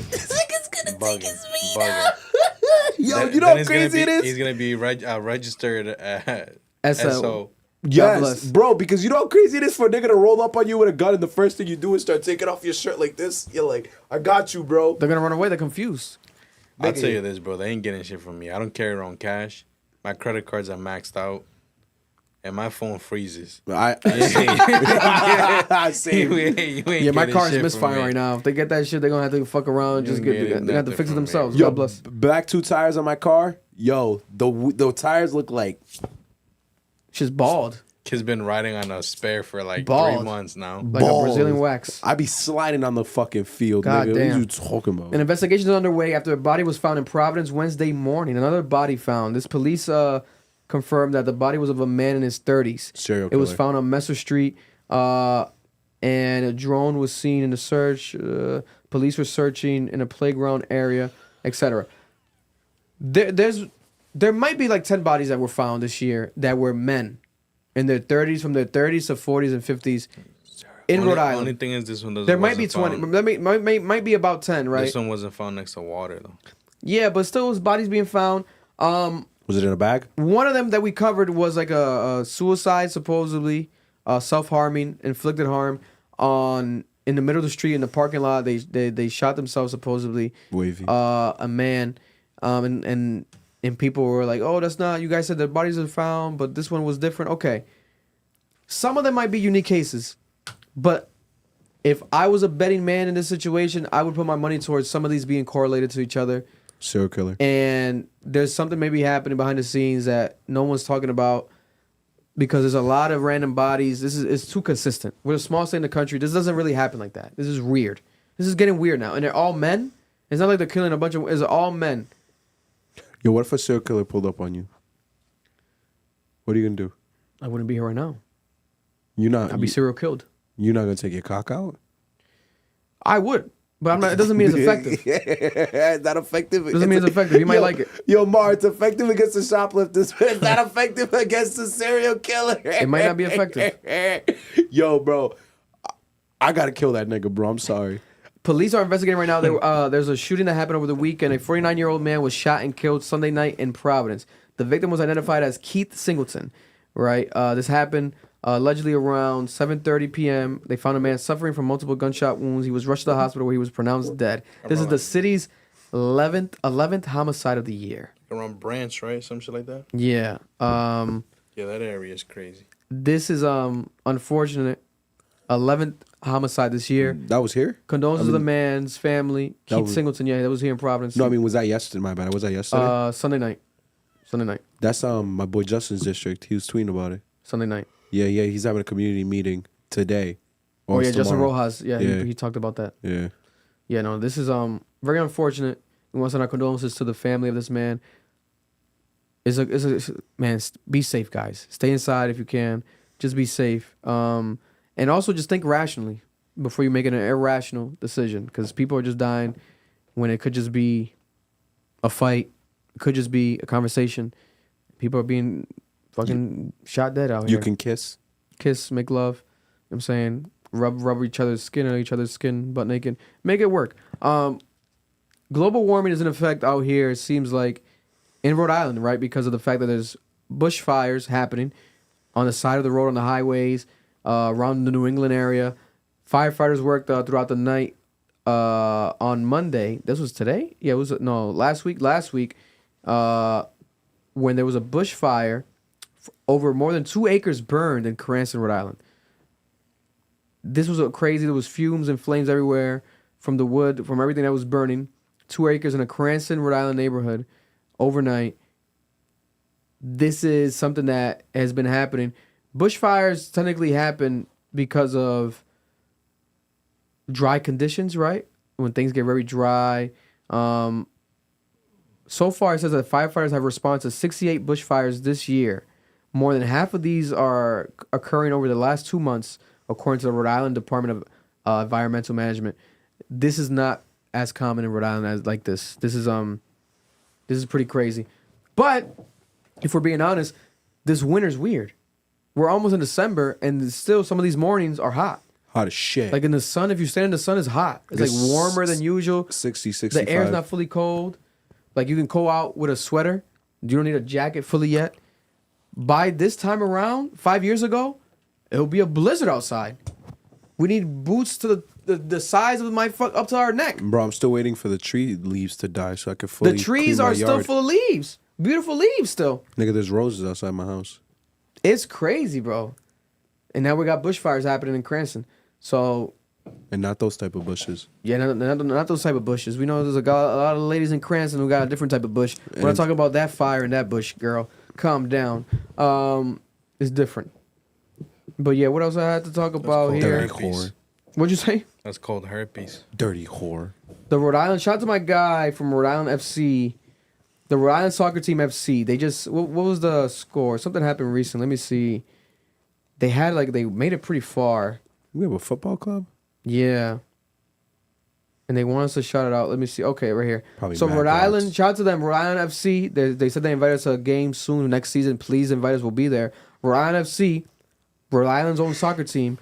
Yo, you know how crazy it is? He's gonna be registered SO. Yes, bro, because you know how crazy it is for a nigga to roll up on you with a gun and the first thing you do is start taking off your shirt like this. You're like, I got you, bro. They're gonna run away. They're confused. I'll tell you this, bro. They ain't getting shit from me. I don't carry their own cash. My credit cards are maxed out. And my phone freezes. Yeah, my car is misfiring right now. If they get that shit, they're gonna have to fuck around. They're gonna have to fix it themselves. Yo, God bless. black 2 tires on my car. Yo, the tires look like she's bald. Kid's been riding on a spare for like Bald. 3 months now. Like a Brazilian wax. I be sliding on the fucking field, God nigga. damn. What are you talking about? An investigation is underway after a body was found in Providence Wednesday morning. Another body found. This police confirmed that the body was of a man in his 30s. Serial It was killer. found on Messer Street, and a drone was seen in the search. Police were searching in a playground area, etc. There might be like 10 bodies that were found this year that were men in their 30s, from their 30s to 40s and 50s in Rhode Island. Only thing is this one doesn't. There might be 20. Might be about 10, right? This one wasn't found next to water though. Yeah, but still, was bodies being found. Was it in a bag? One of them that we covered was like a suicide, supposedly, self-harming, inflicted harm in the middle of the street in the parking lot. They shot themselves, supposedly. Wavy. A man, and people were like, "Oh, that's not." You guys said the bodies are found, but this one was different. Okay, some of them might be unique cases, but if I was a betting man in this situation, I would put my money towards some of these being correlated to each other. Serial killer. And there's something maybe happening behind the scenes that no one's talking about, because there's a lot of random bodies. It's too consistent. We're a small state in the country. This doesn't really happen like that. This is weird. This is getting weird now. And they're all men. It's not like they're killing a bunch of... It's all men. Yo, what if a serial killer pulled up on you? What are you gonna do? I wouldn't be here right now. I'd be serial killed. You're not gonna take your cock out? I would. But I'm not. It doesn't mean it's effective. It's not effective. Doesn't mean it's effective. He might like it. Yo, Mar, it's effective against the shoplifters. It's not effective against the serial killer. It might not be effective. Yo, bro, I gotta kill that nigga, bro. I'm sorry. Police are investigating right now. There's a shooting that happened over the weekend. A 49-year-old man was shot and killed Sunday night in Providence. The victim was identified as Keith Singleton. Right. This happened allegedly around 7:30 p.m. They found a man suffering from multiple gunshot wounds. He was rushed to the hospital where he was pronounced dead. This is the city's 11th homicide of the year. Around Branch, right? Some shit like that. Yeah. Yeah, that area is crazy. This is unfortunate. 11th homicide this year. That was here? Condolences to the man's family. Keith Singleton, yeah, that was here in Providence. No, I mean, was that yesterday? My bad. Was that yesterday? Sunday night. That's my boy Justin's district. He was tweeting about it. Sunday night. Yeah, he's having a community meeting today. Oh yeah, it's Justin tomorrow. Rojas. Yeah, he talked about that. Yeah. Yeah, no, this is very unfortunate. We want to send our condolences to the family of this man. Man, be safe, guys. Stay inside if you can. Just be safe. And also just think rationally before you make an irrational decision, because people are just dying when it could just be a fight. It could just be a conversation. People are being fucking shot dead out here. You can kiss, make love. You know what I'm saying, rub each other's skin, butt naked. Make it work. Global warming is in effect out here, it seems like, in Rhode Island, right? Because of the fact that there's bushfires happening on the side of the road, on the highways, around the New England area. Firefighters worked throughout the night on Monday. This was today? Yeah, it was last week. When there was a bushfire, over more than 2 acres burned in Cranston, Rhode Island. This was crazy. There was fumes and flames everywhere from the wood, from everything that was burning. 2 acres in a Cranston, Rhode Island neighborhood overnight. This is something that has been happening. Bushfires technically happen because of dry conditions, right? When things get very dry. So far, it says that firefighters have responded to 68 bushfires this year. More than half of these are occurring over the last 2 months, according to the Rhode Island Department of Environmental Management. This is not as common in Rhode Island as like this. This is pretty crazy. But if we're being honest, this winter's weird. We're almost in December, and still some of these mornings are hot. Hot as shit. Like in the sun, if you stand in the sun, it's hot. It's like warmer than usual. 60, 65. The air's not fully cold. Like you can go out with a sweater. You don't need a jacket fully yet. By this time around, 5 years ago, it'll be a blizzard outside. We need boots to the size of my fuck up to our neck. Bro, I'm still waiting for the tree leaves to die so I can fully The trees clean my are still yard. full of leaves. Beautiful leaves still. Nigga, there's roses outside my house. It's crazy, bro. And now we got bushfires happening in Cranston. So, and not those type of bushes. yeah, not those type of bushes. We know there's a lot of ladies in Cranston who got a different type of bush. We're not talking about that fire in that bush, girl. Calm down. It's different. But yeah, what else I had to talk about here? Dirty whore. What'd you say? That's called herpes. Dirty whore. The Rhode Island. Shout out to my guy from Rhode Island FC. The Rhode Island soccer team FC. They just what was the score? Something happened recently. Let me see. They made it pretty far. We have a football club? Yeah. And they want us to shout it out. Let me see. Okay, right here. Probably so Mad Rhode Dogs. Island, shout out to them. Rhode Island FC. They said they invited us to a game soon next season. Please invite us. We'll be there. Rhode Island FC, Rhode Island's own soccer team.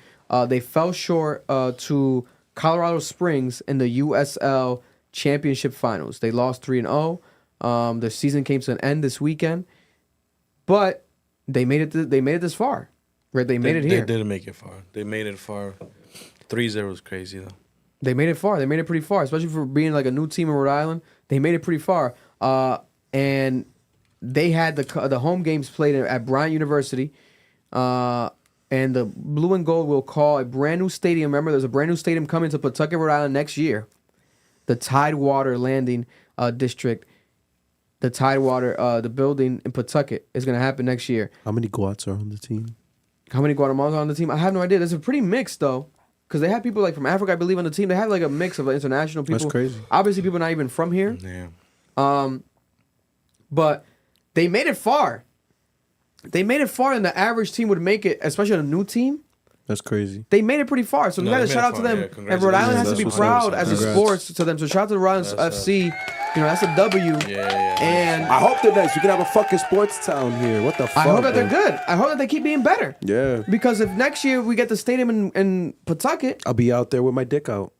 They fell short to Colorado Springs in the USL Championship Finals. They lost 3-0. Their season came to an end this weekend, but they made it. They made it this far. Right? They made it here. They didn't make it far. They made it far. 3-0 is crazy though. They made it far. They made it pretty far, especially for being like a new team in Rhode Island. They made it pretty far. And they had the home games played at Bryant University. And the Blue and Gold will call a brand new stadium. Remember, there's a brand new stadium coming to Pawtucket, Rhode Island next year. The Tidewater Landing District. The Tidewater, the building in Pawtucket is going to happen next year. How many Guats are on the team? How many Guatemalans are on the team? I have no idea. There's a pretty mixed, though. Because they have people like from Africa, I believe, on the team. They have like a mix of international people. That's crazy. Obviously, people not even from here. Yeah. But they made it far. They made it far, and the average team would make it, especially a new team. That's crazy. They made it pretty far. So we got to shout out to them. And Rhode Island has to be proud as a sports to them. So shout out to the Rhode Island FC. You know, that's a W. Yeah. And I hope they're nice. We can have a fucking sports town here. What the fuck? I hope that they're bro? good. I hope that they keep being better. Yeah. Because if next year we get the stadium in Pawtucket, I'll be out there with my dick out.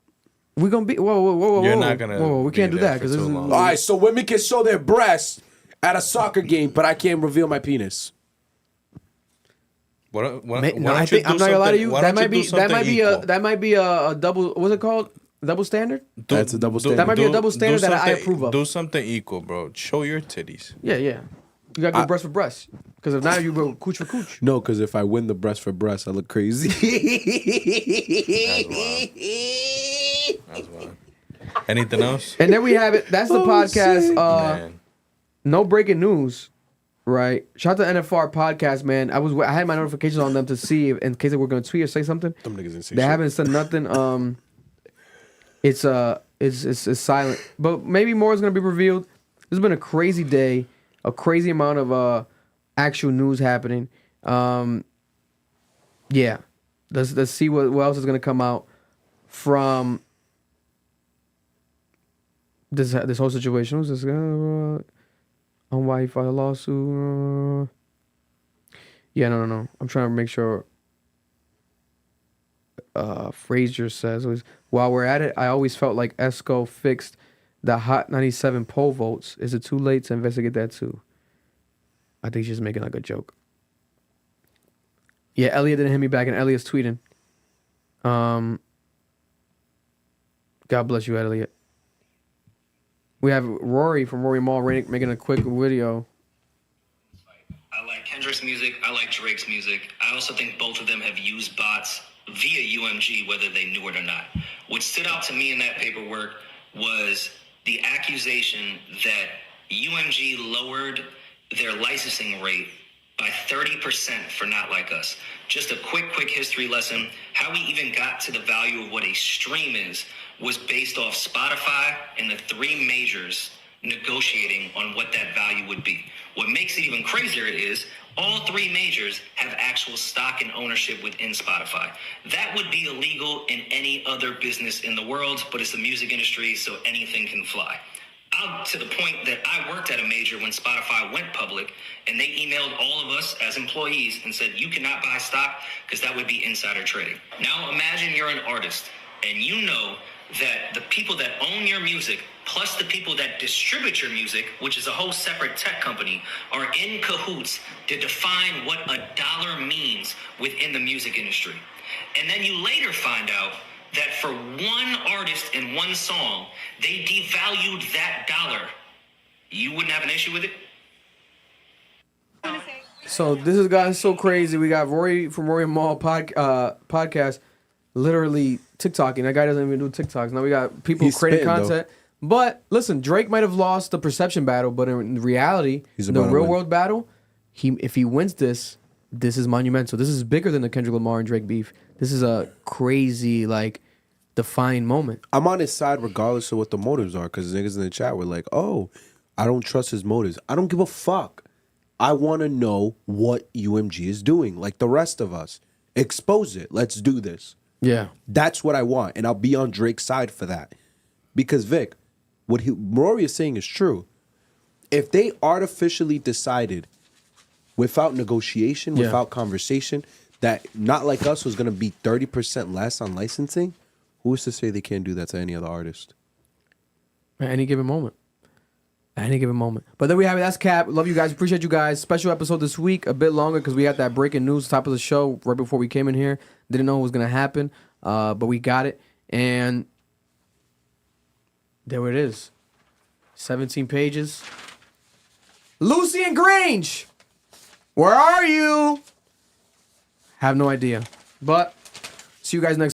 we're going to be... Whoa. You're not gonna Whoa, we be can't do there that. for Because too long. All right, so women can show their breasts at a soccer game, but I can't reveal my penis. Why No, don't I you think do I'm not gonna lie to something- you. why That don't you might do be something that might be a double. What's it called? Double standard. That's a double standard. That might be a double standard that I something- approve of. Do something equal, bro. Show your titties. Yeah. You got to go breast for breast. Because if not, you go cooch for cooch. No, because if I win the breast for breast, I look crazy. That's wild. Anything else? And there we have it. That's the podcast. Man. No breaking news. Right. Shout out to NFR podcast, man. I had my notifications on them to see in case they were going to tweet or say something. Them niggas didn't say They shit. haven't said nothing. It's silent. But maybe more is going to be revealed. This has been a crazy day, a crazy amount of actual news happening. Yeah. Let's see what else is going to come out from this whole situation. What's this? On why he filed a lawsuit. Yeah, no. I'm trying to make sure. Frazier says, while we're at it, I always felt like ESCO fixed the Hot 97 poll votes. Is it too late to investigate that too? I think she's making like a joke. Yeah, Elliot didn't hit me back, and Elliot's tweeting. God bless you, Elliot. We have Rory from Rory Mall making a quick video. I like Kendrick's music. I like Drake's music. I also think both of them have used bots via UMG, whether they knew it or not. What stood out to me in that paperwork was the accusation that UMG lowered their licensing rate by 30% for Not Like Us. Just a quick history lesson. How we even got to the value of what a stream is was based off Spotify and the 3 majors negotiating on what that value would be. What makes it even crazier is all 3 majors have actual stock and ownership within Spotify. That would be illegal in any other business in the world, but it's the music industry, so anything can fly. To the point that I worked at a major when Spotify went public, and they emailed all of us as employees and said, you cannot buy stock because that would be insider trading. Now imagine you're an artist and you know that the people that own your music plus the people that distribute your music, which is a whole separate tech company, are in cahoots to define what a dollar means within the music industry. And then you later find out that for one artist and one song, they devalued that dollar. You wouldn't have an issue with it? So this has gotten so crazy. We got Rory from Rory and Mal podcast, literally TikToking. That guy doesn't even do TikToks. Now we got people creating content. But listen, Drake might have lost the perception battle, but in reality, the real world battle, if he wins this is monumental. This is bigger than the Kendrick Lamar and Drake beef. This is a crazy, defining moment. I'm on his side regardless of what the motives are, because niggas in the chat were like, oh, I don't trust his motives. I don't give a fuck. I want to know what UMG is doing, like the rest of us. Expose it. Let's do this. Yeah. That's what I want, and I'll be on Drake's side for that. Because, Vic, what Rory is saying is true. If they artificially decided, without negotiation, without conversation, that Not Like Us was going to be 30% less on licensing, who is to say they can't do that to any other artist? At any given moment. At any given moment. But there we have it. That's Cap. Love you guys. Appreciate you guys. Special episode this week. A bit longer because we had that breaking news top of the show right before we came in here. Didn't know it was going to happen. But we got it. And there it is. 17 pages. Lucy and Grange. Where are you? Have no idea. But see you guys next